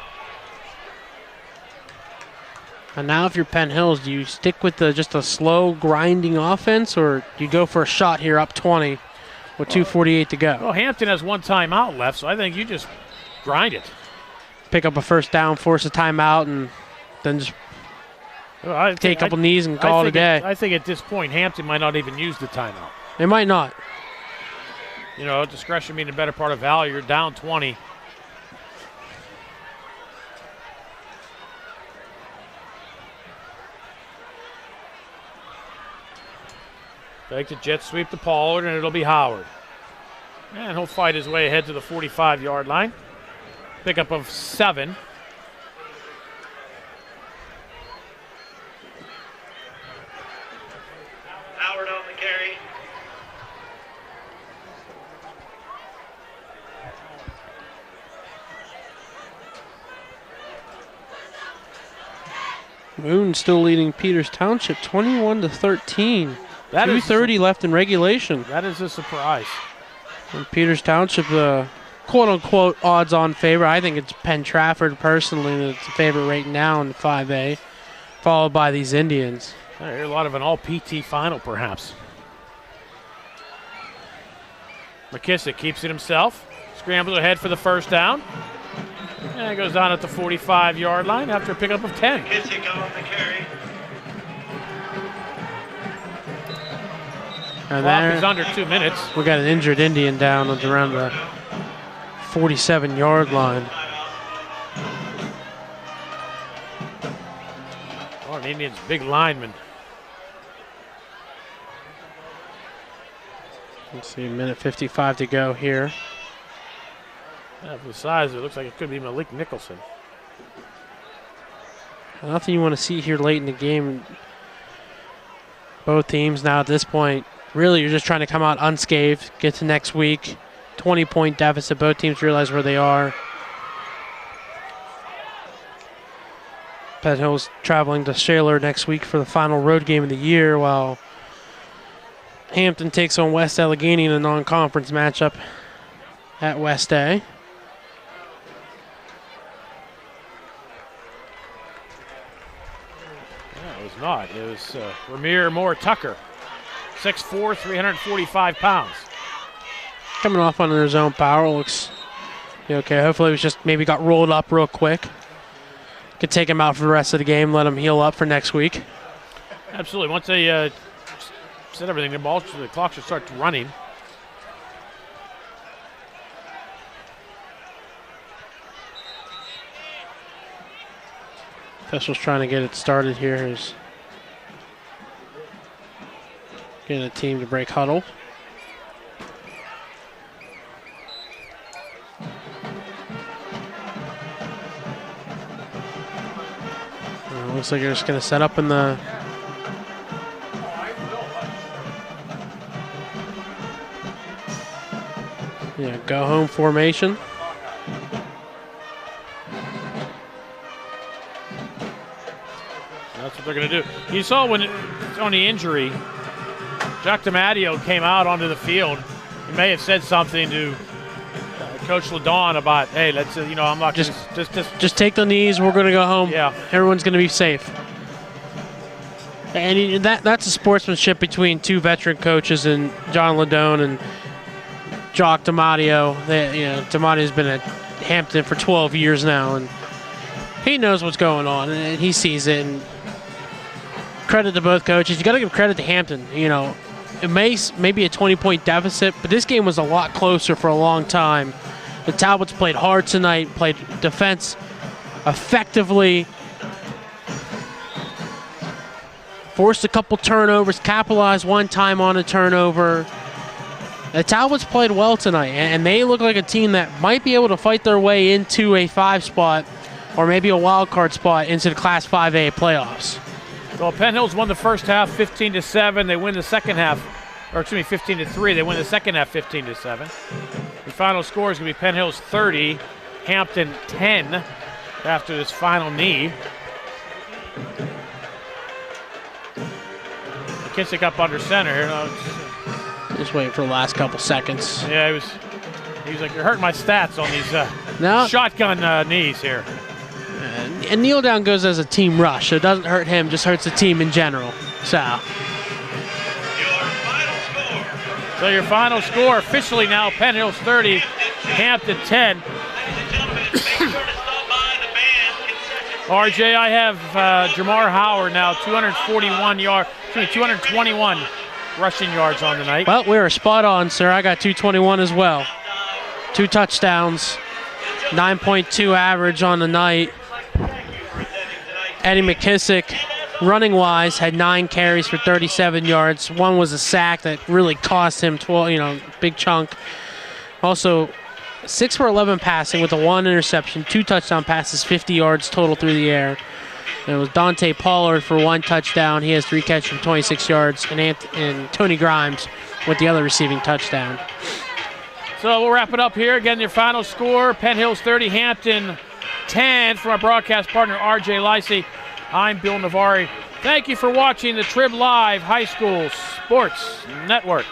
And now if you're Penn Hills, do you stick with just a slow, grinding offense, or do you go for a shot here up 20 with 2:48 to go? Well, Hampton has one timeout left, so I think you just grind it. Pick up a first down, force a timeout, and then just take a couple knees and call it a day. I think at this point, Hampton might not even use the timeout. They might not. You know, discretion being the better part of value. You're down 20. Take the jet sweep to Pollard, and it'll be Howard. And he'll fight his way ahead to the 45-yard line. Pickup of 7. Howard on the carry. Moon still leading Peters Township 21-13. That is 2:30 left in regulation. That is a surprise. And Peters Township quote-unquote odds-on favorite. I think it's Penn Trafford personally that's the favorite right now in 5A, followed by these Indians. I hear a lot of an all-PT final, perhaps. McKissick keeps it himself. Scrambles ahead for the first down. And goes down at the 45-yard line after a pickup of 10. McKissick on the carry. And Clock is there, under 2 minutes. we got an injured Indian down at around the 47-yard line. Oh, an Indians big lineman. Let's see, a minute 55 to go here. Yeah, for the size, it looks like it could be Malik Nicholson. Nothing you want to see here late in the game. Both teams now at this point, really you're just trying to come out unscathed, get to next week. 20-point deficit. Both teams realize where they are. Penn Hill's traveling to Shaler next week for the final road game of the year, while Hampton takes on West Allegheny in a non-conference matchup at West A. No, it was not. It was Ramir Moore Tucker, 6'4", 345 pounds. Coming off under his own power, looks okay. Hopefully it was just maybe got rolled up real quick. Could take him out for the rest of the game, let him heal up for next week. Absolutely. Once they set everything, the clock should start running. Officials trying to get it started here. Is getting a team to break huddle. Looks like they're just going to set up in the go home formation. That's what they're going to do. You saw when on the injury, Jack DiMatteo came out onto the field. He may have said something to Coach LaDawn about, hey, let's, I'm not just take the knees. We're going to go home. Yeah. Everyone's going to be safe. And that's a sportsmanship between two veteran coaches and John LaDawn and Jock DiMatteo. DiMatteo's been at Hampton for 12 years now, and he knows what's going on, and he sees it. And credit to both coaches. You got to give credit to Hampton. It may be a 20-point deficit, but this game was a lot closer for a long time. The Talbots played hard tonight, played defense effectively, forced a couple turnovers, capitalized one time on a turnover. The Talbots played well tonight, and they look like a team that might be able to fight their way into a 5 spot or maybe a wild card spot into the Class 5A playoffs. Well, Penn Hills won the first half 15-7. They win the second half, 15-3. They win the second half 15-7. The final score is going to be Penn Hills 30, Hampton 10 after this final knee. McKissick up under center here. Just waiting for the last couple seconds. Yeah, he was like, you're hurting my stats on these shotgun knees here. And kneel down goes as a team rush, so it doesn't hurt him, just hurts the team in general. Your your final score officially now, Penn Hills 30, Hampton 10. RJ, I have Jamar Howard now, 221 rushing yards on the night. Well, we were spot on, sir. I got 221 as well. 2 touchdowns, 9.2 average on the night. Eddie McKissick, running-wise, had 9 carries for 37 yards. One was a sack that really cost him 12, big chunk. Also, 6 for 11 passing with a 1 interception, 2 touchdown passes, 50 yards total through the air. And it was Dante Pollard for 1 touchdown. He has 3 catches for 26 yards, and Tony Grimes with the other receiving touchdown. So we'll wrap it up here. Again, your final score, Penn Hills 30, Hampton 10 from our broadcast partner, RJ Licey. I'm Bill Navari. Thank you for watching the Trib Live High School Sports Network.